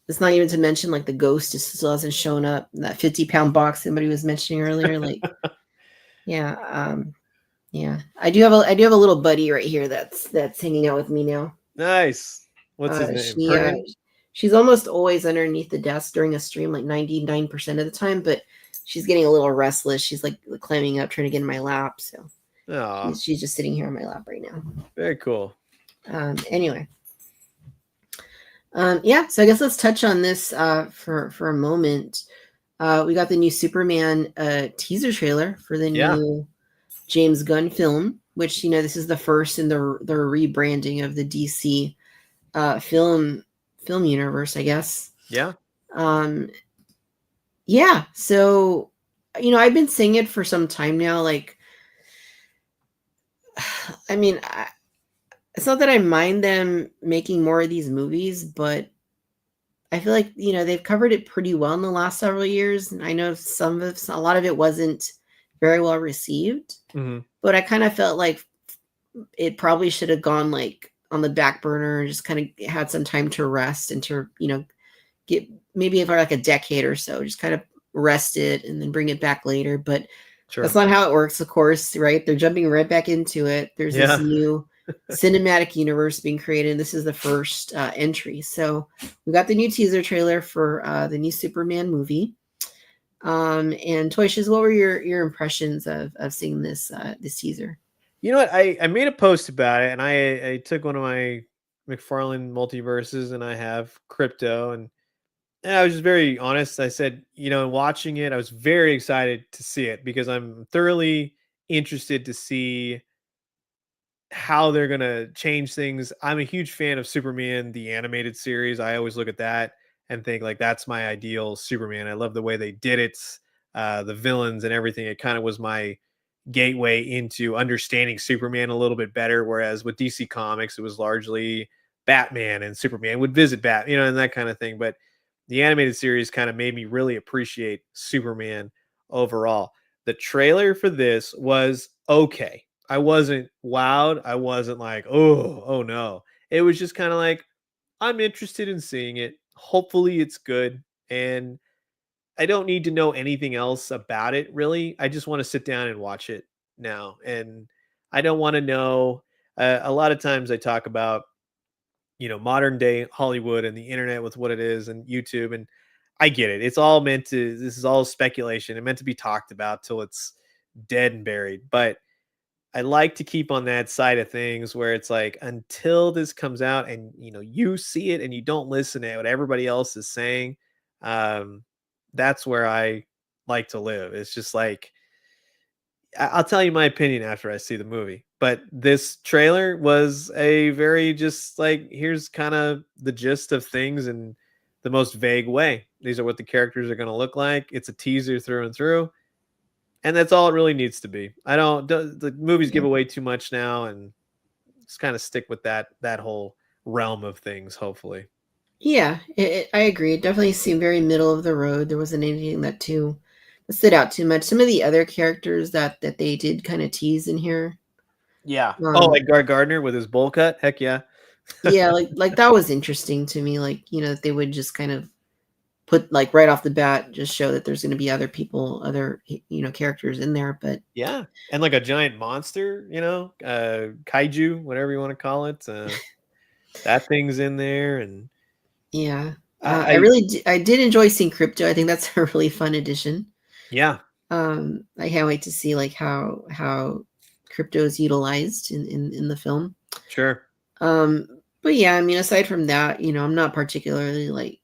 [SPEAKER 1] it's not even to mention like the ghost just still hasn't shown up. That 50-pound box somebody was mentioning earlier. Like, yeah, yeah. I do have a little buddy right here that's hanging out with me now.
[SPEAKER 3] Nice. What's his name?
[SPEAKER 1] She
[SPEAKER 3] Her name?
[SPEAKER 1] she's almost always underneath the desk during a stream, like 99% of the time, but she's getting a little restless. She's like climbing up, trying to get in my lap. So
[SPEAKER 3] Oh,
[SPEAKER 1] she's just sitting here on my lap right now.
[SPEAKER 3] very cool.
[SPEAKER 1] Anyway. Yeah, so I guess let's touch on this for a moment. We got the new Superman teaser trailer for the new James Gunn film, which this is the first in the rebranding of the DC film universe, I guess.
[SPEAKER 3] Yeah.
[SPEAKER 1] Yeah. So, I've been saying it for some time now. Like, I mean, it's not that I mind them making more of these movies, but I feel like, they've covered it pretty well in the last several years. And I know a lot of it wasn't very well received, but I kind of felt like it probably should have gone like on the back burner and just kind of had some time to rest and to, get maybe for like a decade or so, just kind of rest it and then bring it back later. But that's not how it works, of course, right? They're jumping right back into it. There's this new cinematic universe being created. This is the first entry. So we got the new teaser trailer for the new Superman movie. And Toy Shiz, what were your impressions of seeing this teaser?
[SPEAKER 3] You know what? I made a post about it, and I took one of my McFarlane multiverses, and I have crypto, and I was just very honest. I said, watching it, I was very excited to see it because I'm thoroughly interested to see how they're going to change things. I'm a huge fan of Superman, the animated series. I always look at that and think like that's my ideal Superman. I love the way they did it, the villains and everything. It kind of was my gateway into understanding Superman a little bit better. Whereas with DC Comics, it was largely Batman and Superman would visit Bat, and that kind of thing. But the animated series kind of made me really appreciate Superman overall. The trailer for this was okay. I wasn't wowed. I wasn't like, oh no. It was just kind of like, I'm interested in seeing it. Hopefully it's good. And I don't need to know anything else about it, really. I just want to sit down and watch it now. And I don't want to know. A lot of times I talk about, modern day Hollywood and the internet with what it is and YouTube. And I get it. It's all this is all speculation and meant to be talked about till it's dead and buried. But I like to keep on that side of things where it's like until this comes out and you see it and you don't listen to what everybody else is saying, that's where I like to live. It's just like I'll tell you my opinion after I see the movie. But this trailer was a very just like here's kind of the gist of things in the most vague way. These are what the characters are going to look like. It's a teaser through and through. And that's all it really needs to be. The movies give away too much now, and just kind of stick with that whole realm of things, hopefully.
[SPEAKER 1] Yeah, I agree. It definitely seemed very middle of the road. There wasn't anything that stood out too much. Some of the other characters that they did kind of tease in here.
[SPEAKER 3] Yeah. Like Guy Gardner with his bowl cut. Heck yeah.
[SPEAKER 1] Yeah, like that was interesting to me. Like, that they would just kind of put like right off the bat, just show that there's going to be other people, other, characters in there. But
[SPEAKER 3] yeah. And like a giant monster, kaiju, whatever you want to call it. That thing's in there. And
[SPEAKER 1] yeah, I did enjoy seeing Crypto. I think that's a really fun addition.
[SPEAKER 3] Yeah.
[SPEAKER 1] I can't wait to see like how Crypto is utilized in the film.
[SPEAKER 3] Sure.
[SPEAKER 1] But yeah, I mean, aside from that, I'm not particularly like,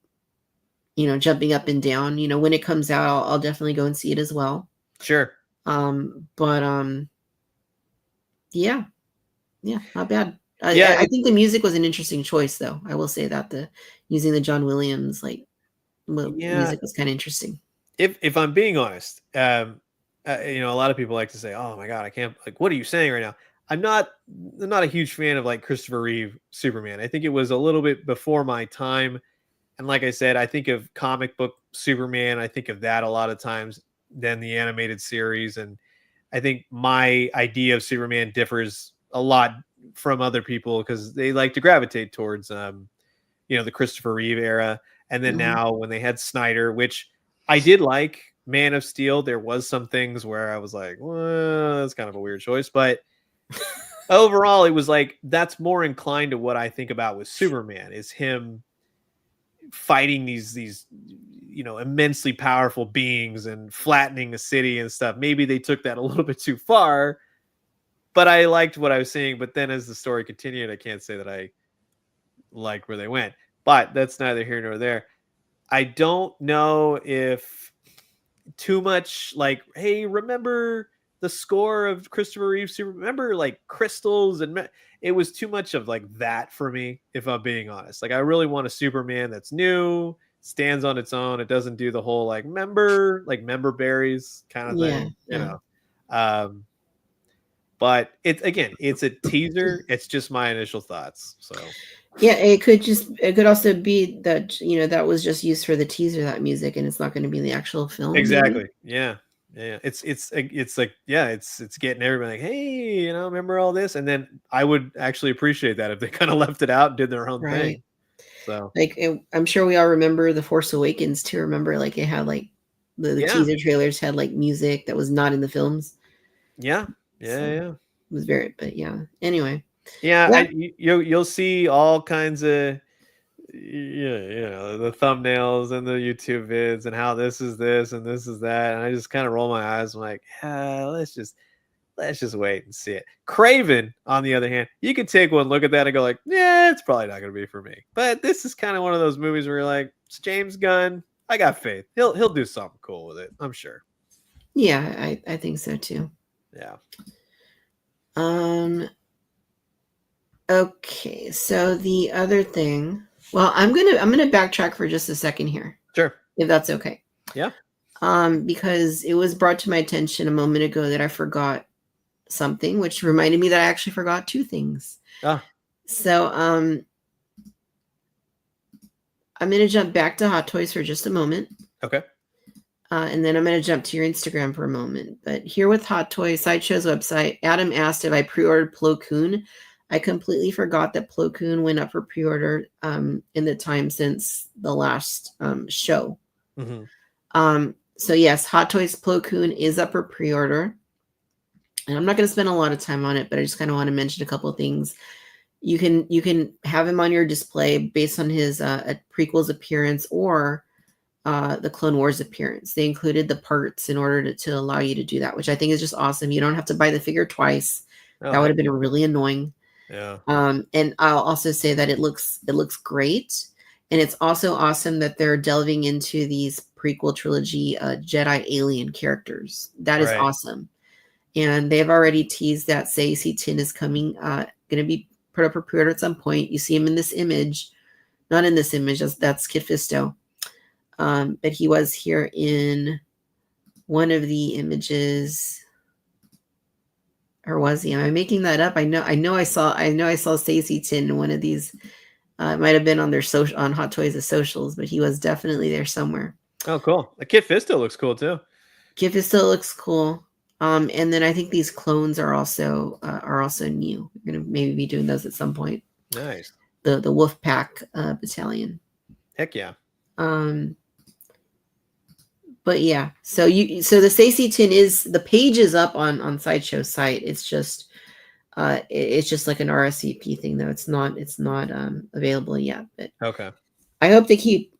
[SPEAKER 1] jumping up and down. When it comes out, I'll definitely go and see it as well.
[SPEAKER 3] Sure.
[SPEAKER 1] But yeah, not bad.
[SPEAKER 3] Yeah,
[SPEAKER 1] I think the music was an interesting choice, though. I will say that using the John Williams
[SPEAKER 3] yeah.
[SPEAKER 1] music was kind of interesting.
[SPEAKER 3] If I'm being honest, you know, a lot of people like to say, "Oh my god, I can't." Like, what are you saying right now? I'm not. I'm not a huge fan of like Christopher Reeve Superman. I think it was a little bit before my time. And like I said, I think of comic book Superman. I think of that a lot of times than the animated series. And I think my idea of Superman differs a lot from other people because they like to gravitate towards, you know, the Christopher Reeve era. And then
[SPEAKER 1] Mhm.
[SPEAKER 3] now when they had Snyder, which I did like Man of Steel, there was some things where I was like, well, that's kind of a weird choice. But overall, it was like, that's more inclined to what I think about with Superman is him fighting these you know immensely powerful beings and flattening a city and stuff. Maybe they took that a little bit too far, but I liked what I was seeing. But then as the story continued, I can't say that I liked where they went. But that's neither here nor there. I don't know if too much like, hey, remember the score of Christopher Reeve Super? Remember like crystals and it was too much of like that for me. If I'm being honest, like I really want a Superman that's new, stands on its own. It doesn't do the whole like member berries kind of
[SPEAKER 1] Yeah,
[SPEAKER 3] thing, you
[SPEAKER 1] yeah.
[SPEAKER 3] know. Um, but it's again, it's a teaser. It's just my initial thoughts. So
[SPEAKER 1] Yeah, it could also be that, that was just used for the teaser, that music, and it's not going to be in the actual film, maybe.
[SPEAKER 3] exactly, yeah. Yeah, it's like yeah, it's getting everybody like, hey, you know, remember all this, and then I would actually appreciate that if they kind of left it out and did their own
[SPEAKER 1] Right.
[SPEAKER 3] thing. So
[SPEAKER 1] Like I'm sure we all remember The Force Awakens too. Remember, like it had like the
[SPEAKER 3] yeah,
[SPEAKER 1] teaser trailers had like music that was not in the films.
[SPEAKER 3] yeah, yeah,
[SPEAKER 1] So
[SPEAKER 3] yeah,
[SPEAKER 1] it was very, but yeah. Anyway,
[SPEAKER 3] yeah.
[SPEAKER 1] yeah,
[SPEAKER 3] You'll see all kinds of yeah, you know, the thumbnails and the YouTube vids and how this is this and this is that, and I just kind of roll my eyes. I'm like, let's just wait and see it. Craven, on the other hand, you can take one look at that and go like, yeah, it's probably not going to be for me. But this is kind of one of those movies where you're like, it's James Gunn. I got faith. He'll do something cool with it. I'm sure.
[SPEAKER 1] yeah, I think so too.
[SPEAKER 3] Yeah.
[SPEAKER 1] Um. Okay, so the other thing. Well, I'm gonna backtrack for just a second here,
[SPEAKER 3] Sure.
[SPEAKER 1] if that's okay.
[SPEAKER 3] Yeah.
[SPEAKER 1] Because it was brought to my attention a moment ago that I forgot something, which reminded me that I actually forgot two things.
[SPEAKER 3] Ah.
[SPEAKER 1] So, I'm going to jump back to Hot Toys for just a moment.
[SPEAKER 3] Okay.
[SPEAKER 1] And then I'm going to jump to your Instagram for a moment. But here with Hot Toys, Sideshow's website, Adam asked if I pre-ordered Plo Koon. I completely forgot that Plo Koon went up for pre-order in the time since the last show.
[SPEAKER 3] Mm-hmm.
[SPEAKER 1] So yes, Hot Toys Plo Koon is up for pre-order. And I'm not going to spend a lot of time on it, but I just kind of want to mention a couple of things. You can have him on your display based on his prequels appearance or the Clone Wars appearance. They included the parts in order to allow you to do that, which I think is just awesome. You don't have to buy the figure twice.
[SPEAKER 3] Oh,
[SPEAKER 1] That would
[SPEAKER 3] heck
[SPEAKER 1] have been really annoying.
[SPEAKER 3] yeah.
[SPEAKER 1] And I'll also say that it looks great, and it's also awesome that they're delving into these prequel trilogy Jedi alien characters. That is
[SPEAKER 3] Right.
[SPEAKER 1] awesome, and they've already teased that Saesee Tin is coming, going to be put up for pre-order at some point. You see him in this image, not in this image. That's Kit Fisto, but he was here in one of the images. Or was he? Am I making that up? I know I saw Saesee Tin in one of these. It might have been on their on Hot Toys' socials, but he was definitely there somewhere.
[SPEAKER 3] Oh, cool. The Kit Fisto looks cool too.
[SPEAKER 1] Kit Fisto looks cool. And then I think these clones are also new. We're gonna maybe be doing those at some point.
[SPEAKER 3] Nice.
[SPEAKER 1] The Wolfpack battalion.
[SPEAKER 3] Heck yeah.
[SPEAKER 1] But yeah, so the Saesee Tin is, the page is up on Sideshow's site. It's just like an RSVP thing, though. It's not available yet. But
[SPEAKER 3] Okay.
[SPEAKER 1] I hope they keep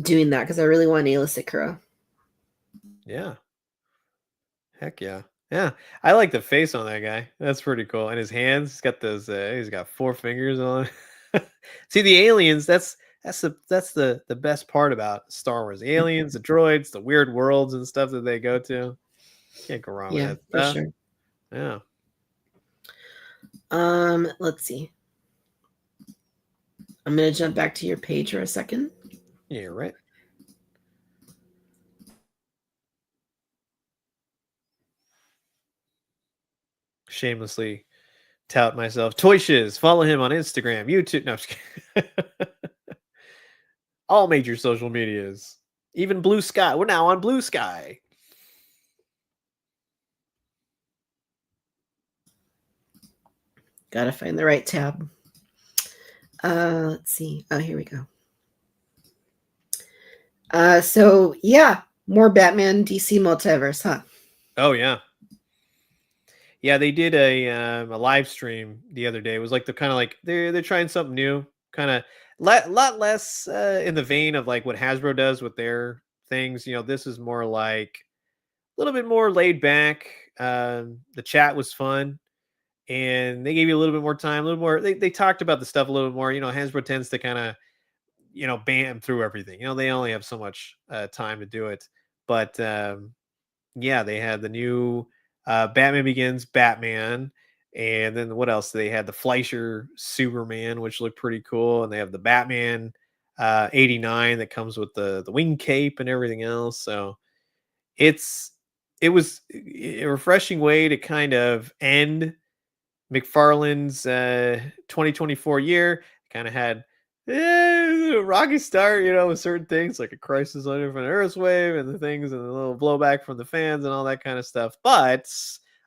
[SPEAKER 1] doing that because I really want Ayla Sakura.
[SPEAKER 3] Yeah. Heck yeah. Yeah. I like the face on that guy. That's pretty cool. And his hands, he's got those he's got 4 fingers on. See, the aliens, that's the best part about Star Wars. The aliens, the droids, the weird worlds and stuff that they go to. Can't go wrong
[SPEAKER 1] Yeah,
[SPEAKER 3] with
[SPEAKER 1] for
[SPEAKER 3] that stuff.
[SPEAKER 1] sure.
[SPEAKER 3] Yeah.
[SPEAKER 1] Let's see. I'm gonna jump back to your page for a second.
[SPEAKER 3] Yeah, you're right. Shamelessly tout myself. Toy Shiz. Follow him on Instagram, YouTube. No, I'm just kidding. All major social medias. Even Blue Sky. We're now on Blue Sky.
[SPEAKER 1] Gotta find the right tab. Let's see. Oh, here we go. So yeah, more Batman DC Multiverse, huh?
[SPEAKER 3] Oh yeah. Yeah, they did a live stream the other day. It was like the kind of like they're trying something new, kind of lot less in the vein of like what Hasbro does with their things. You know, this is more like a little bit more laid back. The chat was fun, and they gave you a little bit more time, a little more. They talked about the stuff a little bit more. You know, Hasbro tends to kind of bam through everything. You know, they only have so much time to do it, but yeah, they had the new Batman Begins Batman. And then what else? They had the Fleischer Superman, which looked pretty cool. And they have the Batman 89 that comes with the wing cape and everything else. So it was a refreshing way to kind of end McFarlane's 2024 year. Kind of had a rocky start, with certain things like a crisis on Infinite Earthswave and the things and the little blowback from the fans and all that kind of stuff. But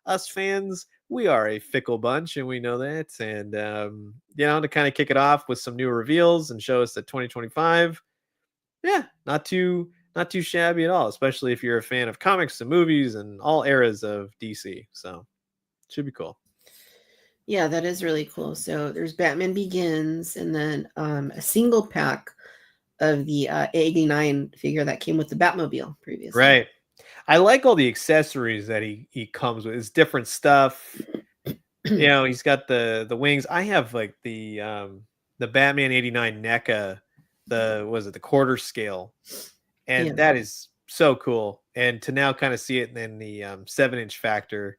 [SPEAKER 3] us fans, we are a fickle bunch and we know that. And, to kind of kick it off with some new reveals and show us that 2025, yeah, not too shabby at all, especially if you're a fan of comics and movies and all eras of DC. So should be cool.
[SPEAKER 1] Yeah, that is really cool. So there's Batman Begins, and then a single pack of the 89 figure that came with the Batmobile previously.
[SPEAKER 3] Right. I like all the accessories that he comes with. It's different stuff. He's got the wings. I have like the Batman 89 NECA, the quarter scale, and that is so cool. And to now kind of see it in the 7-inch factor.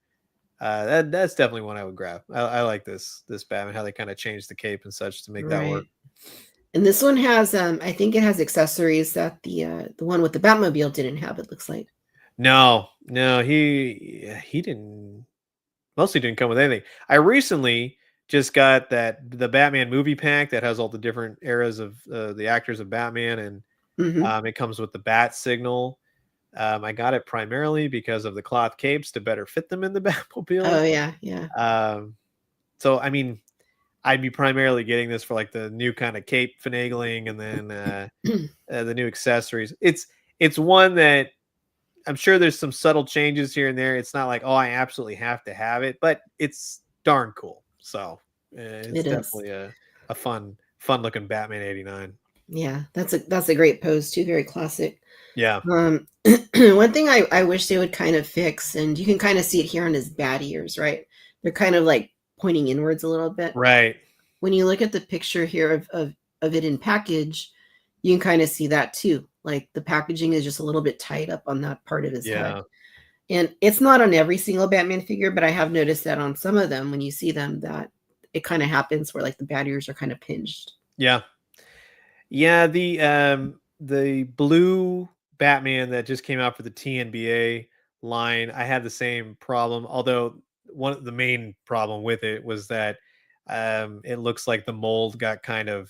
[SPEAKER 3] That's definitely one I would grab. I like this Batman, how they kind of changed the cape and such to make that work.
[SPEAKER 1] And this one has, I think it has accessories that the one with the Batmobile didn't have. It looks like.
[SPEAKER 3] No, he didn't. Mostly didn't come with anything. I recently just got the Batman movie pack that has all the different eras of the actors of Batman, and it comes with the bat signal. I got it primarily because of the cloth capes to better fit them in the Batmobile.
[SPEAKER 1] Oh yeah.
[SPEAKER 3] So I mean, I'd be primarily getting this for like the new kind of cape finagling, and then the new accessories. It's one that I'm sure there's some subtle changes here and there. It's not like, oh, I absolutely have to have it, but it's darn cool. So it's definitely a fun looking Batman 89.
[SPEAKER 1] Yeah, that's a great pose too. Very classic.
[SPEAKER 3] Yeah.
[SPEAKER 1] One thing I wish they would kind of fix, and you can kind of see it here on his bat ears, right? They're kind of like pointing inwards a little bit.
[SPEAKER 3] Right.
[SPEAKER 1] When you look at the picture here of it in package, you can kind of see that too. Like the packaging is just a little bit tied up on that part of his head. And it's not on every single Batman figure, but I have noticed that on some of them, when you see them, that it kind of happens where like the bat ears are kind of pinged.
[SPEAKER 3] Yeah. Yeah. The blue Batman that just came out for the TNBA line, I had the same problem. Although one of the main problem with it was that it looks like the mold got kind of,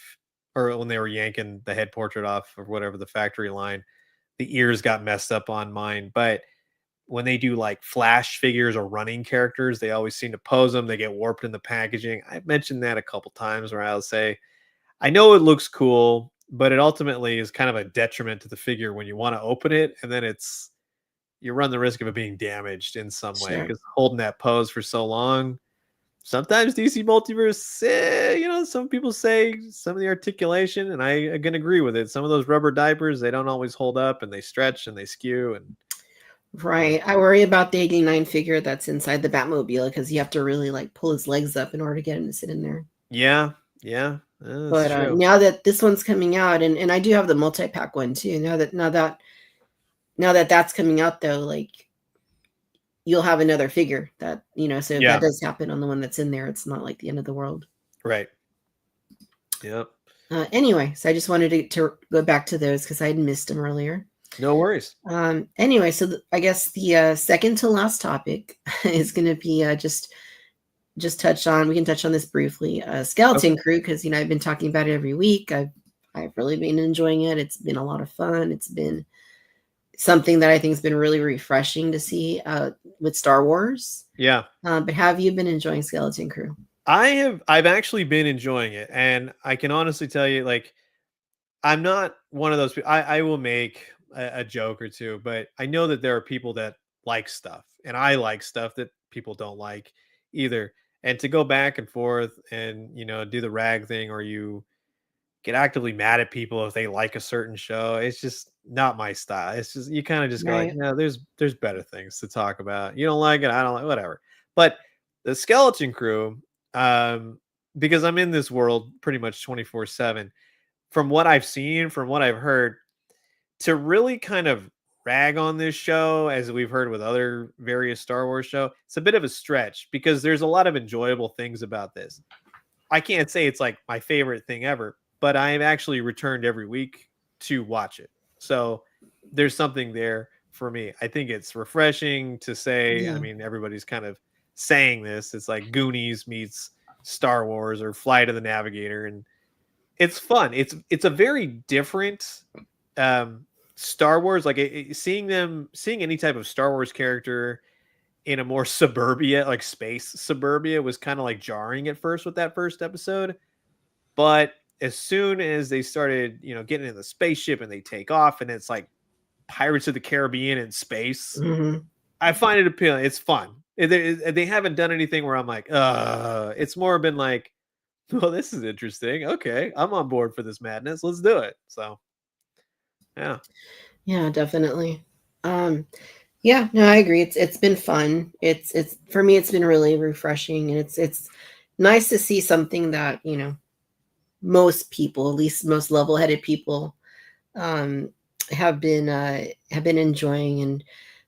[SPEAKER 3] or when they were yanking the head portrait off or whatever, the factory line, the ears got messed up on mine. But when they do like flash figures or running characters, they always seem to pose them. They get warped in the packaging. I've mentioned that a couple times where I'll say, I know it looks cool, but it ultimately is kind of a detriment to the figure when you want to open it. And then you run the risk of it being damaged in some way, because holding that pose for so long, sometimes DC Multiverse, some people say some of the articulation, and I can agree with it. Some of those rubber diapers, they don't always hold up, and they stretch and they skew. And
[SPEAKER 1] right, I worry about the 89 figure that's inside the Batmobile, because you have to really like pull his legs up in order to get him to sit in there.
[SPEAKER 3] Yeah.
[SPEAKER 1] But now that this one's coming out, and I do have the multi-pack one too. Now that that's coming out though, like you'll have another figure that, so if
[SPEAKER 3] Yeah.
[SPEAKER 1] that does happen on the one that's in there, it's not like the end of the world.
[SPEAKER 3] Right. Yep.
[SPEAKER 1] Anyway, so I just wanted to go back to those because I had missed them earlier.
[SPEAKER 3] No worries.
[SPEAKER 1] Anyway, so I guess the second to last topic is going to be just touch on. We can touch on this briefly. Skeleton Crew, because I've been talking about it every week. I've really been enjoying it. It's been a lot of fun. It's been something that I think has been really refreshing to see with Star Wars.
[SPEAKER 3] Yeah.
[SPEAKER 1] But have you been enjoying Skeleton Crew?
[SPEAKER 3] I've actually been enjoying it, and I can honestly tell you, like, I'm not one of those people. I will make a joke or two, but I know that there are people that like stuff, and I like stuff that people don't like either. And to go back and forth and do the rag thing, or you get actively mad at people if they like a certain show, it's just not my style. It's just, you kind of just go like,
[SPEAKER 1] Right.
[SPEAKER 3] no, there's better things to talk about. You don't like it, I don't like, whatever. But the Skeleton Crew, because I'm in this world pretty much 24/7, from what I've seen, from what I've heard, to really kind of rag on this show, as we've heard with other various Star Wars show, it's a bit of a stretch because there's a lot of enjoyable things about this. I can't say it's like my favorite thing ever, but I've actually returned every week to watch it. So there's something there for me. I think it's refreshing to say.
[SPEAKER 1] Yeah.
[SPEAKER 3] I mean, everybody's kind of saying this. It's like Goonies meets Star Wars or Flight of the Navigator, and it's fun. It's a very different Star Wars. Like seeing any type of Star Wars character in a more suburbia, like space suburbia, was kind of like jarring at first with that first episode. But as soon as they started, getting in the spaceship and they take off, and it's like Pirates of the Caribbean in space, I find it appealing. It's fun. They haven't done anything where I'm like, it's more been like, well, this is interesting. Okay, I'm on board for this madness. Let's do it. So, yeah.
[SPEAKER 1] Yeah, definitely. Yeah, no, I agree. It's been fun. It's for me, it's been really refreshing, and it's nice to see something that most people, at least most level-headed people, have been enjoying. And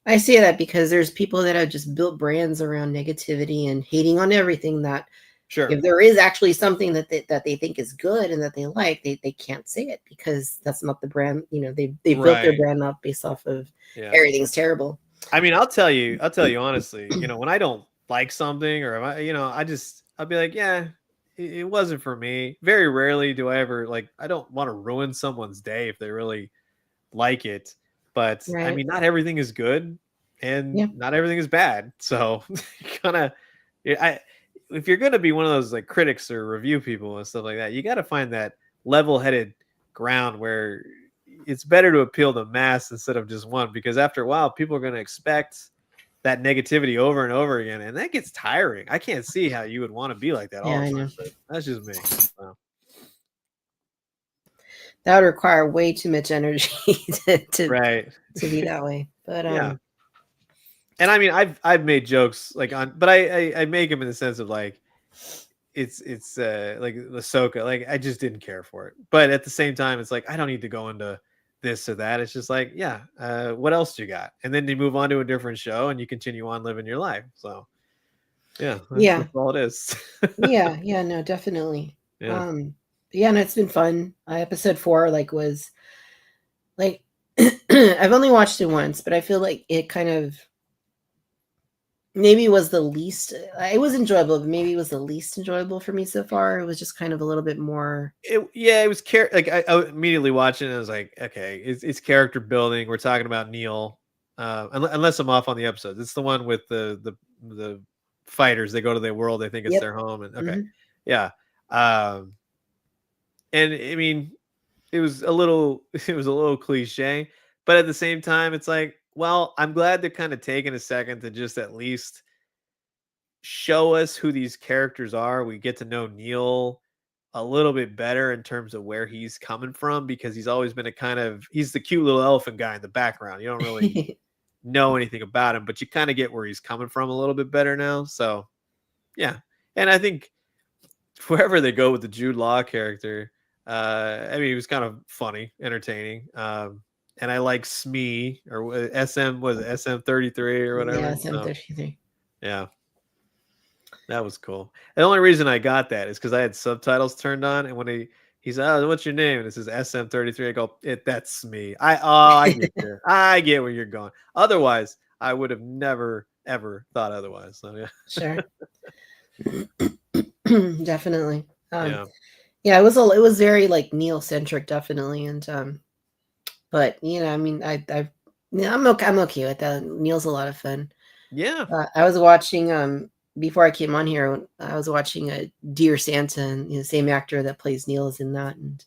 [SPEAKER 1] I say that because there's people that have just built brands around negativity and hating on everything, that
[SPEAKER 3] Sure.
[SPEAKER 1] if there is actually something that they think is good and that they like, they can't say it because that's not the brand. They built their brand up based off of everything's terrible.
[SPEAKER 3] I mean, I'll tell you honestly, when I don't like something, or I'll be like, yeah, it wasn't for me. Very rarely do I ever, like, I don't want to ruin someone's day if they really like it. But I
[SPEAKER 1] Right.
[SPEAKER 3] mean, not everything is good and not everything is bad. So if you're going to be one of those like critics or review people and stuff like that, you got to find that level-headed ground where it's better to appeal to mass instead of just one, because after a while, people are going to expect that negativity over and over again, and that gets tiring. I can't see how you would want to be like that all the time. But that's just me. So.
[SPEAKER 1] That would require way too much energy
[SPEAKER 3] to
[SPEAKER 1] be that way. But
[SPEAKER 3] yeah. And I mean, I've made jokes like but I make them in the sense of like, it's like Ahsoka, like I just didn't care for it. But at the same time, it's like I don't need to go into this or that. It's just like, what else you got? And then you move on to a different show and you continue on living your life. So that's all it is.
[SPEAKER 1] No, definitely. No, it's been fun. Episode 4 was like I've only watched it once, but I feel like it kind of maybe was the least. It was enjoyable, but maybe it was the least enjoyable for me so far. It was just kind of a little bit more.
[SPEAKER 3] It was like I immediately watched it and I was like, okay, it's character building. We're talking about Neil, unless I'm off on the episodes. It's the one with the fighters. They go to their world. They think it's their home. And okay, and I mean, it was a little cliche, but at the same time, it's like, well, I'm glad they're kind of taking a second to just at least show us who these characters are. We get to know Neil a little bit better in terms of where he's coming from, because he's always been he's the cute little elephant guy in the background. You don't really know anything about him, but you kind of get where he's coming from a little bit better now. So yeah. And I think wherever they go with the Jude Law character, I mean, he was kind of funny, entertaining. and I like Smee or SM was it SM33 or whatever.
[SPEAKER 1] Yeah,
[SPEAKER 3] So,
[SPEAKER 1] 733.
[SPEAKER 3] yeah, that was cool. The only reason I got that is because I had subtitles turned on, and when he said, "Oh, what's your name?" and it says SM33, I go, "That's me." I get you. I get where you're going. Otherwise, I would have never ever thought otherwise. So yeah,
[SPEAKER 1] Sure. Definitely.
[SPEAKER 3] yeah,
[SPEAKER 1] Yeah, it was very like Neil centric, definitely. And but I mean, yeah, I'm okay with that. Neil's a lot of fun.
[SPEAKER 3] yeah.
[SPEAKER 1] I was watching before I came on here, I was watching a Dear Santa, and the same actor that plays Neil is in that, and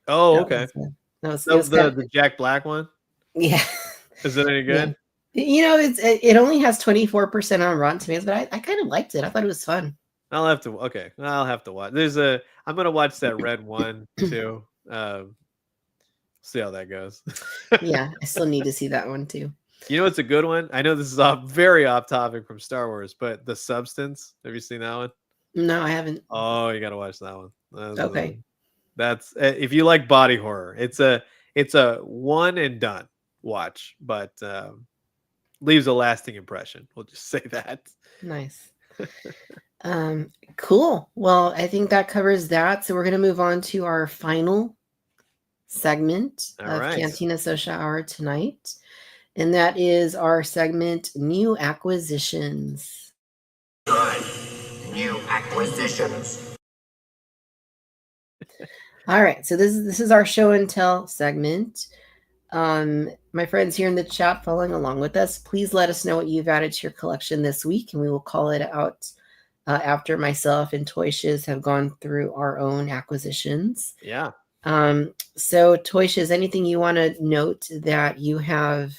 [SPEAKER 3] Oh,
[SPEAKER 1] that
[SPEAKER 3] okay.
[SPEAKER 1] was it
[SPEAKER 3] The
[SPEAKER 1] was kind
[SPEAKER 3] the
[SPEAKER 1] of,
[SPEAKER 3] the Jack Black one,
[SPEAKER 1] yeah.
[SPEAKER 3] is it any
[SPEAKER 1] Yeah.
[SPEAKER 3] good?
[SPEAKER 1] It only has 24% on Rotten Tomatoes, but I kind of liked it. I thought it was fun.
[SPEAKER 3] I'll have to. Okay, I'll have to watch. I'm gonna watch that red one too. See how that goes.
[SPEAKER 1] Yeah, I still need to see that one too.
[SPEAKER 3] You know, it's a good one. I know this is very off topic from Star Wars, but The Substance. Have you seen that one?
[SPEAKER 1] No, I haven't.
[SPEAKER 3] Oh, you gotta watch that one.
[SPEAKER 1] Okay.
[SPEAKER 3] That's if you like body horror. It's a one and done watch, but leaves a lasting impression. We'll just say that.
[SPEAKER 1] Nice. Cool. Well, I think that covers that. So we're going to move on to our final segment
[SPEAKER 3] All
[SPEAKER 1] of
[SPEAKER 3] right.
[SPEAKER 1] Cantina Social Hour tonight. And that is our segment, New Acquisitions.
[SPEAKER 4] Good. New acquisitions.
[SPEAKER 1] All right. So this is our show and tell segment. My friends here in the chat following along with us, please let us know what you've added to your collection this week, and we will call it out after myself and Toy Shiz have gone through our own acquisitions.
[SPEAKER 3] Yeah.
[SPEAKER 1] So Toy Shiz, anything you want to note that you have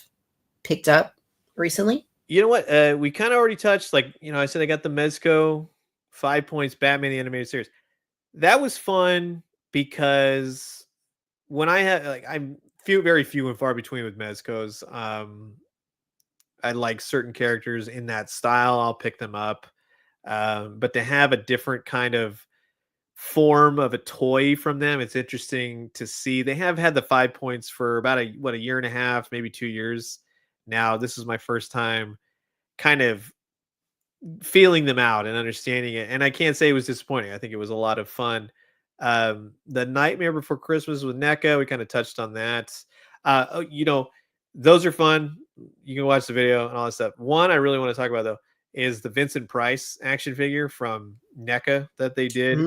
[SPEAKER 1] picked up recently?
[SPEAKER 3] You know what? We kind of already touched. Like, I said I got the Mezco 5 points Batman the Animated Series. That was fun because when I had I'm very few and far between with Mezcos. I like certain characters in that style. I'll pick them up. But to have a different kind of form of a toy from them, it's interesting to see. They have had the 5 points for about a year and a half, maybe 2 years now. This is my first time kind of feeling them out and understanding it. And I can't say it was disappointing. I think it was a lot of fun. The Nightmare Before Christmas with NECA, we kind of touched on that. Those are fun. You can watch the video and all that stuff. One I really want to talk about though is the Vincent Price action figure from NECA that they did.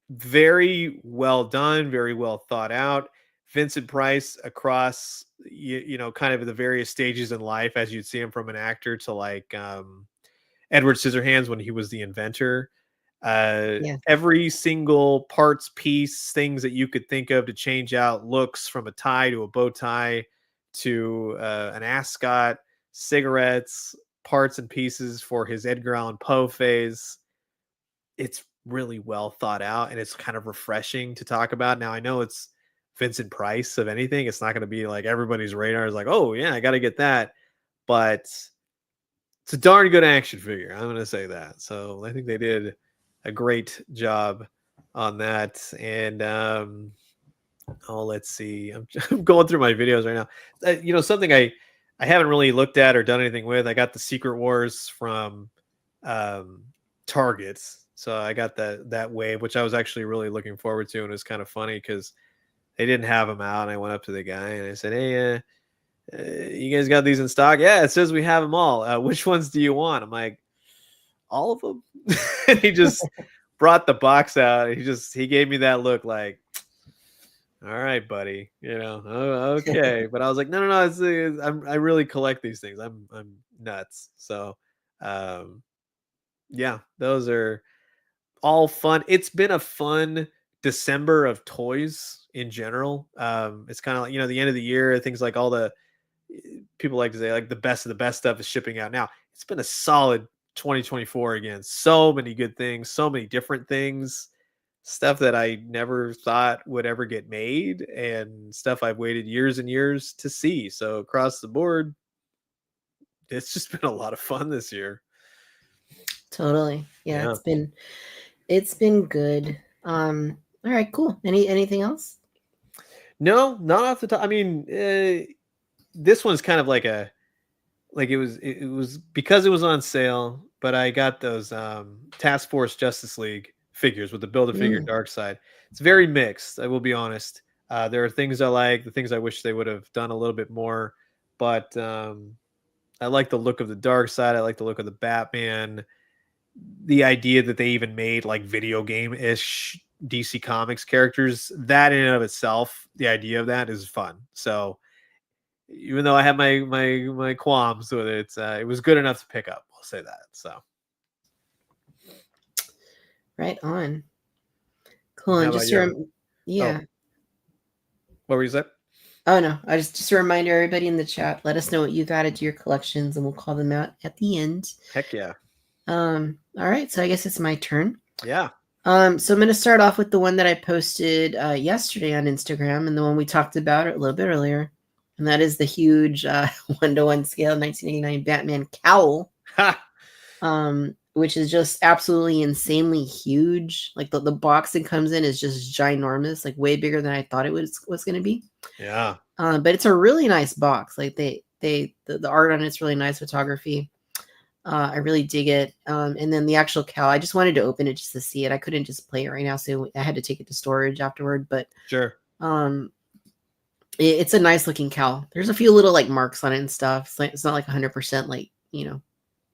[SPEAKER 3] Very well done, very well thought out. Vincent Price across kind of the various stages in life as you'd see him from an actor to like Edward Scissorhands when he was the inventor. Every single parts piece, things that you could think of to change out looks, from a tie to a bow tie to an ascot, cigarettes, parts and pieces for his Edgar Allan Poe phase. It's really well thought out, and it's kind of refreshing to talk about. Now I know it's Vincent Price. Of anything, it's not going to be like everybody's radar is like, oh yeah, I got to get that, but it's a darn good action figure. I'm going to say that. So I think they did a great job on that. And let's see. I'm going through my videos right now. Something I haven't really looked at or done anything with. I got the Secret Wars from Target. So I got that wave, which I was actually really looking forward to, and it was kind of funny because they didn't have them out. And I went up to the guy and I said, "Hey, you guys got these in stock?" "Yeah, it says we have them all. Which ones do you want?" I'm like, "All of them." And he just brought the box out. He gave me that look like, "All right, buddy, okay." But I was like, "No. I really collect these things. I'm nuts." So, yeah, those are all fun. It's been a fun December of toys in general. It's kind of like, the end of the year, things like all the people like to say like the best of the best stuff is shipping out now. It's been a solid 2024 again. So many good things, so many different things, stuff that I never thought would ever get made, and stuff I've waited years and years to see. So across the board, it's just been a lot of fun this year.
[SPEAKER 1] Totally. Yeah. It's been good. All right, cool. Anything else?
[SPEAKER 3] No, not off the top. I mean, this one's kind of like it was because it was on sale, but I got those Task Force Justice League figures with the Build-A-Figure Dark Side. It's very mixed, I will be honest. There are things I like, the things I wish they would have done a little bit more, but I like the look of the Dark Side. I like the look of the Batman. The idea that they even made like video game-ish DC Comics characters, that in and of itself, the idea of that is fun. So even though I have my qualms with it, it was good enough to pick up. I'll say that. So
[SPEAKER 1] Right on. Cool.
[SPEAKER 3] How
[SPEAKER 1] And
[SPEAKER 3] about
[SPEAKER 1] just
[SPEAKER 3] you?
[SPEAKER 1] yeah.
[SPEAKER 3] What were you saying?
[SPEAKER 1] Oh no, I just a reminder, everybody in the chat, let us know what you've added to your collections and we'll call them out at the end.
[SPEAKER 3] Heck yeah.
[SPEAKER 1] All right, so I guess it's my turn.
[SPEAKER 3] Yeah.
[SPEAKER 1] So I'm going to start off with the one that I posted yesterday on Instagram, and the one we talked about a little bit earlier, and that is the huge 1-to-1 scale 1989 Batman cowl, which is just absolutely insanely huge. Like the box it comes in is just ginormous, like way bigger than I thought it was going to be.
[SPEAKER 3] Yeah.
[SPEAKER 1] But it's a really nice box. Like the art on it's really nice photography. I really dig it. And then the actual cowl, I just wanted to open it just to see it. I couldn't just play it right now, so I had to take it to storage afterward. But
[SPEAKER 3] sure.
[SPEAKER 1] It's a nice looking cowl. There's a few little like marks on it and stuff. It's not like 100% like,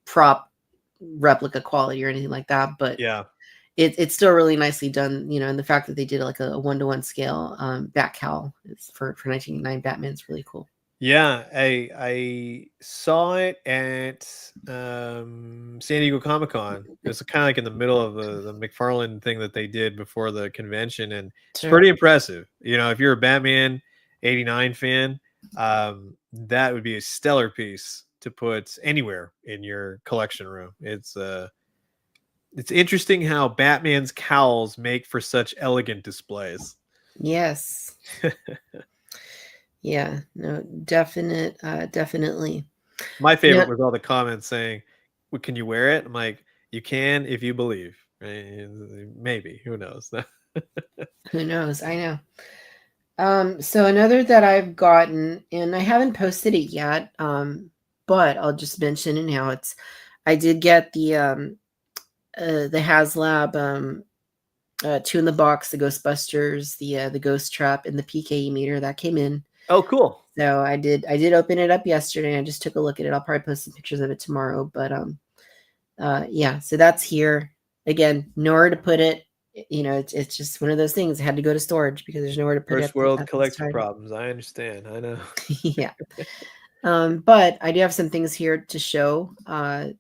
[SPEAKER 1] prop replica quality or anything like that. But
[SPEAKER 3] yeah,
[SPEAKER 1] it's still really nicely done. And the fact that they did like a 1-to-1 scale bat cowl is for 1989 Batman is really cool.
[SPEAKER 3] Yeah, I saw it at San Diego Comic-Con. It was kind of like in the middle of the McFarlane thing that they did before the convention, and it's pretty impressive. If you're a Batman 89 fan, that would be a stellar piece to put anywhere in your collection room. It's interesting how Batman's cowls make for such elegant displays.
[SPEAKER 1] Yes. Yeah, no, definitely.
[SPEAKER 3] My favorite was all the comments saying, well, can you wear it? I'm like, you can if you believe. Right? Maybe. Who knows?
[SPEAKER 1] Who knows? I know. So another that I've gotten, and I haven't posted it yet, but I'll just mention it now. I did get the HasLab 2 in the box, the Ghostbusters, the Ghost Trap, and the PKE meter that came in.
[SPEAKER 3] Oh, cool.
[SPEAKER 1] So I did open it up yesterday. I just took a look at it. I'll probably post some pictures of it tomorrow. But yeah, so that's here. Again, nowhere to put it. It's just one of those things. I had to go to storage because there's nowhere to put it.
[SPEAKER 3] First world collector problems. I understand. I know.
[SPEAKER 1] Yeah. But I do have some things here to show that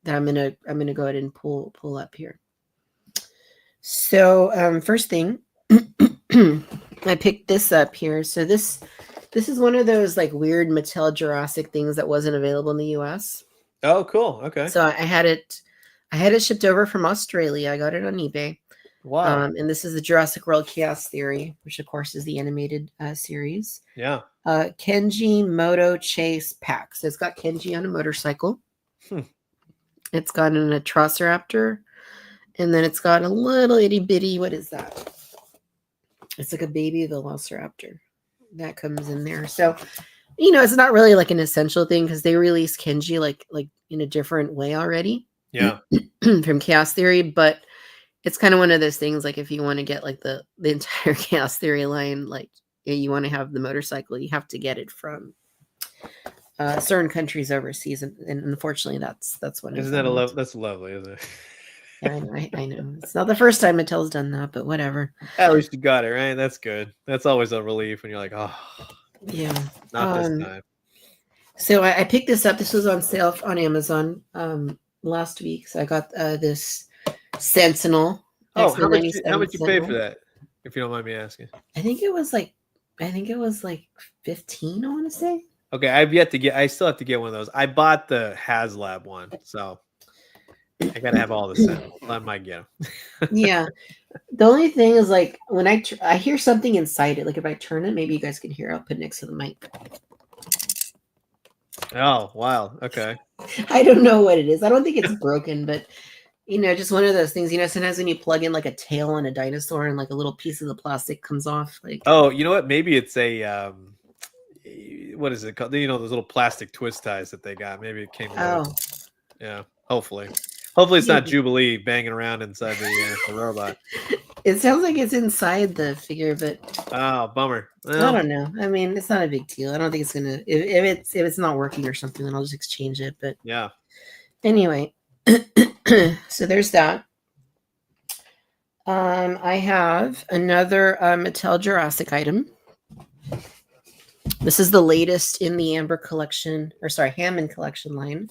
[SPEAKER 1] I'm gonna go ahead and pull up here. So first thing, I picked this up here. So this is one of those like weird Mattel Jurassic things that wasn't available in the US.
[SPEAKER 3] Oh, cool. Okay.
[SPEAKER 1] So I had it shipped over from Australia. I got it on eBay.
[SPEAKER 3] Wow.
[SPEAKER 1] And this is the Jurassic World Chaos Theory, which of course is the animated series.
[SPEAKER 3] Yeah.
[SPEAKER 1] Kenji Moto Chase pack. So it's got Kenji on a motorcycle. It's got an Atrociraptor. And then it's got a little itty bitty, what is that? It's like a baby Velociraptor that comes in there. So, it's not really like an essential thing because they released Kenji like in a different way already.
[SPEAKER 3] Yeah.
[SPEAKER 1] From Chaos Theory, but it's kind of one of those things like if you want to get like the entire Chaos Theory line, like you want to have the motorcycle, you have to get it from certain countries overseas, and unfortunately that's one.
[SPEAKER 3] Isn't that that's lovely, isn't it?
[SPEAKER 1] Yeah, I know. It's not the first time Mattel's done that, but whatever.
[SPEAKER 3] At least you got it, right? That's good. That's always a relief when you're like, oh,
[SPEAKER 1] yeah,
[SPEAKER 3] not this time.
[SPEAKER 1] So I picked this up. This was on sale on Amazon last week. So I got this Sentinel.
[SPEAKER 3] Oh, how much you pay for that? If you don't mind me asking.
[SPEAKER 1] I think it was like 15. I want to say.
[SPEAKER 3] Okay, I still have to get one of those. I bought the HasLab one, so I gotta have all the set. I might get them.
[SPEAKER 1] Yeah. The only thing is like when I hear something inside it, like if I turn it, maybe you guys can hear. I'll put it next to the mic.
[SPEAKER 3] Oh, wow. Okay.
[SPEAKER 1] I don't know what it is. I don't think it's broken, but just one of those things, sometimes when you plug in like a tail on a dinosaur and like a little piece of the plastic comes off, like,
[SPEAKER 3] Oh, you know what? Maybe it's a what is it called? Those little plastic twist ties that they got. Maybe it came loaded.
[SPEAKER 1] oh,
[SPEAKER 3] Yeah, hopefully. Hopefully it's
[SPEAKER 1] yeah.
[SPEAKER 3] not Jubilee banging around inside the robot.
[SPEAKER 1] It sounds like it's inside the figure, but
[SPEAKER 3] Oh, bummer.
[SPEAKER 1] I
[SPEAKER 3] Well,
[SPEAKER 1] don't know. I mean, it's not a big deal. I don't think it's gonna. If it's not working or something, then I'll just exchange it. But
[SPEAKER 3] yeah.
[SPEAKER 1] anyway, so there's that. I have another Mattel Jurassic item. This is the latest in the Amber collection, or sorry, Hammond collection line.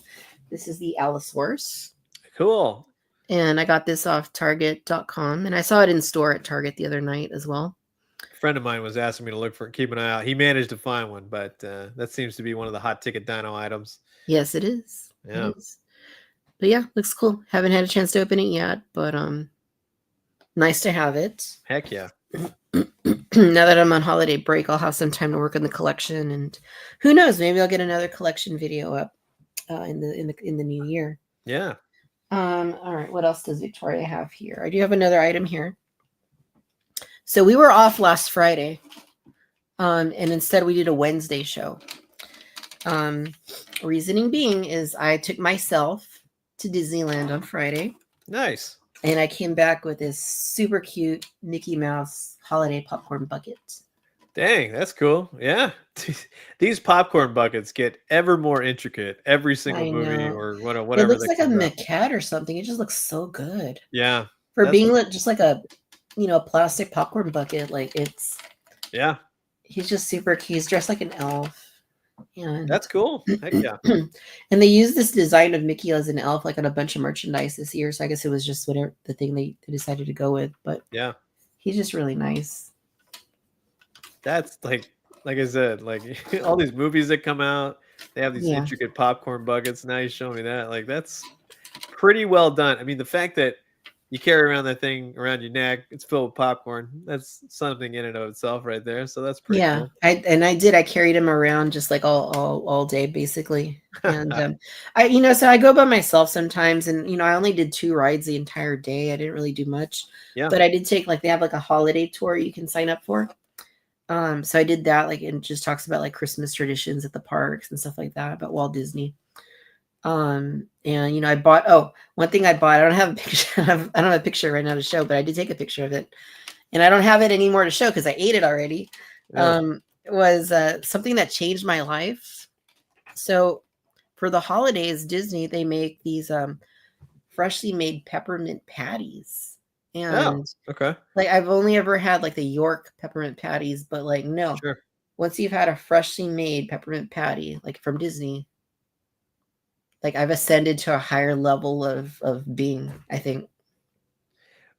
[SPEAKER 1] This is the Allosaurus.
[SPEAKER 3] Cool.
[SPEAKER 1] And I got this off Target.com. And I saw it in store at Target the other night as well.
[SPEAKER 3] A friend of mine was asking me to keep an eye out. He managed to find one, but that seems to be one of the hot ticket dino items.
[SPEAKER 1] Yes, it is.
[SPEAKER 3] Yeah.
[SPEAKER 1] It is. But yeah, looks cool. Haven't had a chance to open it yet, but nice to have it.
[SPEAKER 3] Heck yeah.
[SPEAKER 1] Now that I'm on holiday break, I'll have some time to work on the collection, and who knows, maybe I'll get another collection video up in the new year.
[SPEAKER 3] Yeah.
[SPEAKER 1] All right, what else does Victoria have here? I do have another item here. So we were off last Friday, and instead we did a Wednesday show. Reasoning being is I took myself to Disneyland on Friday.
[SPEAKER 3] Nice.
[SPEAKER 1] And I came back with this super cute Mickey Mouse holiday popcorn bucket.
[SPEAKER 3] Dang, that's cool. Yeah. These popcorn buckets get ever more intricate every single movie or whatever.
[SPEAKER 1] It looks like a maquette or something. It just looks so good.
[SPEAKER 3] Yeah.
[SPEAKER 1] For being just like a, plastic popcorn bucket. Like
[SPEAKER 3] yeah.
[SPEAKER 1] He's just super cute. He's dressed like an elf. And
[SPEAKER 3] that's cool. Heck yeah.
[SPEAKER 1] And they used this design of Mickey as an elf like on a bunch of merchandise this year. So I guess it was just whatever the thing they decided to go with. But
[SPEAKER 3] yeah,
[SPEAKER 1] he's just really nice.
[SPEAKER 3] That's like I said, like all these movies that come out, they have these intricate popcorn buckets. Now you show me that. Like that's pretty well done. I mean, the fact that you carry around that thing around your neck, it's filled with popcorn. That's something in and of itself right there. So that's pretty cool.
[SPEAKER 1] I carried him around just like all day basically. And so I go by myself sometimes, and I only did 2 rides the entire day. I didn't really do much.
[SPEAKER 3] Yeah.
[SPEAKER 1] But I did take they have like a holiday tour you can sign up for. So I did that, and just talks about like Christmas traditions at the parks and stuff like that about Walt Disney. And I bought one thing I bought. I don't have a picture. I don't have a picture right now to show, but I did take a picture of it, and I don't have it anymore to show because I ate it already. Yeah. Was something that changed my life. So for the holidays, Disney, they make these freshly made peppermint patties. And
[SPEAKER 3] okay.
[SPEAKER 1] Like I've only ever had like the York peppermint patties, but like no.
[SPEAKER 3] Sure.
[SPEAKER 1] Once you've had a freshly made peppermint patty, like from Disney, like I've ascended to a higher level of being, I think.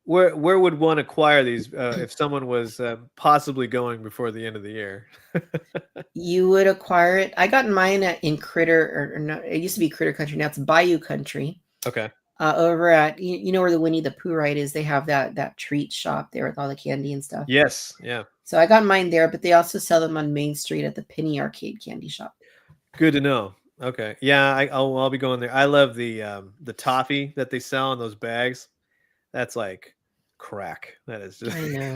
[SPEAKER 3] Where would one acquire these if someone was possibly going before the end of the year?
[SPEAKER 1] You would acquire it. I got mine in Critter, or no, it used to be Critter Country. Now it's Bayou Country.
[SPEAKER 3] Okay.
[SPEAKER 1] Over at where the Winnie the Pooh ride is, they have that treat shop there with all the candy and stuff.
[SPEAKER 3] Yes, yeah.
[SPEAKER 1] So I got mine there, but they also sell them on Main Street at the Penny Arcade candy shop.
[SPEAKER 3] Good to know. Okay, yeah, I'll be going there. I love the toffee that they sell in those bags. That's like crack. That is just.
[SPEAKER 1] I know.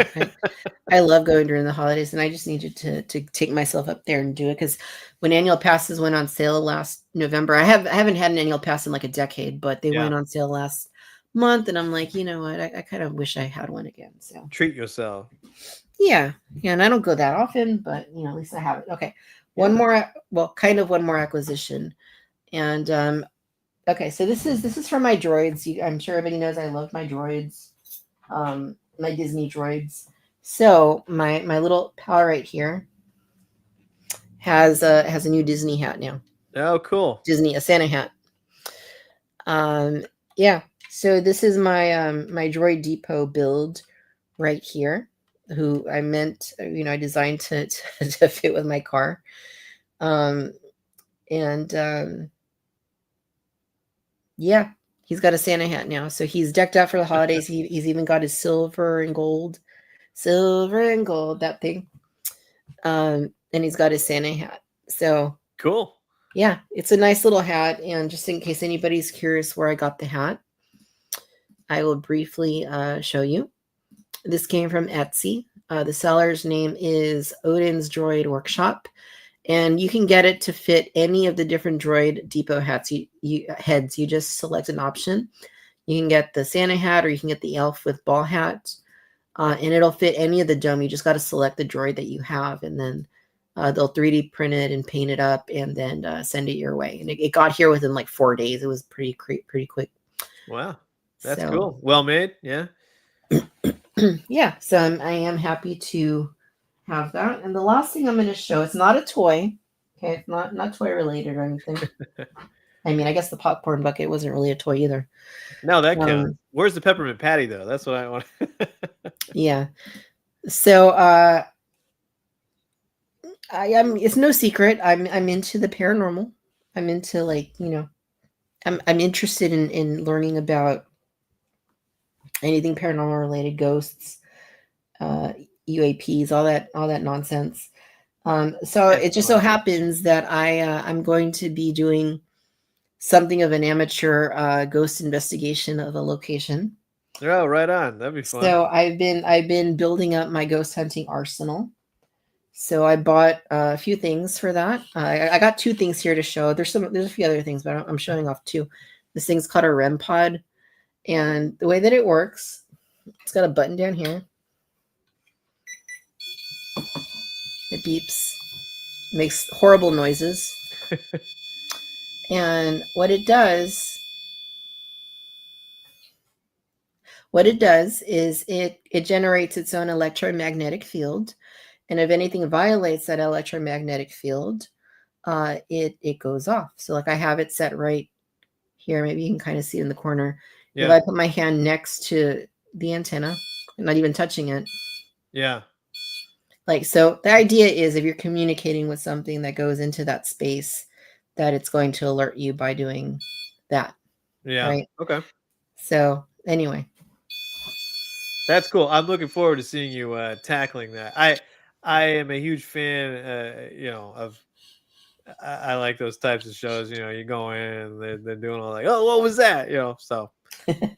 [SPEAKER 1] I love going during the holidays, and I just needed to take myself up there and do it because when annual passes went on sale last November, I haven't had an annual pass in like a decade, but they went on sale last month, and I'm like, you know what? I kind of wish I had one again. So
[SPEAKER 3] treat yourself.
[SPEAKER 1] Yeah, and I don't go that often, but at least I have it. Okay, one more acquisition, and okay, so this is for my droids. I'm sure everybody knows I love my droids. My Disney droids. So my little pal right here has a new Disney hat now.
[SPEAKER 3] Oh, cool.
[SPEAKER 1] A Santa hat. Yeah. So this is my my Droid Depot build right here, who I meant, I designed to fit with my car. Yeah. He's got a Santa hat now. So he's decked out for the holidays. He's even got his silver and gold, that thing. And he's got his Santa hat. So
[SPEAKER 3] cool.
[SPEAKER 1] Yeah, it's a nice little hat. And just in case anybody's curious where I got the hat, I will briefly show you. This came from Etsy. The seller's name is Odin's Droid Workshop, and you can get it to fit any of the different Droid Depot heads. You just select an option. You can get the Santa hat, or you can get the elf with ball hat, and it'll fit any of the dome. You just got to select the droid that you have, and then they'll 3D print it and paint it up, and then send it your way. And it got here within like 4 days. It was pretty quick.
[SPEAKER 3] Wow, that's cool. Well made, yeah.
[SPEAKER 1] Yeah, so I am happy to have that. And the last thing I'm going to show, it's not a toy. Okay, it's not toy related or anything. I mean, I guess the popcorn bucket wasn't really a toy either.
[SPEAKER 3] No, that counts. Where's the peppermint patty though? That's what I want.
[SPEAKER 1] Yeah. So it's no secret. I'm into the paranormal. I'm into, like, I'm interested in learning about anything paranormal related, ghosts, UAPs, all that nonsense. So it just so happens that I'm going to be doing something of an amateur ghost investigation of a location.
[SPEAKER 3] Oh, right on. That'd be fun.
[SPEAKER 1] So I've been building up my ghost hunting arsenal. So I bought a few things for that. I got 2 things here to show. There's a few other things, but I'm showing off 2. This thing's called a REM pod, and the way that it works, it's got a button down here. It beeps, makes horrible noises. And what it does is it generates its own electromagnetic field. And if anything violates that electromagnetic field, it goes off. So like I have it set right here. Maybe you can kind of see it in the corner. Yeah. If I put my hand next to the antenna, I'm not even touching it.
[SPEAKER 3] Yeah.
[SPEAKER 1] Like, so the idea is if you're communicating with something that goes into that space, that it's going to alert you by doing that.
[SPEAKER 3] Yeah.
[SPEAKER 1] Right? Okay. So anyway.
[SPEAKER 3] That's cool. I'm looking forward to seeing you tackling that. I am a huge fan, of. I like those types of shows. You go in and they're doing all like, oh, what was that? So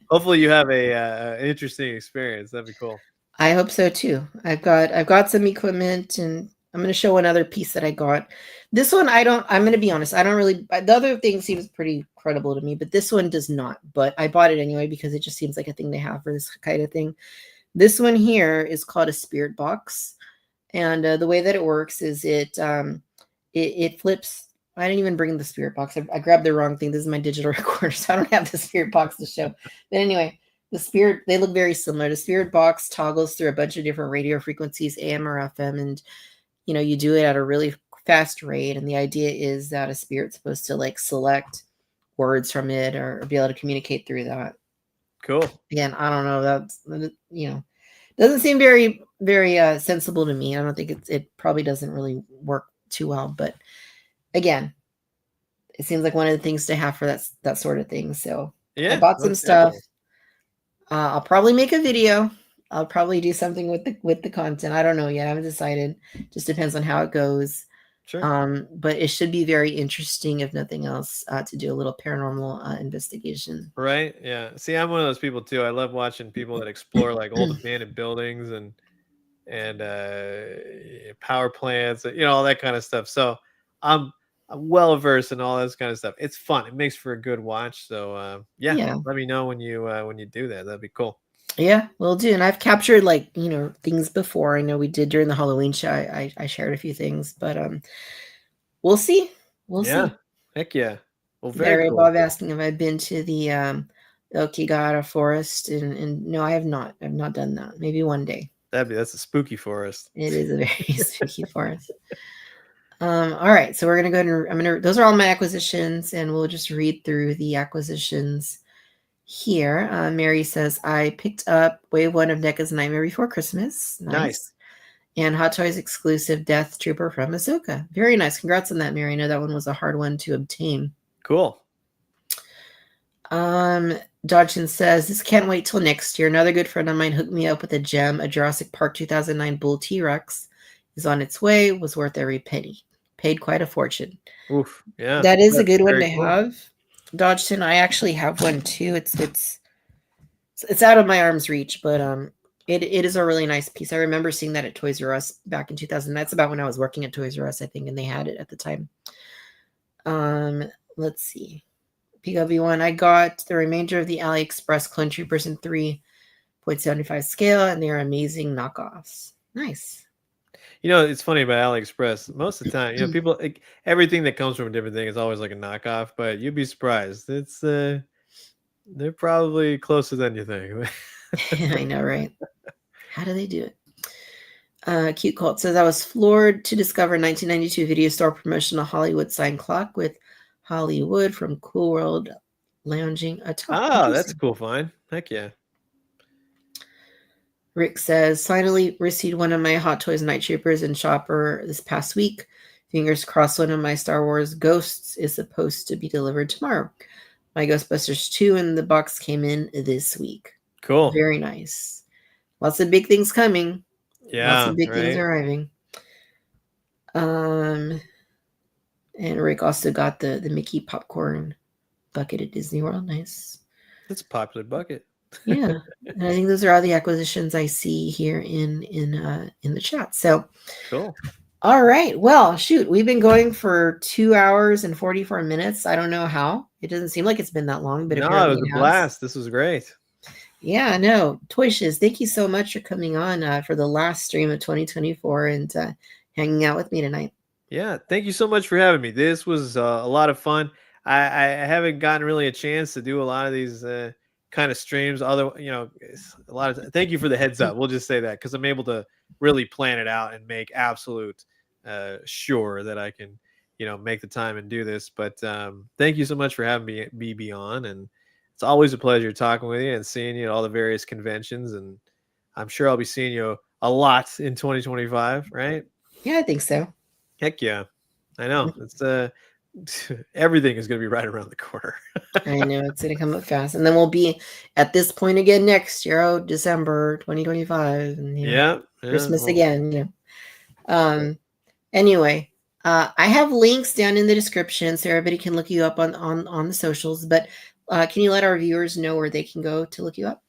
[SPEAKER 3] hopefully you have a interesting experience. That'd be cool.
[SPEAKER 1] I hope so too. I've got some equipment, and I'm going to show another piece that I got. This one, I'm going to be honest. I don't really, the other thing seems pretty credible to me, but this one does not. But I bought it anyway because it just seems like a thing they have for this kind of thing. This one here is called a spirit box. And the way that it works is it flips. I didn't even bring the spirit box. I grabbed the wrong thing. This is my digital recorder, so I don't have the spirit box to show. But anyway, they look very similar. The spirit box toggles through a bunch of different radio frequencies, AM or FM, and you do it at a really fast rate. And the idea is that a spirit's supposed to like select words from it or be able to communicate through that.
[SPEAKER 3] Cool.
[SPEAKER 1] Again, I don't know. That's doesn't seem very, very sensible to me. I don't think it probably doesn't really work too well. But again, it seems like one of the things to have for that sort of thing. So yeah, I bought some stuff. I'll probably make a video. I'll probably do something with the content. I don't know yet. I haven't decided. Just depends on how it goes. Sure. But it should be very interesting, if nothing else, to do a little paranormal investigation.
[SPEAKER 3] Right. Yeah. See, I'm one of those people too. I love watching people that explore like old abandoned buildings and power plants, all that kind of stuff. So I'm well versed in all this kind of stuff. It's fun. It makes for a good watch. So yeah. Let me know when you do that. That'd be cool.
[SPEAKER 1] Yeah, we'll do. And I've captured things before. I know we did during the Halloween show. I shared a few things, but we'll see. We'll see.
[SPEAKER 3] Heck yeah. Well, very cool.
[SPEAKER 1] Bob asking if I've been to the Okigata forest, and no, I have not. I've not done that. Maybe one day.
[SPEAKER 3] That's a spooky forest.
[SPEAKER 1] It is a very spooky forest. All right, so we're gonna go and those are all my acquisitions, and we'll just read through the acquisitions here. Mary says, I picked up Wave 1 of NECA's Nightmare Before Christmas.
[SPEAKER 3] Nice.
[SPEAKER 1] And Hot Toys exclusive Death Trooper from Ahsoka. Very nice. Congrats on that, Mary. I know that one was a hard one to obtain.
[SPEAKER 3] Cool.
[SPEAKER 1] Dodgson says, this can't wait till next year. Another good friend of mine hooked me up with a gem. A Jurassic Park 2009 Bull T-Rex is on its way. Was worth every penny. Paid quite a fortune.
[SPEAKER 3] Oof. Yeah.
[SPEAKER 1] That is a good one to have. Dodgson, I actually have one too. It's it's out of my arm's reach, but it is a really nice piece. I remember seeing that at Toys R Us back in 2000. That's about when I was working at Toys R Us, I think, and they had it at the time. Let's see. PW1, I got the remainder of the AliExpress Clone Troopers in 3.75 scale, and they're amazing knockoffs. Nice.
[SPEAKER 3] You know, it's funny about AliExpress. Most of the time, you know, people like, everything that comes from a different thing is always like a knockoff, but you'd be surprised. It's they're probably closer than you think.
[SPEAKER 1] I know, right? How do they do it? Cute Cult says, I was floored to discover 1992 video store promotional Hollywood sign clock with Hollywood from Cool World lounging atop.
[SPEAKER 3] Oh, that's a cool find. Heck yeah.
[SPEAKER 1] Rick says, finally received one of my Hot Toys Night Troopers in Shopper this past week. Fingers crossed one of my Star Wars Ghosts is supposed to be delivered tomorrow. My Ghostbusters 2 in the box came in this week.
[SPEAKER 3] Cool.
[SPEAKER 1] Very nice. Lots of big things coming.
[SPEAKER 3] Yeah.
[SPEAKER 1] Lots of big things arriving. And Rick also got the Mickey popcorn bucket at Disney World. Nice.
[SPEAKER 3] That's a popular bucket.
[SPEAKER 1] Yeah. And I think those are all the acquisitions I see here in the chat. So
[SPEAKER 3] cool.
[SPEAKER 1] All right. Well, shoot, we've been going for 2 hours and 44 minutes. I don't know how. It doesn't seem like it's been that long, but
[SPEAKER 3] no, it was a blast. This was great.
[SPEAKER 1] Yeah, no. Toy Shiz, thank you so much for coming on for the last stream of 2024 and hanging out with me tonight.
[SPEAKER 3] Yeah, thank you so much for having me. This was a lot of fun. I haven't gotten really a chance to do a lot of these kind of streams. Although, you know, a lot of thank you for the heads up. We'll just say that because I'm able to really plan it out and make absolute sure that I can, you know, make the time and do this. But thank you so much for having me be on, and it's always a pleasure talking with you and seeing you at all the various conventions. And I'm sure I'll be seeing you a lot in 2025, right?
[SPEAKER 1] Yeah, I think so.
[SPEAKER 3] Heck yeah. I know. It's everything is going to be right around the corner.
[SPEAKER 1] I know it's going to come up fast. And then we'll be at this point again next year, December 2025. And,
[SPEAKER 3] yeah.
[SPEAKER 1] Christmas again. Anyway, I have links down in the description so everybody can look you up on the socials. But can you let our viewers know where they can go to look you up?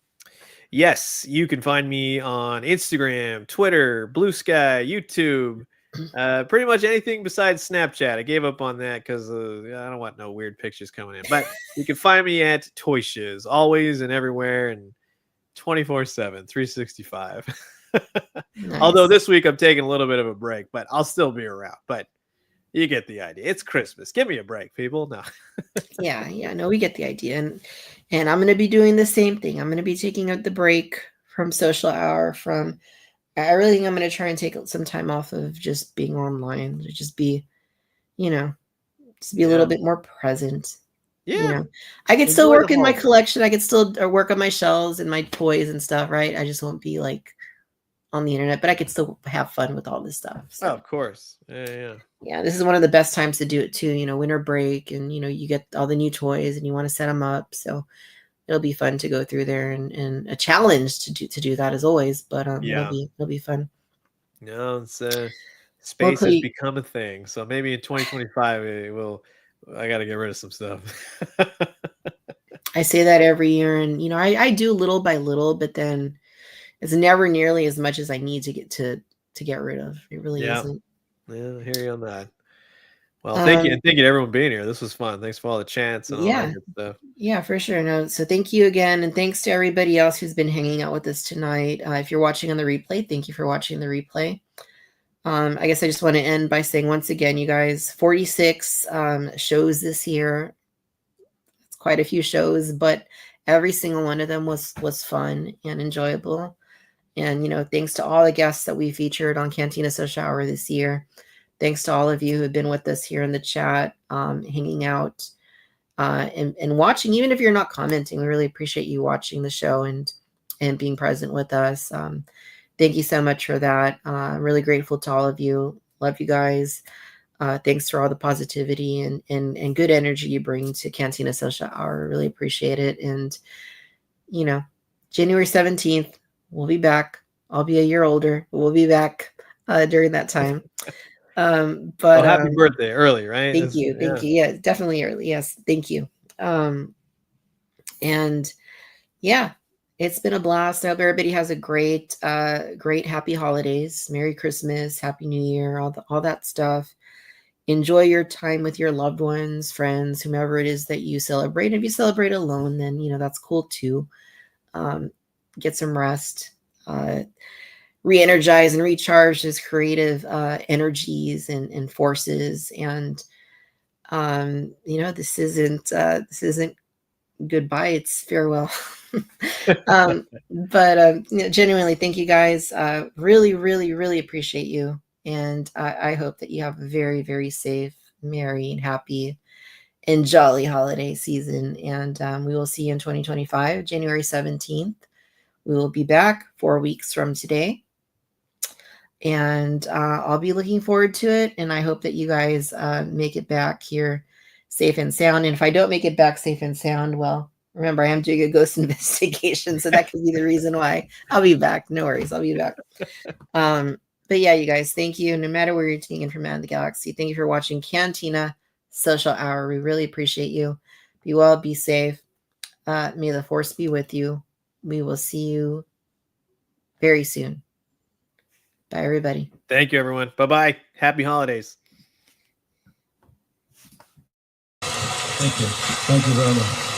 [SPEAKER 3] Yes, you can find me on Instagram, Twitter, Blue Sky, YouTube, pretty much anything besides Snapchat. I gave up on that because I don't want no weird pictures coming in. But you can find me at Toy Shiz, always and everywhere, and 24/7, 365. Nice. Although this week I'm taking a little bit of a break, but I'll still be around. But you get the idea. It's Christmas. Give me a break, people. No.
[SPEAKER 1] Yeah. No, we get the idea. And I'm going to be doing the same thing. I'm going to be taking out the break from social hour. I really think I'm going to try and take some time off of just being online. To just be, just be a little bit more present.
[SPEAKER 3] Yeah.
[SPEAKER 1] I could still work in my collection. I could still work on my shelves and my toys and stuff, right? I just won't be like on the internet, but I could still have fun with all this stuff. So.
[SPEAKER 3] Oh, of course. Yeah.
[SPEAKER 1] This is one of the best times to do it too. Winter break, and you get all the new toys, and you want to set them up. So it'll be fun to go through there, and a challenge to do that as always. But it'll be fun.
[SPEAKER 3] No, it's space has become a thing. So maybe in 2025 I got to get rid of some stuff.
[SPEAKER 1] I say that every year, and I do little by little, but then it's never nearly as much as I need to get rid of. It really isn't.
[SPEAKER 3] Yeah, I hear you on that. Well, thank you, and thank you to everyone being here. This was fun. Thanks for all the chats and all that good stuff. Yeah,
[SPEAKER 1] for sure. No, so thank you again, and thanks to everybody else who's been hanging out with us tonight. If you're watching on the replay, thank you for watching the replay. I guess I just want to end by saying once again, you guys, 46 shows this year. It's quite a few shows, but every single one of them was fun and enjoyable. And, thanks to all the guests that we featured on Cantina Social Hour this year. Thanks to all of you who have been with us here in the chat, hanging out and watching. Even if you're not commenting, we really appreciate you watching the show and being present with us. Thank you so much for that. I'm really grateful to all of you. Love you guys. Thanks for all the positivity and good energy you bring to Cantina Social Hour. Really appreciate it. And, January 17th, we'll be back. I'll be a year older, but we'll be back during that time. But
[SPEAKER 3] happy birthday early, right?
[SPEAKER 1] Thank you. Yeah, definitely early. Yes, thank you. And yeah, it's been a blast. I hope everybody has a great, great happy holidays. Merry Christmas, Happy New Year, all that stuff. Enjoy your time with your loved ones, friends, whomever it is that you celebrate. If you celebrate alone, then, you know, that's cool too. Get some rest, re-energize and recharge his creative energies and forces. And, you know, this isn't goodbye, it's farewell. But you know, genuinely, thank you guys. Really, really, really appreciate you. And I hope that you have a very, very safe, merry, and happy, and jolly holiday season. And we will see you in 2025, January 17th. We will be back 4 weeks from today. And I'll be looking forward to it. And I hope that you guys make it back here safe and sound. And if I don't make it back safe and sound, well, remember, I am doing a ghost investigation. So that could be the reason why. I'll be back. No worries. I'll be back. But yeah, you guys, thank you. No matter where you're tuning in from out of the galaxy, thank you for watching Cantina Social Hour. We really appreciate you. Be well, be safe. May the force be with you. We will see you very soon. Bye, everybody.
[SPEAKER 3] Thank you, everyone. Bye-bye. Happy holidays.
[SPEAKER 5] Thank you. Thank you very much.